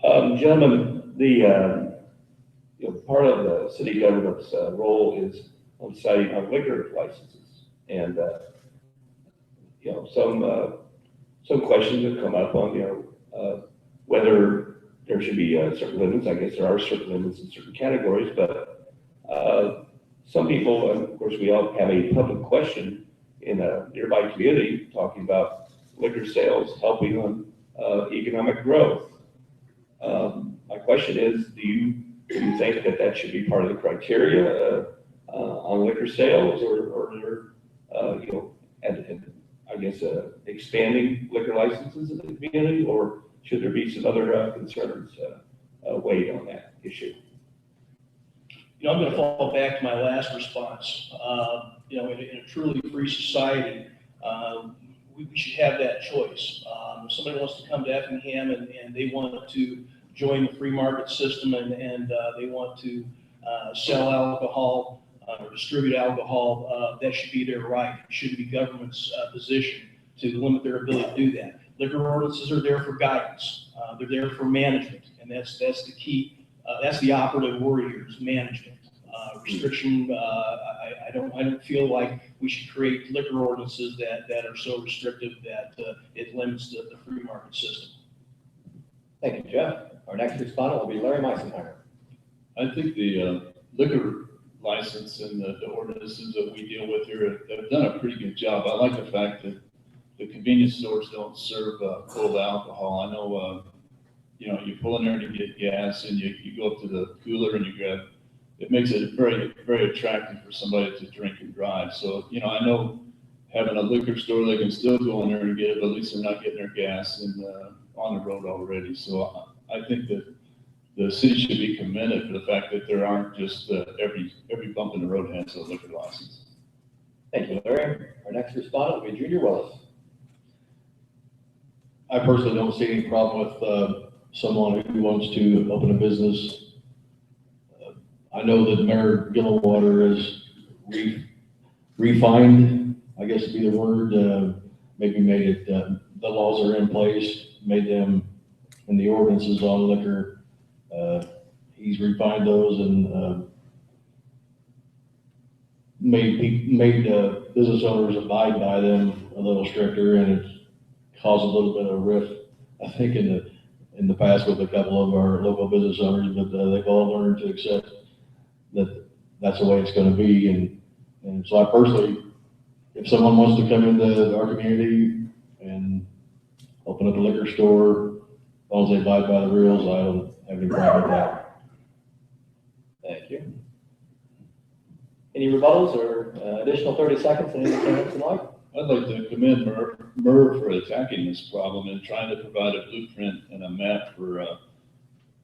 Speaker 15: Gentlemen, part of the city government's role is on deciding on liquor licenses, and some questions have come up on whether there should be certain limits. I guess there are certain limits in certain categories, but some people, and of course we all have a public question in a nearby community talking about liquor sales helping on economic growth. My question is, do you think that should be part of the criteria on liquor sales, or expanding liquor licenses in the community, or should there be some other concerns weighed on that issue?
Speaker 16: I'm going to fall back to my last response. In a truly free society, we should have that choice. If somebody wants to come to Effingham and they want to join the free market system and they want to sell alcohol or distribute alcohol, that should be their right. It shouldn't be government's position to limit their ability to do that. Liquor ordinances are there for guidance. They're there for management, and that's the key. That's the operative word here is management. Restriction. I don't feel like we should create liquor ordinances that are so restrictive that it limits the free market system.
Speaker 6: Thank you, Jeff. Our next respondent will be Larry Meisenheimer.
Speaker 4: I think the liquor license and the ordinances that we deal with here have done a pretty good job. I like the fact that the convenience stores don't serve cold alcohol. I know, you pull in there to get gas and you go up to the cooler and you grab. It makes it very, very attractive for somebody to drink and drive. So, I know having a liquor store, they can still go in there and get it, but at least they're not getting their gas on the road already. So I think that the city should be commended for the fact that there aren't just every bump in the road has a liquor license.
Speaker 6: Thank you, Larry. Our next respondent will be Junior Willis.
Speaker 19: I personally don't see any problem with someone who wants to open a business. I know that Mayor Gillenwater is refined, I guess would be the word, maybe made it, the laws are in place, made them in the ordinances on liquor. He's refined those and made business owners abide by them a little stricter, and it's caused a little bit of rift, I think, in the past with a couple of our local business owners, but they've all learned to accept that that's the way it's going to be. And so I personally, if someone wants to come into our community and open up a liquor store, as long as they abide by the rules, I don't have any problem with that.
Speaker 6: Thank you. Any rebuttals or additional 30 seconds in any comments in life?
Speaker 4: I'd like to commend Merv for attacking this problem and trying to provide a blueprint and a map for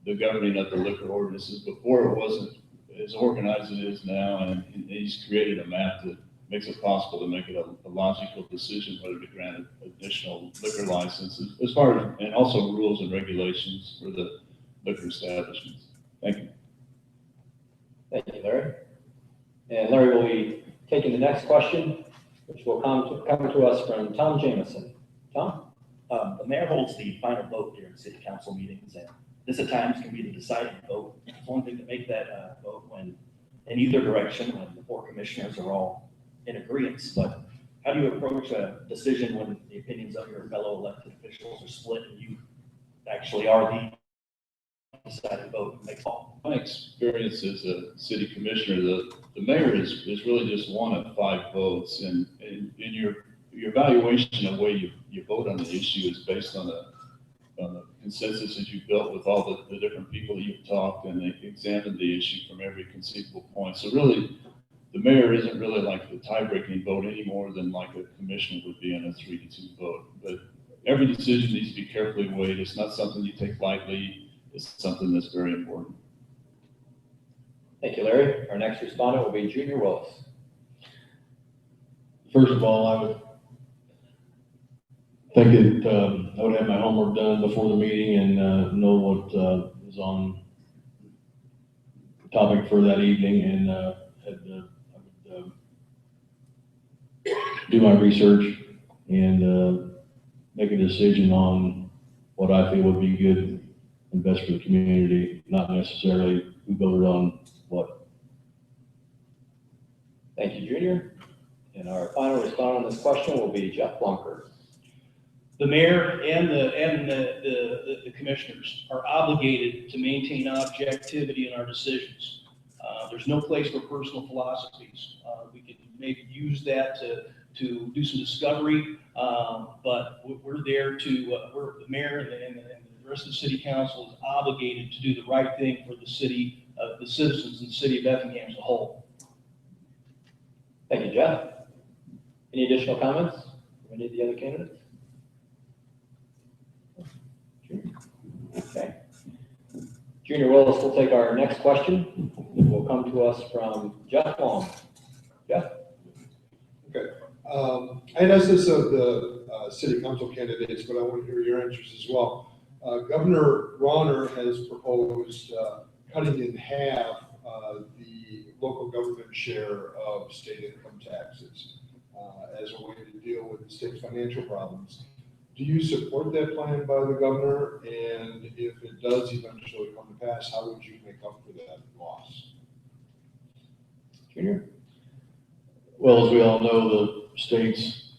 Speaker 4: the governing of the liquor ordinances. Before, it wasn't as organized as it is now, and he's created a map that makes it possible to make it a logical decision whether to grant additional liquor licenses, as far as, and also rules and regulations for the liquor establishments. Thank you.
Speaker 6: Thank you, Larry. And Larry will be taking the next question, which will come to us from Tom Jameson. Tom?
Speaker 20: The mayor holds the final vote during city council meetings, and this at times can be the deciding vote. It's one thing to make that vote when in either direction, when the four commissioners are all in agreement, but how do you approach a decision when the opinions of your fellow elected officials are split and you actually are the deciding vote and makes all?
Speaker 4: My experience as a city commissioner, the mayor is really just one of 5 votes, and in your evaluation of the way you vote on the issue is based on the consensus that you've built with all the different people that you've talked, and they examined the issue from every conceivable point. So really, the mayor isn't really like the tie-breaking vote any more than like a commissioner would be in a 3-2 vote. But every decision needs to be carefully weighed. It's not something you take lightly. It's something that's very important.
Speaker 6: Thank you, Larry. Our next respondent will be Junior Willis.
Speaker 19: First of all, I would think that I would have my homework done before the meeting and know what is on the topic for that evening, and I would do my research and make a decision on what I feel would be good and best for the community, not necessarily who voted on what.
Speaker 6: Thank you, Junior. And our final respondent on this question will be Jeff Blunker.
Speaker 16: The mayor and the commissioners are obligated to maintain objectivity in our decisions. There's no place for personal philosophies. We can maybe use that to do some discovery, but we're there to, we're the mayor and the rest of the city council is obligated to do the right thing for the city, the citizens in the city of Effingham as a whole.
Speaker 6: Thank you, Jeff. Any additional comments from any of the other candidates? Okay. Junior Willis will take our next question. It will come to us from Jeff Long. Jeff?
Speaker 17: Okay. I had asked this of the city council candidates, but I want to hear your answers as well. Governor Rauner has proposed cutting in half the local government share of state income taxes as a way to deal with the state's financial problems. Do you support that plan by the governor? And if it does eventually come to pass, how would you make up for that loss?
Speaker 6: Junior?
Speaker 19: Well, as we all know, the state's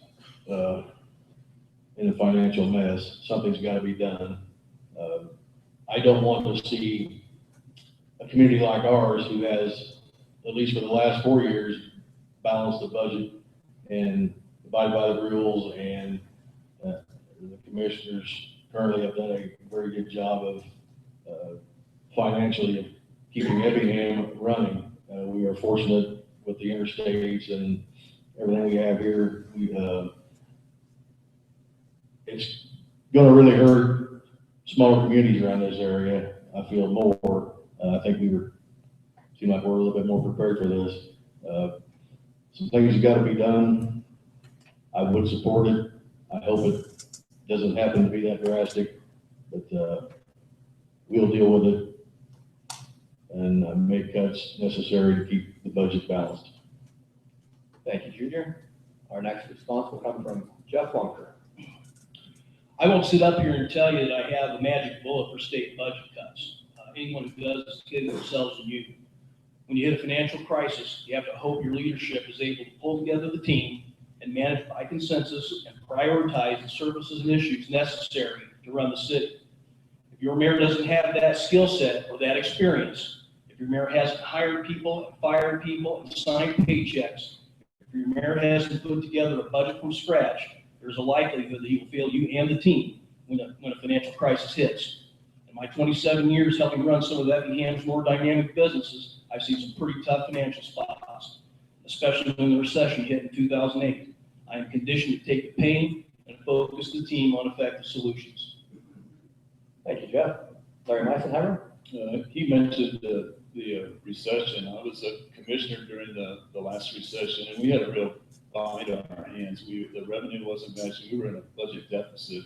Speaker 19: in a financial mess. Something's got to be done. I don't want to see a community like ours who has, at least for the last 4 years, balanced the budget and abided by the rules, and the commissioners currently have done a very good job of financially of keeping Effingham running. We are fortunate with the interstates and everything we have here. It's going to really hurt smaller communities around this area. I feel more. I think seem like we're a little bit more prepared for this. Some things have got to be done. I would support it. I hope it doesn't happen to be that drastic, but we'll deal with it and make cuts necessary to keep the budget balanced.
Speaker 6: Thank you, Junior. Our next response will come from Jeff Blunker.
Speaker 16: I won't sit up here and tell you that I have a magic bullet for state budget cuts. Anyone who does is kidding themselves and you. When you hit a financial crisis, you have to hope your leadership is able to pull together the team and manage by consensus and prioritize the services and issues necessary to run the city. If your mayor doesn't have that skill set or that experience, if your mayor hasn't hired people and fired people and signed paychecks, if your mayor hasn't put together a budget from scratch, there's a likelihood that he will fail you and the team when a financial crisis hits. In my 27 years helping run some of Effingham's more dynamic businesses, I've seen some pretty tough financial spots, especially when the recession hit in 2008. I am conditioned to take the pain and focus the team on effective solutions.
Speaker 6: Thank you, Jeff. Larry Meisenheimer?
Speaker 4: He mentioned the recession. I was a commissioner during the last recession, and we had a real bind on our hands. The revenue wasn't matching. We were in a budget deficit.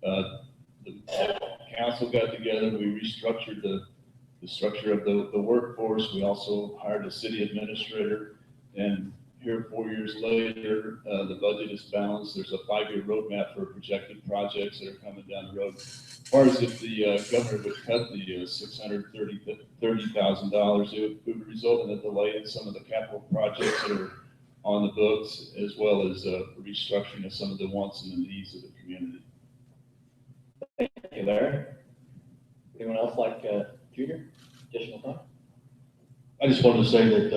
Speaker 4: The council got together. We restructured the structure of the workforce. We also hired a city administrator, and here 4 years later, the budget is balanced. There's a 5-year roadmap for projected projects that are coming down the road. As far as if the governor would cut the $630,000, it would result in a delay in some of the capital projects that are on the books, as well as restructuring of some of the wants and the needs of the community.
Speaker 6: Thank you, Larry. Anyone else like Junior? Additional thought?
Speaker 19: I just wanted to say that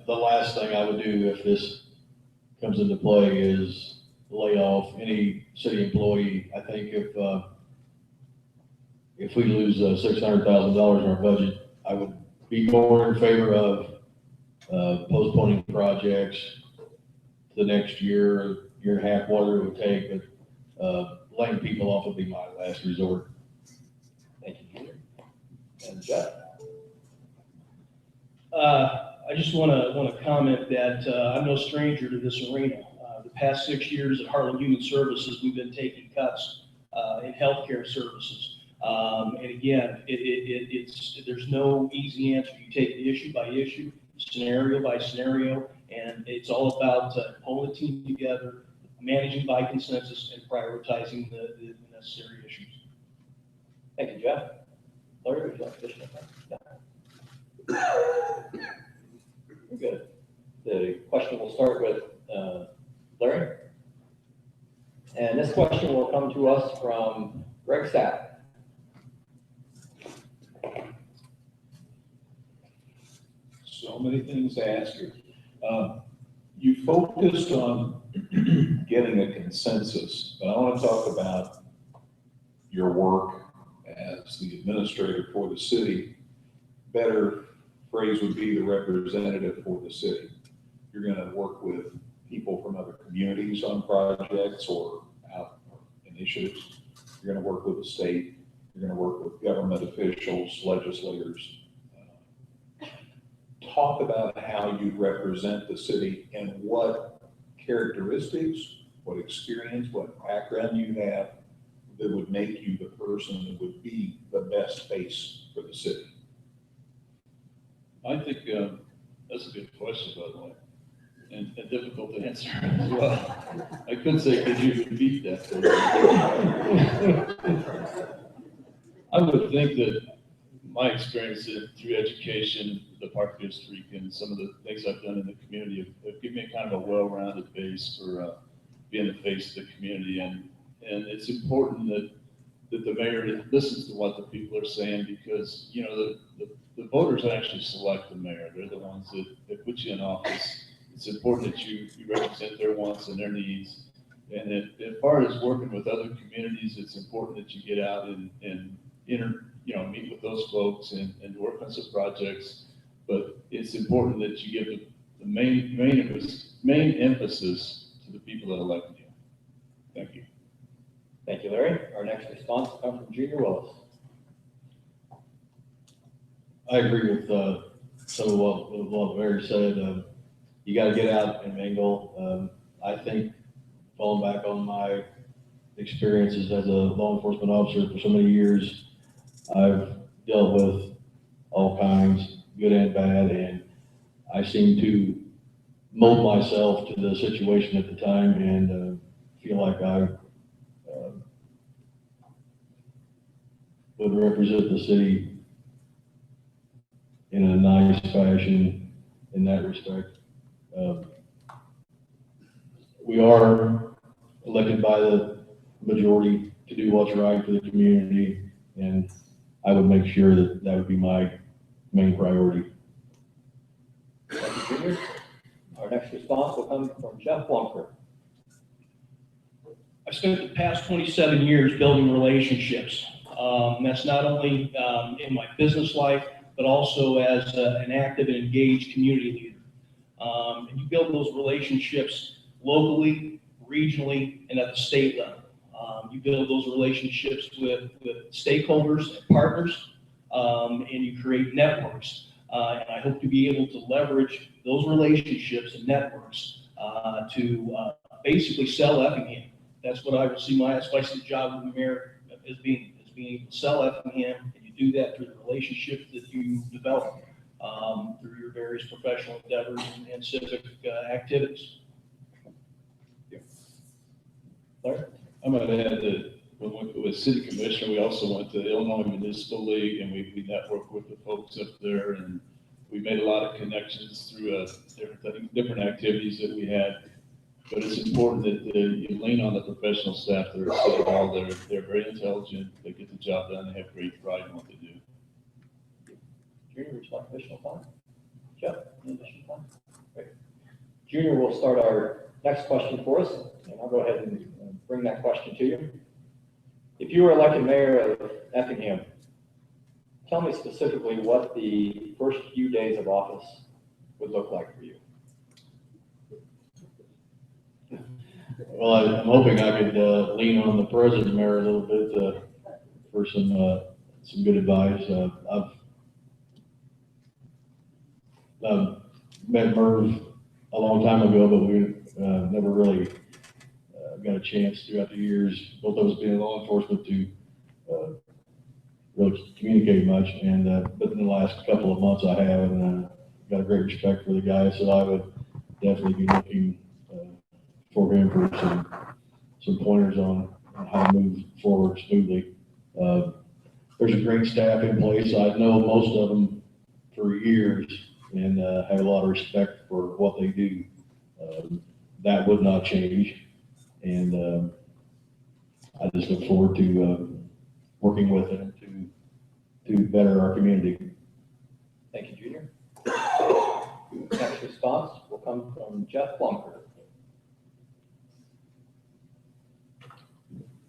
Speaker 19: the last thing I would do if this comes into play is lay off any city employee. I think if we lose $600,000 in our budget, I would be more in favor of postponing projects to the next year and a half, whatever it would take, but laying people off would be my last resort.
Speaker 6: Thank you, Junior. And Jeff?
Speaker 16: I just want to comment that I'm no stranger to this arena. The past 6 years at Heartland Human Services, we've been taking cuts in healthcare services. And again, there's no easy answer. You take it issue by issue, scenario by scenario, and it's all about pulling the team together, managing by consensus, and prioritizing the necessary issues.
Speaker 6: Thank you, Jeff. Larry, would you like to finish up? Good. The question will start with Larry. And this question will come to us from Greg Stapp.
Speaker 5: So many things to ask you. You focused on getting a consensus, but I want to talk about your work as the administrator for the city. Better phrase would be the representative for the city. You're going to work with people from other communities on projects or out initiatives. You're going to work with the state. You're going to work with government officials, legislators. Talk about how you represent the city and what characteristics, what experience, what background you have that would make you the person that would be the best face for the city.
Speaker 4: I think that's a good question, by the way, and difficult to answer as well. I could say, could you repeat that? I would think that my experience through education, the park district, and some of the things I've done in the community have given me kind of a well-rounded base for being the face of the community. And it's important that the mayor listens to what the people are saying, because, you know, the voters actually select the mayor. They're the ones that put you in office. It's important that you represent their wants and their needs. And as far as working with other communities, it's important that you get out and meet with those folks and work on some projects. But it's important that you give the main emphasis to the people that elected you. Thank you.
Speaker 6: Thank you, Larry. Our next response will come from Junior Willis.
Speaker 19: I agree with some of what Larry said. You got to get out and mingle. I think, falling back on my experiences as a law enforcement officer for so many years, I've dealt with all kinds, good and bad, and I seem to mold myself to the situation at the time and feel like I would represent the city in a nice fashion in that respect. We are elected by the majority to do what's right for the community, and I would make sure that would be my main priority.
Speaker 6: Thank you, Junior. Our next response will come from Jeff Blumker.
Speaker 16: I spent the past 27 years building relationships. That's not only in my business life, but also as an active and engaged community leader. And you build those relationships locally, regionally, and at the state level. You build those relationships with stakeholders and partners, and you create networks. And I hope to be able to leverage those relationships and networks to basically sell Effingham. That's what I would see that's why I see the job of the mayor as being able to sell Effingham, and you do that through the relationships that you develop through your various professional endeavors and civic activities.
Speaker 6: Larry?
Speaker 4: I might add that when we were city commissioner, we also went to the Illinois Municipal League, and we networked with the folks up there, and we made a lot of connections through different activities that we had. But it's important that you lean on the professional staff that are at City Hall. They're very intelligent. They get the job done. They have great pride in what they do.
Speaker 6: Junior, would you like additional time? Jeff, any additional time? Great. Junior will start our Next question for us, and I'll go ahead and bring that question to you. If you were elected mayor of Effingham, tell me specifically what the first few days of office would look like for you.
Speaker 19: Well, I'm hoping I could lean on the present mayor a little bit for some good advice. I've met Merv a long time ago, but we never really got a chance throughout the years, both of us being in law enforcement, to really communicate much. And but in the last couple of months, I have, and got a great respect for the guy. So I would definitely be looking for him for some pointers on how to move forward smoothly. There's a great staff in place. I know most of them for years and have a lot of respect for what they do. That would not change. And I just look forward to working with them to better our community.
Speaker 6: Thank you, Junior. Next response will come from Jeff Blunker.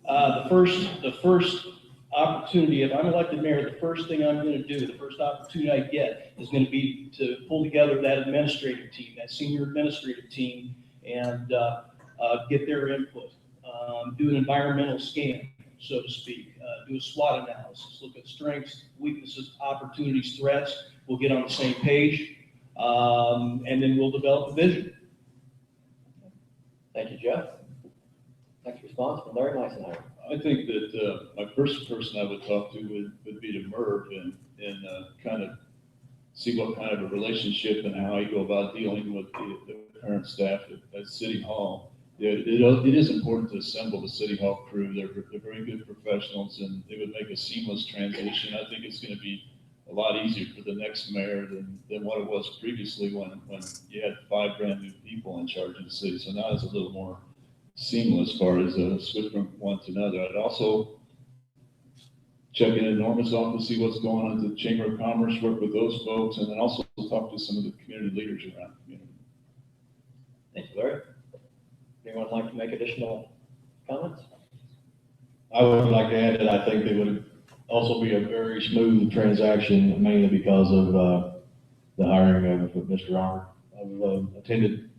Speaker 16: The first opportunity, if I'm elected mayor, the first thing I'm going to do, the first opportunity I get is going to be to pull together that administrative team, that senior administrative team, and get their input. Do an environmental scan, so to speak. Do a SWOT analysis. Look at strengths, weaknesses, opportunities, threats. We'll get on the same page, and then we'll develop a vision.
Speaker 6: Thank you, Jeff. Next response from Larry Meisenheimer.
Speaker 5: I think that my first person I would talk to would be to Merv and kind of see what kind of a relationship and how I go about dealing with the current staff at City Hall. It is important to assemble the City Hall crew. They're very good professionals, and it would make a seamless transition. I think it's going to be a lot easier for the next mayor than what it was previously when you had 5 brand new people in charge of the city. So now it's a little more seamless as far as switch from one to another. I'd also check in Norma's office, see what's going on at the Chamber of Commerce, work with those folks, and then also talk to some of the community leaders around the community.
Speaker 6: Thank you, Larry. Anyone like to make additional comments?
Speaker 19: I would like to add that I think it would also be a very smooth transaction, mainly because of the hiring of Mr. Arnold. I've attended.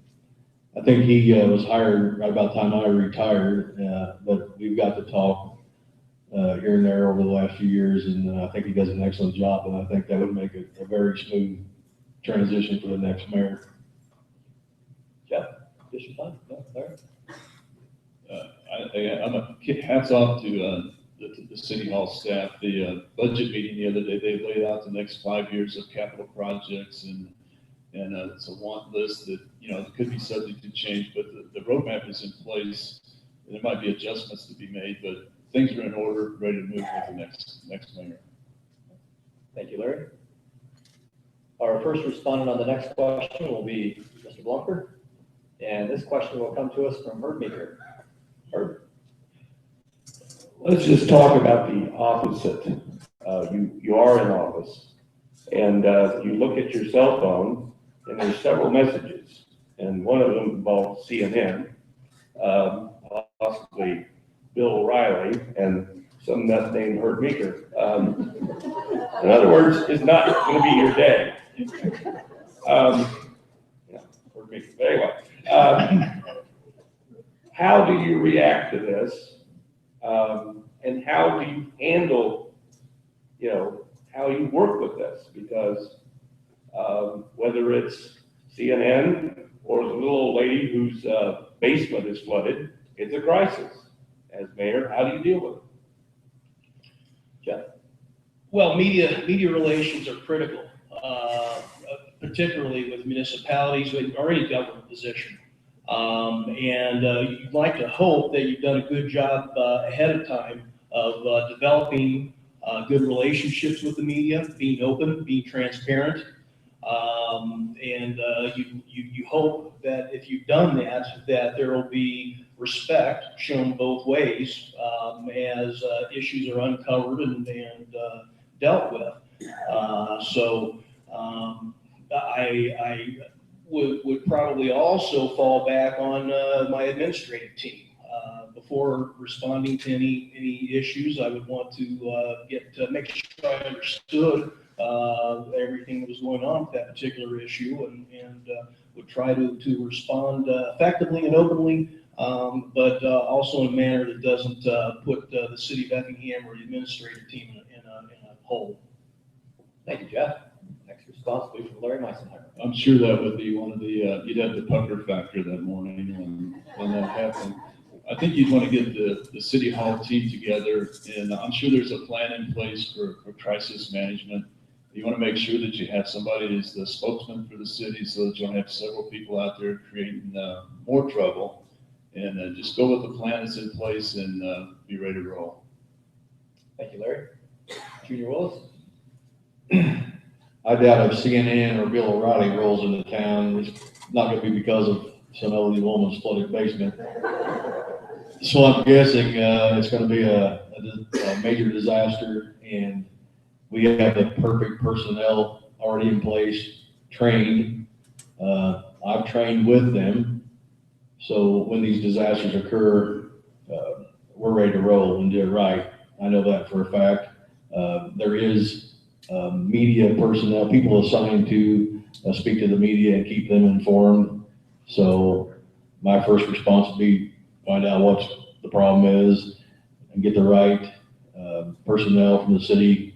Speaker 19: I think he was hired right about the time I retired, but we've got to talk here and there over the last few years, and I think he does an excellent job, and I think that would make a very smooth transition for the next mayor.
Speaker 6: Jeff, additional time? No, Larry?
Speaker 5: I'm a hats off to the City Hall staff. The budget meeting the other day, they laid out the next 5 years of capital projects, and it's a want list that, it could be subject to change, but the roadmap is in place. There might be adjustments to be made, but things are in order, ready to move with the next mayor.
Speaker 6: Thank you, Larry. Our first respondent on the next question will be Mr. Blunker, and this question will come to us from Herb Meeker. Herb.
Speaker 15: Let's just talk about the opposite. You are in office, and you look at your cell phone, and there's several messages, and one of them involves CNN, possibly Bill O'Reilly, and some nut named Herb Meeker. In other words, it's not going to be your day. Herb Meeker. But anyway, how do you react to this, and how do you handle, how you work with this? Because whether it's CNN or the little old lady whose basement is flooded, it's a crisis. As mayor, how do you deal with it?
Speaker 6: Jeff?
Speaker 16: Well, media relations are critical, particularly with municipalities or any government position. You'd like to hope that you've done a good job ahead of time of developing good relationships with the media, being open, being transparent. You hope that if you've done that, that there will be respect shown both ways as issues are uncovered and dealt with. would probably also fall back on my administrative team. Before responding to any issues, I would want to make sure I understood everything that was going on with that particular issue, and would try to respond effectively and openly, but also in a manner that doesn't put the city of Effingham or the administrative team in a hole.
Speaker 6: Thank you, Jeff. Next response will be from Larry Meisenheimer.
Speaker 4: I'm sure that would be one of the, you'd have the pucker factor that morning when that happened. I think you'd want to get the city hall team together, and I'm sure there's a plan in place for crisis management. You want to make sure that you have somebody who's the spokesman for the city so that you don't have several people out there creating more trouble. And just go with the plan that's in place and be ready to roll.
Speaker 6: Thank you, Larry. Junior Willis?
Speaker 19: I doubt if CNN or Bill O'Reilly rolls into town, it's not going to be because of some elderly woman's flooded basement. So I'm guessing it's going to be a major disaster, and we have the perfect personnel already in place, trained. I've trained with them. So when these disasters occur, we're ready to roll and do it right. I know that for a fact. There is media personnel, people assigned to speak to the media and keep them informed. So my first response would be find out what the problem is and get the right personnel from the city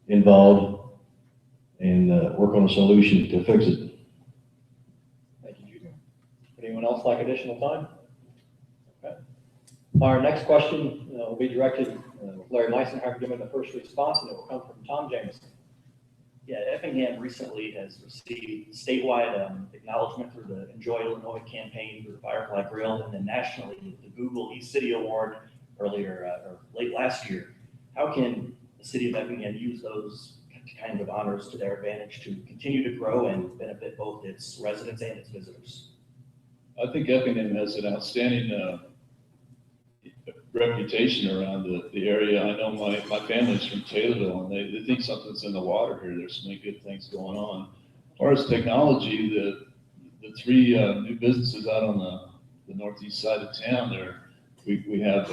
Speaker 19: involved and work on a solution to fix it.
Speaker 6: Thank you, Junior. Anyone else like additional time? Okay. Our next question will be directed with Larry Meisenheimer giving the first response, and it will come from Tom Jameson.
Speaker 20: Yeah, Effingham recently has received statewide acknowledgement through the Enjoy Illinois campaign for the Firefly Grill, and then nationally the Google eCity Award late last year. How can the city of Effingham use those kind of honors to their advantage to continue to grow and benefit both its residents and its visitors?
Speaker 4: I think Effingham has an outstanding reputation around the area. I know my family's from Taylorville, and they think something's in the water here. There's so many good things going on. As far as technology, the three new businesses out on the northeast side of town there, we have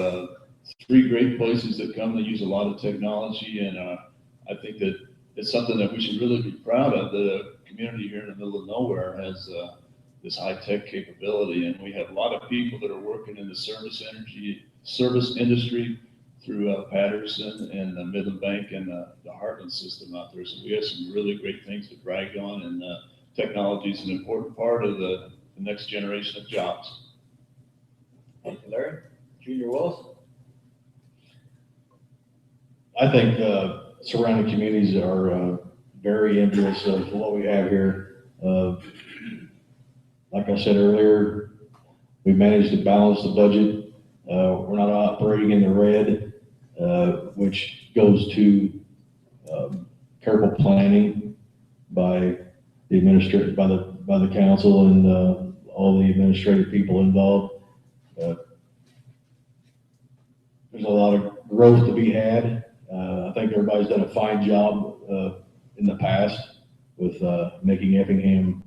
Speaker 4: three great places that come. They use a lot of technology, and I think that it's something that we should really be proud of. The community here in the middle of nowhere has this high-tech capability, and we have a lot of people that are working in the service industry through Patterson and the Midland Bank and the Heartland system out there. So we have some really great things to brag on, and technology is an important part of the next generation of jobs.
Speaker 6: Thank you, Larry. Junior Willis?
Speaker 19: I think surrounding communities are very envious of what we have here. Like I said earlier, we managed to balance the budget. We're not operating in the red, which goes to careful planning by the by the council and all the administrative people involved. There's a lot of growth to be had. I think everybody's done a fine job in the past with making Effingham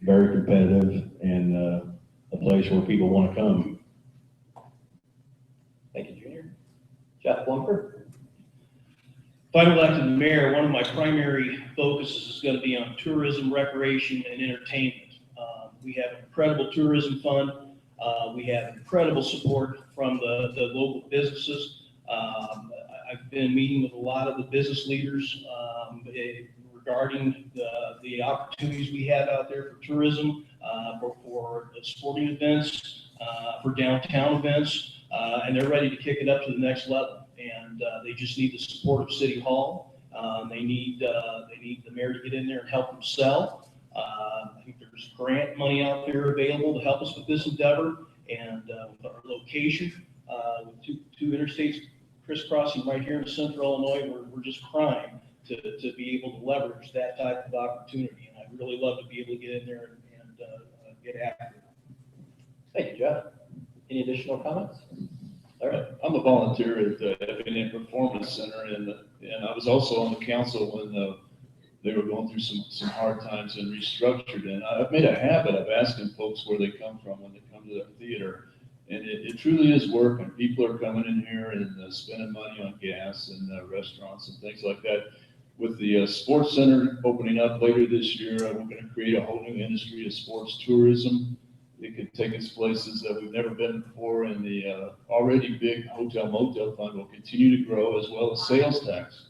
Speaker 19: very competitive and a place where people want to come.
Speaker 6: Thank you, Junior. Jeff Plumper?
Speaker 16: If I'm elected mayor, one of my primary focuses is going to be on tourism, recreation, and entertainment. We have an incredible tourism fund. We have incredible support from the local businesses. I've been meeting with a lot of the business leaders regarding the opportunities we have out there for tourism, for the sporting events, for downtown events, and they're ready to kick it up to the next level. And they just need the support of City Hall. They need the mayor to get in there and help them sell. I think there's grant money out there available to help us with this endeavor, and with our location, with two interstates crisscrossing right here in central Illinois, we're just primed to be able to leverage that type of opportunity. And I'd really love to be able to get in there and get after it.
Speaker 6: Thank you, Jeff. Any additional comments? Larry?
Speaker 4: I'm a volunteer at the Effingham Performance Center, and I was also on the council when they were going through some hard times and restructured. And I've made a habit of asking folks where they come from when they come to the theater. And it truly is working. People are coming in here and spending money on gas and restaurants and things like that. With the sports center opening up later this year, we're going to create a whole new industry of sports tourism. It could take us places that we've never been before, and the already big hotel motel fund will continue to grow, as well as sales tax.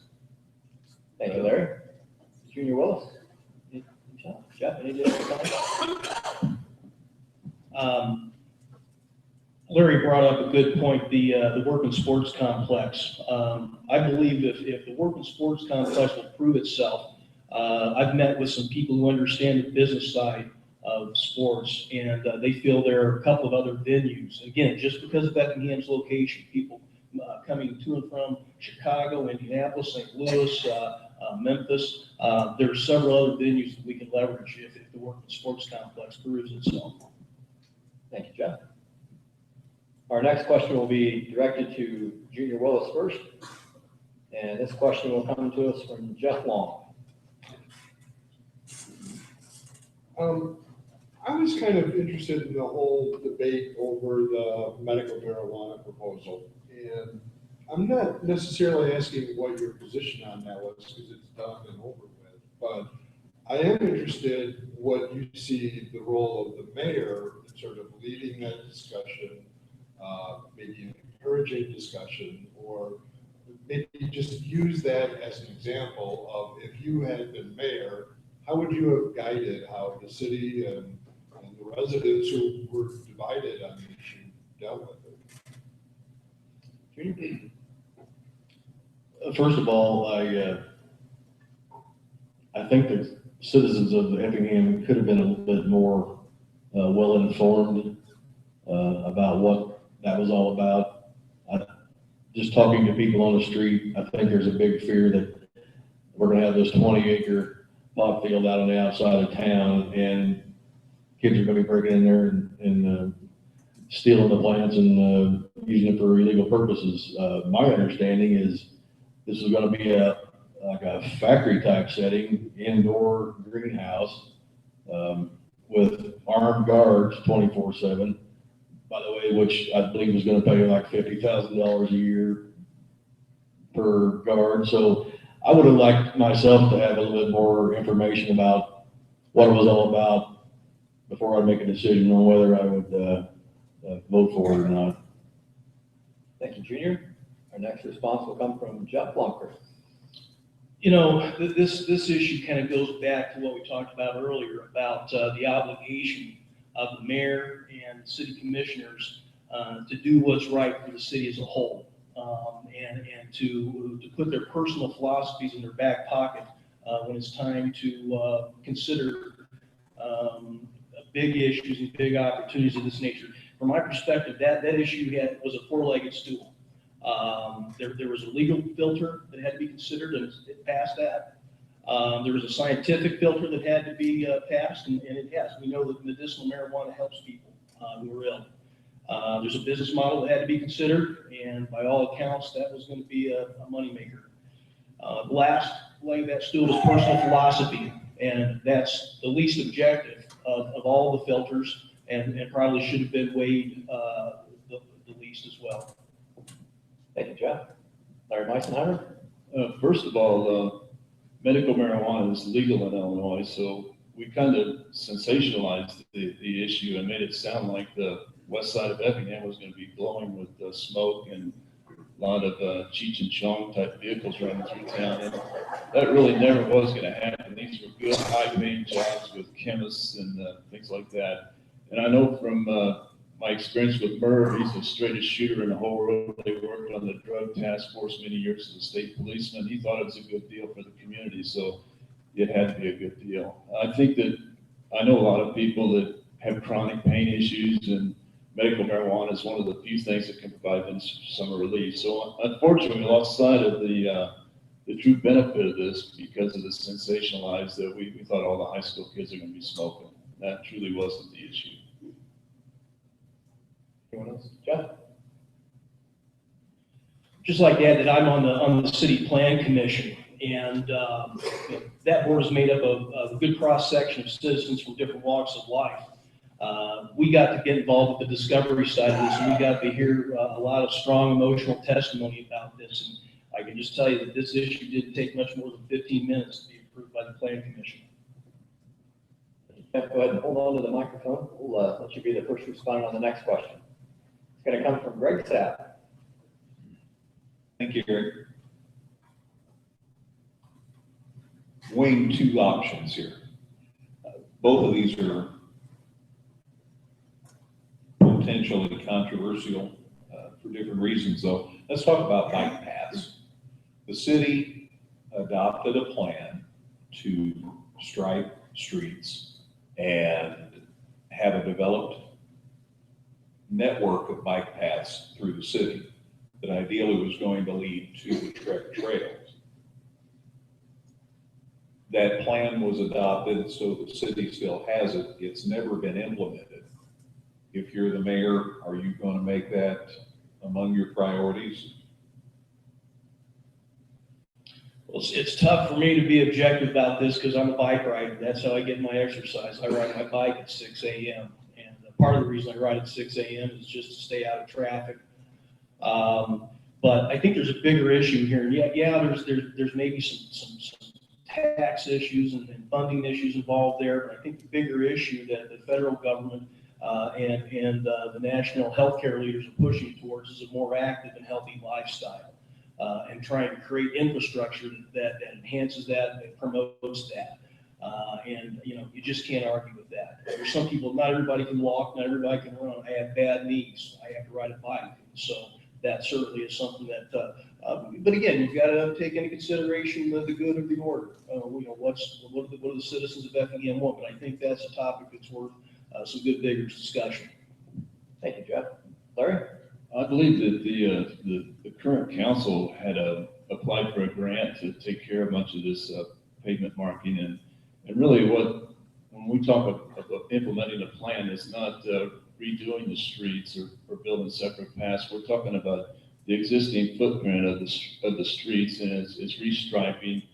Speaker 6: Thank you, Larry. Junior Willis? Jeff, any
Speaker 16: Larry brought up a good point, the Working Sports Complex. I believe if the Working Sports Complex will prove itself, I've met with some people who understand the business side of sports, and they feel there are a couple of other venues. Again, just because of Effingham's location, people coming to and from Chicago, Indianapolis, St. Louis, Memphis, there are several other venues that we can leverage if the Working Sports Complex proves itself.
Speaker 6: Thank you, Jeff. Our next question will be directed to Junior Willis first. And this question will come to us from Jeff Long.
Speaker 17: I was kind of interested in the whole debate over the medical marijuana proposal. And I'm not necessarily asking what your position on that was, because it's done and over with. But I am interested what you see the role of the mayor in sort of leading that discussion, maybe encouraging discussion, or maybe just use that as an example of, if you had been mayor, how would you have guided how the city and the residents who were divided on the issue dealt with it?
Speaker 19: First of all, I think the citizens of Effingham could have been a little bit more well-informed about what that was all about. Just talking to people on the street, I think there's a big fear that we're going to have this 20-acre bog field out on the outside of town, and kids are going to be breaking in there and stealing the plants and using it for illegal purposes. My understanding is this is going to be like a factory type setting, indoor greenhouse with armed guards 24/7. By the way, which I believe was going to pay like $50,000 a year per guard. So I would have liked myself to have a little bit more information about what it was all about before I make a decision on whether I would vote for it or not.
Speaker 6: Thank you, Junior. Our next response will come from Jeff Blunker.
Speaker 16: You know, this issue kind of goes back to what we talked about earlier about the obligation of the mayor and city commissioners to do what's right for the city as a whole, and to put their personal philosophies in their back pocket when it's time to consider big issues and big opportunities of this nature. From my perspective, that issue was a four-legged stool. There was a legal filter that had to be considered, and it passed that. There was a scientific filter that had to be passed, and it has. We know that medicinal marijuana helps people who are ill. There's a business model that had to be considered, and by all accounts, that was going to be a moneymaker. The last leg of that stool was personal philosophy, and that's the least objective of all the filters, and probably should have been weighed the least as well.
Speaker 6: Thank you, Jeff. Larry Meisenheimer?
Speaker 4: First of all, medical marijuana is legal in Illinois, so we kind of sensationalized the issue and made it sound like the west side of Effingham was going to be glowing with smoke and a lot of Cheech and Chong type vehicles running through town. And that really never was going to happen. These were good, high-paying jobs with chemists and things like that. And I know from my experience with Merv, he's the straightest shooter in the whole world. They worked on the drug task force many years as a state policeman. He thought it was a good deal for the community, so it had to be a good deal. I think that I know a lot of people that have chronic pain issues, and medical marijuana is one of the few things that can provide them some relief. So unfortunately, we lost sight of the true benefit of this because of the sensationalized that we thought all the high school kids are going to be smoking. That truly wasn't the issue.
Speaker 6: Anyone else? Jeff?
Speaker 16: Just like that I'm on the city plan commission, And that board is made up of a good cross-section of citizens from different walks of life. We got to get involved with the discovery side of this, and we got to hear a lot of strong emotional testimony about this. And I can just tell you that this issue didn't take much more than 15 minutes to be approved by the Planning Commission.
Speaker 6: Go ahead and hold on to the microphone. We'll let you be the first respondent on the next question. It's going to come from Greg Sapp.
Speaker 9: Thank you, Greg. Weighing two options here. Both of these are potentially controversial for different reasons, though. Let's talk about bike paths. The city adopted a plan to stripe streets and have a developed network of bike paths through the city that ideally was going to lead to the Trek trails. That plan was adopted, so the city still has it. It's never been implemented. If you're the mayor, are you going to make that among your priorities?
Speaker 16: Well, it's tough for me to be objective about this because I'm a bike rider. That's how I get my exercise. I ride my bike at 6 a.m. And part of the reason I ride at 6 a.m. is just to stay out of traffic. But I think there's a bigger issue here. And there's maybe some tax issues and funding issues involved there. But I think the bigger issue that the federal government and the national healthcare leaders are pushing towards is a more active and healthy lifestyle. And trying to create infrastructure that enhances that, that promotes that. And you just can't argue with that. There's some people, not everybody can walk, not everybody can run. I have bad knees. I have to ride a bike. So that certainly is something that, but again, you've got to take into consideration the good of the order. What do the citizens of Effingham want? But I think that's a topic that's worth some good, vigorous discussion.
Speaker 6: Thank you, Jeff. Larry?
Speaker 7: I believe that the current council had applied for a grant to take care of much of this pavement marking, and really when we talk about implementing a plan, it's not redoing the streets or building separate paths. We're talking about the existing footprint of the streets, and it's restriping,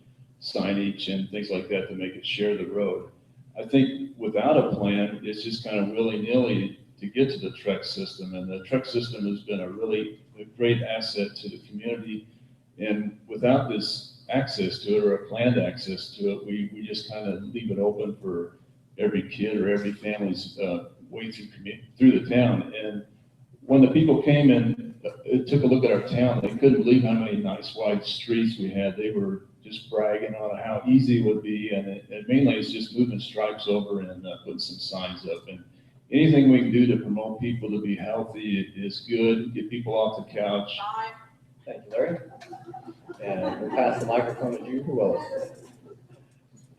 Speaker 7: signage, and things like that to make it share the road. I think without a plan, it's just kind of willy-nilly to get to the Trek system, and the Trek system has been a great asset to the community. And without this access to it or a planned access to it, we just kind of leave it open for every kid or every family's way through the town. And when the people came in, took a look at our town, they couldn't believe how many nice wide streets we had. They were just bragging on how easy it would be, and mainly it's just moving stripes over and putting some signs up. And anything we can do to promote people to be healthy is good, get people off the couch.
Speaker 6: Thank you, Larry. And we'll pass the microphone to you. Who else?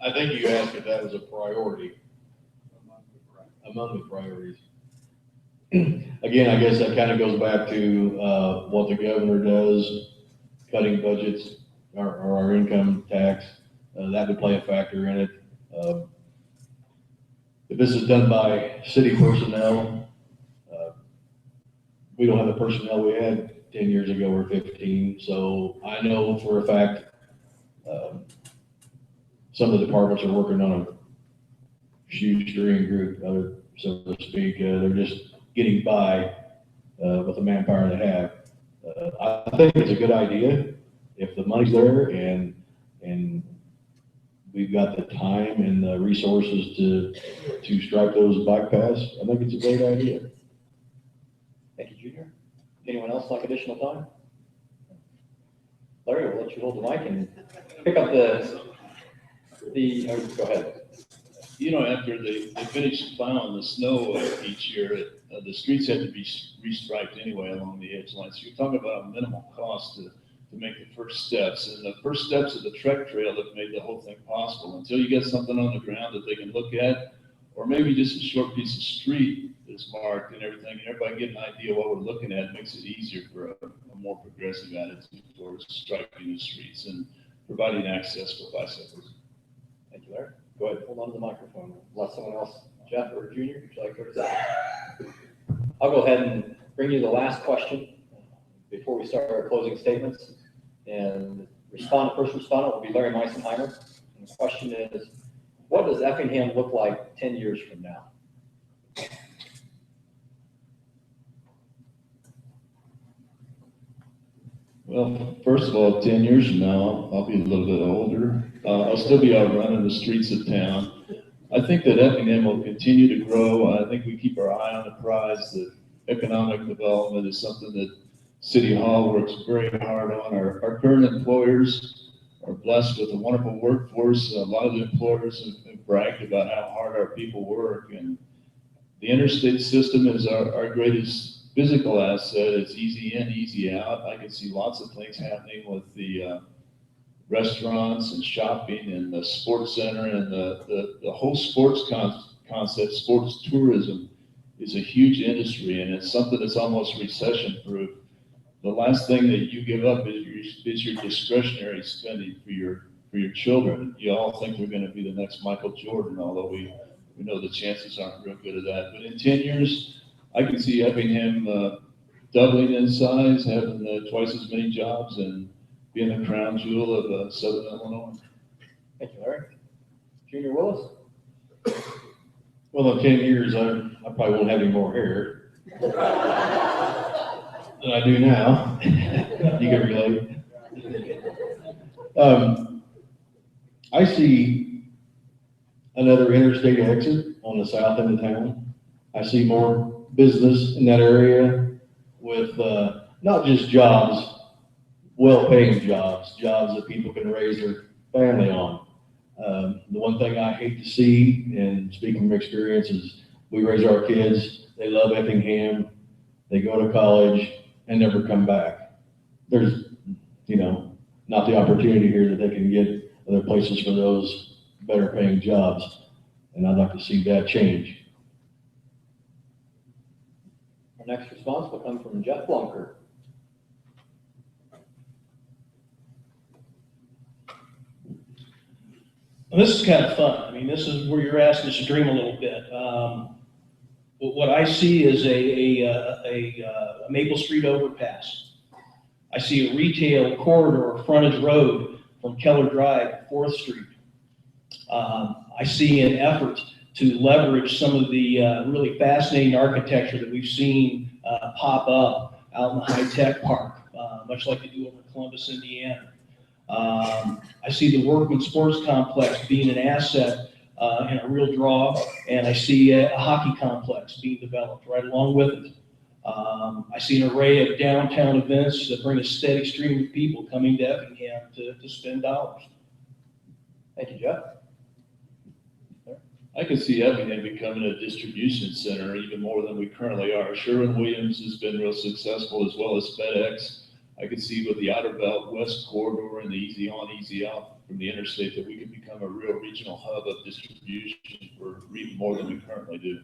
Speaker 19: I think you asked if that was a priority. Among the priorities. Again, I guess that kind of goes back to what the governor does, cutting budgets or our income tax. That would play a factor in it. If this is done by city personnel, we don't have the personnel we had 10 years ago or 15. So I know for a fact some of the departments are working on a shoestring group, so to speak. They're just getting by with the manpower they have. I think it's a good idea if the money's there and we've got the time and the resources to stripe those bike paths. I think it's a great idea.
Speaker 6: Thank you, Junior. Anyone else like additional time? Larry, we'll let you hold the mic and pick up go ahead.
Speaker 7: After they finish plowing the snow each year, the streets had to be restriped anyway along the edge line. So you're talking about a minimal cost to make the first steps. And the first steps of the Trek Trail that made the whole thing possible. Until you get something on the ground that they can look at, or maybe just a short piece of street that's marked and everything, and everybody get an idea what we're looking at, makes it easier for a more progressive attitude towards striping the streets and providing access for bicycles.
Speaker 6: Thank you, Larry. Go ahead, hold on to the microphone. Unless someone else, Jeff or Junior, would you like to say? I'll go ahead and bring you the last question before we start our closing statements. And First respondent will be Larry Meisenheimer. And the question is, what does Effingham look like 10 years from now?
Speaker 4: Well, first of all, 10 years from now, I'll be a little bit older. I'll still be out running the streets of town. I think that Effingham will continue to grow. I think we keep our eye on the prize that economic development is something that City Hall works very hard on. Our current employers are blessed with a wonderful workforce. A lot of the employers have bragged about how hard our people work, and the interstate system is our greatest physical asset. It's easy in, easy out. I can see lots of things happening with the restaurants and shopping and the sports center and the whole sports concept. Sports tourism is a huge industry, and it's something that's almost recession proof. The last thing that you give up is your discretionary spending for your children. You all think they're going to be the next Michael Jordan, although we know the chances aren't real good at that. But in 10 years, I can see Effingham doubling in size, having twice as many jobs, and being the crown jewel of Southern Illinois.
Speaker 6: Thank you, Larry. Junior Willis?
Speaker 19: Well, in 10 years, I probably won't have any more hair than I do now. You can relate. I see another interstate exit on the south end of town. I see more business in that area with not just jobs, well-paying jobs that people can raise their family on. The one thing I hate to see, and speaking from experience, is we raise our kids, they love Effingham, they go to college and never come back. There's, not the opportunity here that they can get other places for those better paying jobs. And I'd like to see that change.
Speaker 6: Our next response will come from Jeff Blunker.
Speaker 16: Well, this is kind of fun. I mean, this is where you're asking us to dream a little bit. What I see is a Maple Street overpass. I see a retail corridor, frontage road from Keller Drive, 4th Street. I see an effort to leverage some of the really fascinating architecture that we've seen pop up out in the high-tech park, much like they do over in Columbus, Indiana. I see the Workman Sports Complex being an asset and a real draw, and I see a hockey complex being developed right along with it. I see an array of downtown events that bring a steady stream of people coming to Effingham to spend dollars.
Speaker 6: Thank you, Jeff.
Speaker 4: I can see Effingham becoming a distribution center even more than we currently are. Sherwin-Williams has been real successful, as well as FedEx. I can see with the Outer Belt West Corridor and the easy on, easy out from the interstate that we can become a real regional hub of distribution for even more than we currently do.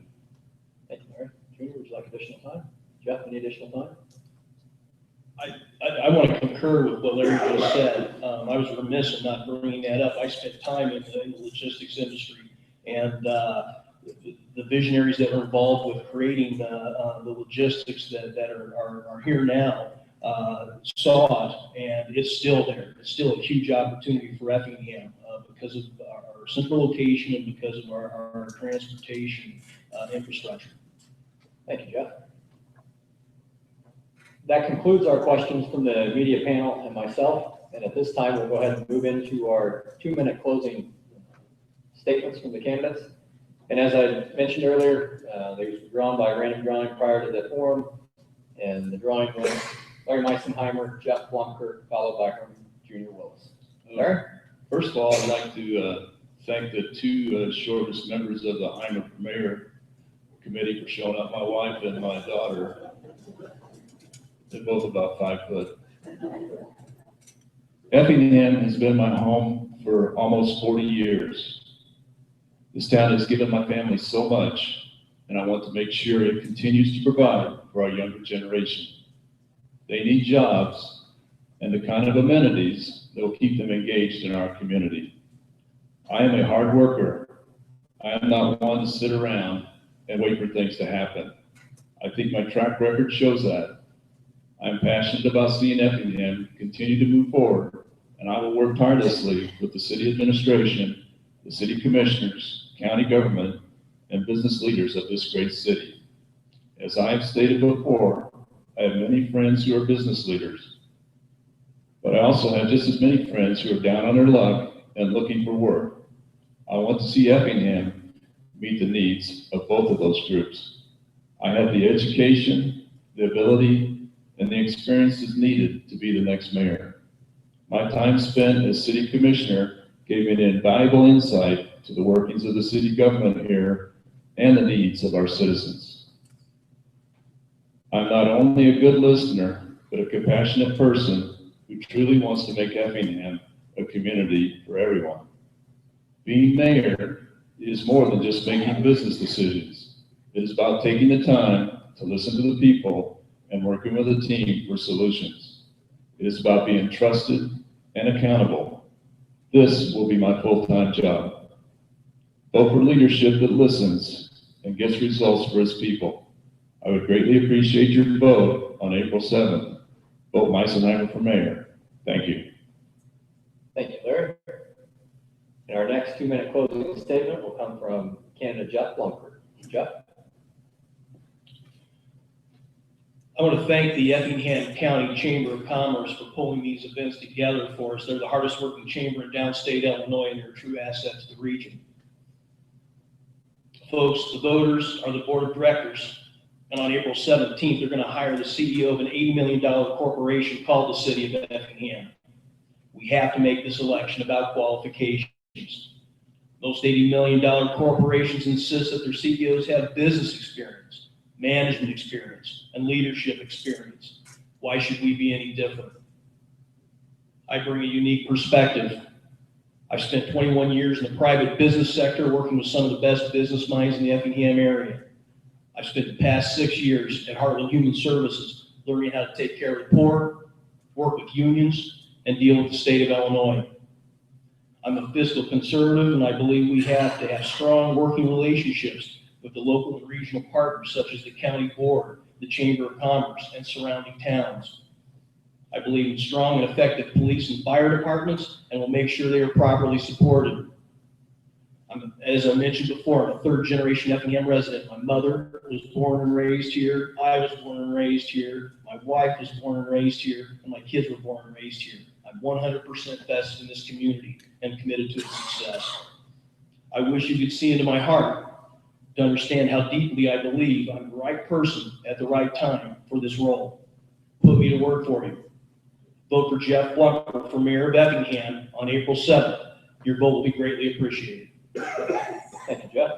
Speaker 6: Thank you, Larry. Junior, would you like additional time? Jeff, any additional time?
Speaker 16: I want to concur with what Larry just said. I was remiss in not bringing that up. I spent time in the logistics industry, and the visionaries that are involved with creating the logistics that are here now saw it, and it's still there. It's still a huge opportunity for Effingham because of our central location and because of our transportation infrastructure.
Speaker 6: Thank you, Jeff. That concludes our questions from the media panel and myself. And at this time, we'll go ahead and move into our 2-minute closing statements from the candidates. And as I mentioned earlier, they were drawn by random drawing prior to the forum. And the drawing was Larry Meisenheimer, Jeff Blunker, followed by Junior Willis. Larry?
Speaker 4: First of all, I'd like to thank the 2 shortest members of the Heimer Mayor Committee for showing up, my wife and my daughter. They're both about 5 foot. Effingham has been my home for almost 40 years. This town has given my family so much, and I want to make sure it continues to provide for our younger generation. They need jobs and the kind of amenities that will keep them engaged in our community. I am a hard worker. I am not one to sit around and wait for things to happen. I think my track record shows that. I'm passionate about seeing Effingham continue to move forward and I will work tirelessly with the city administration, the city commissioners, county government, and business leaders of this great city. As I have stated before, I have many friends who are business leaders, but I also have just as many friends who are down on their luck and looking for work. I want to see Effingham meet the needs of both of those groups. I have the education, the ability, and the experiences needed to be the next mayor. My time spent as city commissioner gave me an invaluable insight to the workings of the city government here and the needs of our citizens. I'm not only a good listener, but a compassionate person who truly wants to make Effingham a community for everyone. Being mayor is more than just making business decisions. It is about taking the time to listen to the people and working with a team for solutions. It is about being trusted and accountable. This will be my full-time job. Vote for leadership that listens and gets results for its people. I would greatly appreciate your vote on April 7th. Vote Meisenheimer for mayor. Thank you.
Speaker 6: Thank you, Larry. And our next 2-minute closing statement will come from candidate Jeff Blumford. Jeff?
Speaker 16: I want to thank the Effingham County Chamber of Commerce for pulling these events together for us. They're the hardest working chamber in downstate Illinois, and they're a true asset to the region. Folks, the voters are the board of directors, and on April 17th, they're going to hire the CEO of an $80 million corporation called the City of Effingham. We have to make this election about qualifications. Most $80 million corporations insist that their CEOs have business experience, management experience, and leadership experience. Why should we be any different? I bring a unique perspective. I've spent 21 years in the private business sector working with some of the best business minds in the Effingham area. I've spent the past 6 years at Heartland Human Services learning how to take care of the poor, work with unions, and deal with the state of Illinois. I'm a fiscal conservative, and I believe we have to have strong working relationships with the local and regional partners such as the county board, the Chamber of Commerce, and surrounding towns. I believe in strong and effective police and fire departments and will make sure they are properly supported. As I mentioned before, I'm a third-generation Effingham resident. My mother was born and raised here. I was born and raised here. My wife was born and raised here, and my kids were born and raised here. I'm 100% vested in this community and committed to its success. I wish you could see into my heart to understand how deeply I believe I'm the right person at the right time for this role. Put me to work for you. Vote for Jeff Blumford for mayor of Effingham on April 7th. Your vote will be greatly appreciated.
Speaker 6: Thank you, Jeff.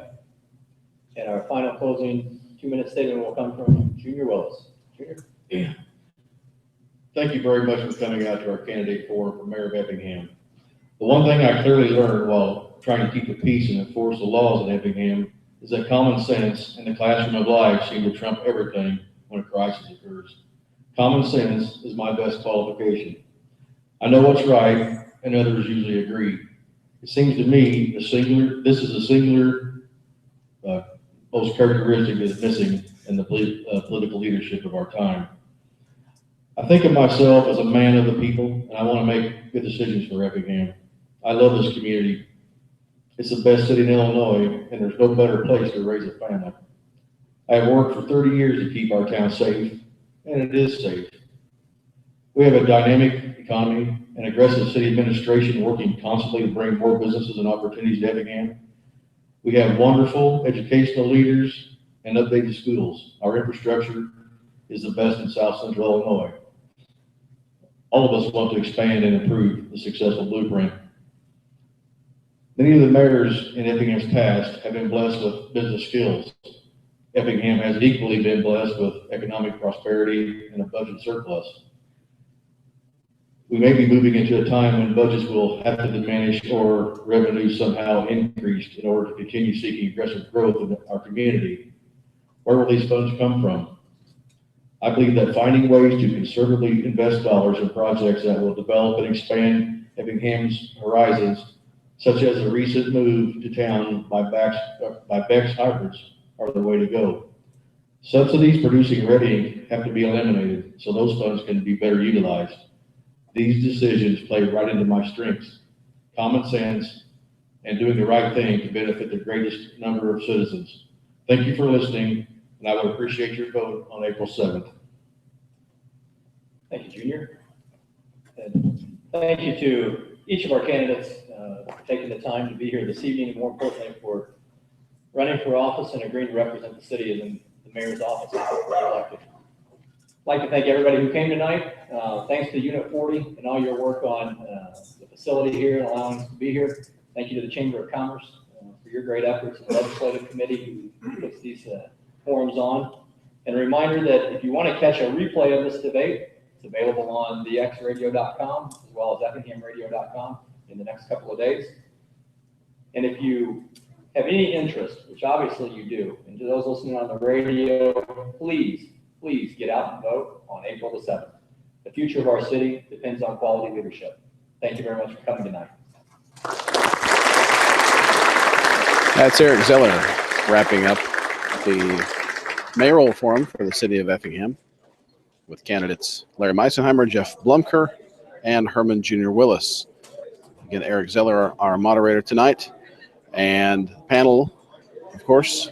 Speaker 6: And our final closing 2-minute statement will come from Junior Willis. Junior?
Speaker 19: Yeah. Thank you very much for coming out to our candidate forum for mayor of Effingham. The one thing I clearly learned while trying to keep the peace and enforce the laws in Effingham is that common sense and the classroom of life seem to trump everything when a crisis occurs. Common sense is my best qualification. I know what's right, and others usually agree. It seems to me this is a singular most characteristic that is missing in the political leadership of our time. I think of myself as a man of the people, and I want to make good decisions for Effingham. I love this community. It's the best city in Illinois, and there's no better place to raise a family. I have worked for 30 years to keep our town safe, and it is safe. We have a dynamic economy and aggressive city administration working constantly to bring more businesses and opportunities to Effingham. We have wonderful educational leaders and updated schools. Our infrastructure is the best in South Central Illinois. All of us want to expand and improve the successful blueprint. Many of the mayors in Effingham's past have been blessed with business skills. Effingham has equally been blessed with economic prosperity and a budget surplus. We may be moving into a time when budgets will have to diminish or revenue somehow increased in order to continue seeking aggressive growth in our community. Where will these funds come from? I believe that finding ways to conservatively invest dollars in projects that will develop and expand Effingham's horizons, such as the recent move to town by Beck's Hybrids, are the way to go. Subsidies producing red ink have to be eliminated so those funds can be better utilized. These decisions play right into my strengths, common sense, and doing the right thing to benefit the greatest number of citizens. Thank you for listening, and I would appreciate your vote on April 7th.
Speaker 6: Thank you, Junior. And thank you to each of our candidates for taking the time to be here this evening, and more importantly, for running for office and agreeing to represent the city in the mayor's office if elected. I'd like to thank everybody who came tonight. Thanks to Unit 40 and all your work on the facility here and allowing us to be here. Thank you to the Chamber of Commerce for your great efforts, and the legislative committee who puts these forums on. And a reminder that if you want to catch a replay of this debate, it's available on thexradio.com as well as effinghamradio.com in the next couple of days. And if you have any interest, which obviously you do, and to those listening on the radio, please get out and vote on April the 7th. The future of our city depends on quality leadership. Thank you very much for coming tonight.
Speaker 3: That's Eric Zeller wrapping up the mayoral forum for the city of Effingham with candidates Larry Meisenheimer, Jeff Blumker, and Herman Jr. Willis. Again, Eric Zeller, our moderator tonight, and panel, of course,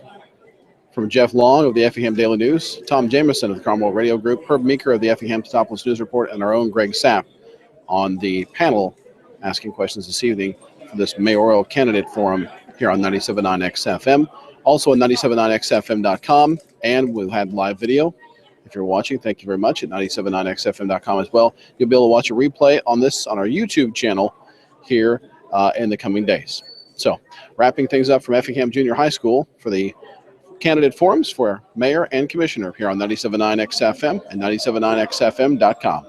Speaker 3: from Jeff Long of the Effingham Daily News, Tom Jameson of the Cromwell Radio Group, Herb Meeker of the Effingham Topless News Report, and our own Greg Sapp on the panel asking questions this evening for this mayoral candidate forum here on 97.9 XFM. Also on 97.9xfm.com, and we'll have live video. If you're watching, thank you very much at 97.9xfm.com as well. You'll be able to watch a replay on this on our YouTube channel here in the coming days. So, wrapping things up from Effingham Junior High School for the candidate forums for mayor and commissioner here on 97.9 XFM and 97.9xfm.com.